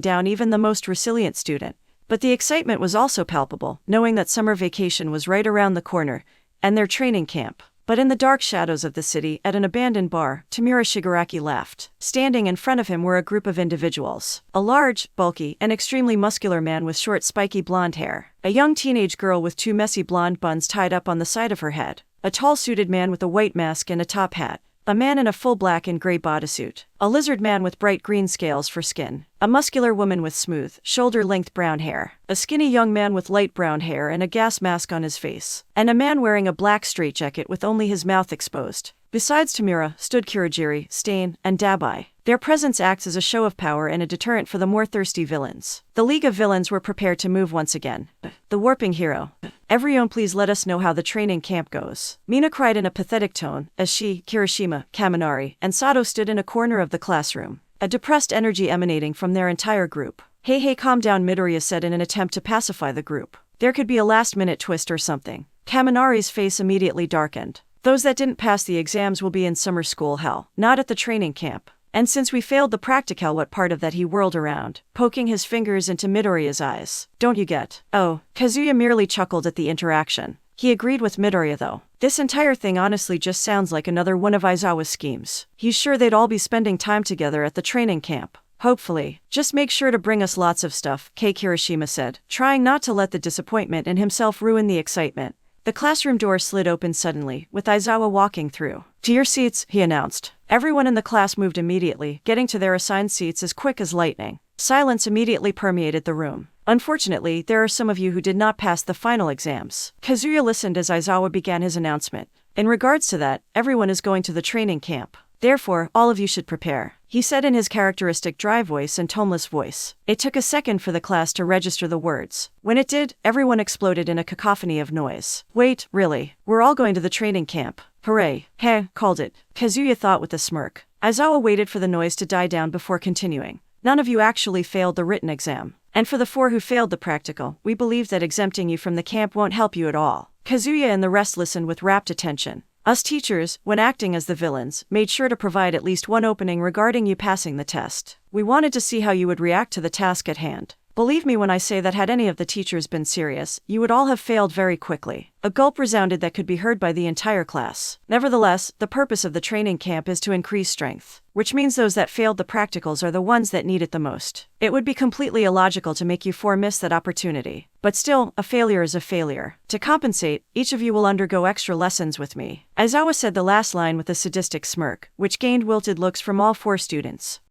down even the most resilient student. But the excitement was also palpable, knowing that summer vacation was right around the corner, and their training camp. But in the dark shadows of the city, at an abandoned bar, Tamura Shigaraki laughed. Standing in front of him were a group of individuals. A large, bulky, and extremely muscular man with short spiky blonde hair. A young teenage girl with 2 messy blonde buns tied up on the side of her head. A tall suited man with a white mask and a top hat. A man in a full black and gray bodysuit. A lizard man with bright green scales for skin. A muscular woman with smooth, shoulder-length brown hair. A skinny young man with light brown hair and a gas mask on his face. And a man wearing a black straitjacket with only his mouth exposed. Besides Tamura, stood Kurogiri, Stain, and Dabai. Their presence acts as a show of power and a deterrent for the more thirsty villains. The League of Villains were prepared to move once again. The warping hero. "Everyone, please let us know how the training camp goes," Mina cried in a pathetic tone, as she, Kirishima, Kaminari, and Sato stood in a corner of the classroom. A depressed energy emanating from their entire group. Hey, calm down," Midoriya said in an attempt to pacify the group. "There could be a last-minute twist or something." Kaminari's face immediately darkened. "Those that didn't pass the exams will be in summer school hell, not at the training camp. And since we failed the practical, what part of that?" he whirled around, poking his fingers into Midoriya's eyes. "Don't you get?" "Oh." Kazuya merely chuckled at the interaction. He agreed with Midoriya though. This entire thing honestly just sounds like another one of Aizawa's schemes. He's sure they'd all be spending time together at the training camp. "Hopefully. Just make sure to bring us lots of stuff," Kirishima said, trying not to let the disappointment in himself ruin the excitement. The classroom door slid open suddenly, with Aizawa walking through. "To your seats," he announced. Everyone in the class moved immediately, getting to their assigned seats as quick as lightning. Silence immediately permeated the room. "Unfortunately, there are some of you who did not pass the final exams." Kazuya listened as Aizawa began his announcement. "In regards to that, everyone is going to the training camp. Therefore, all of you should prepare," he said in his characteristic dry voice and toneless voice. It took a second for the class to register the words. When it did, everyone exploded in a cacophony of noise. "Wait, really? We're all going to the training camp? Hooray." "Heh," called it, Kazuya thought with a smirk. Aizawa waited for the noise to die down before continuing. "None of you actually failed the written exam. And for the 4 who failed the practical, we believe that exempting you from the camp won't help you at all." Kazuya and the rest listened with rapt attention. "Us teachers, when acting as the villains, made sure to provide at least one opening regarding you passing the test. We wanted to see how you would react to the task at hand. Believe me when I say that had any of the teachers been serious, you would all have failed very quickly." A gulp resounded that could be heard by the entire class. "Nevertheless, the purpose of the training camp is to increase strength, which means those that failed the practicals are the ones that need it the most. It would be completely illogical to make you 4 miss that opportunity. But still, a failure is a failure. To compensate, each of you will undergo extra lessons with me." Aizawa said the last line with a sadistic smirk, which gained wilted looks from all 4 students.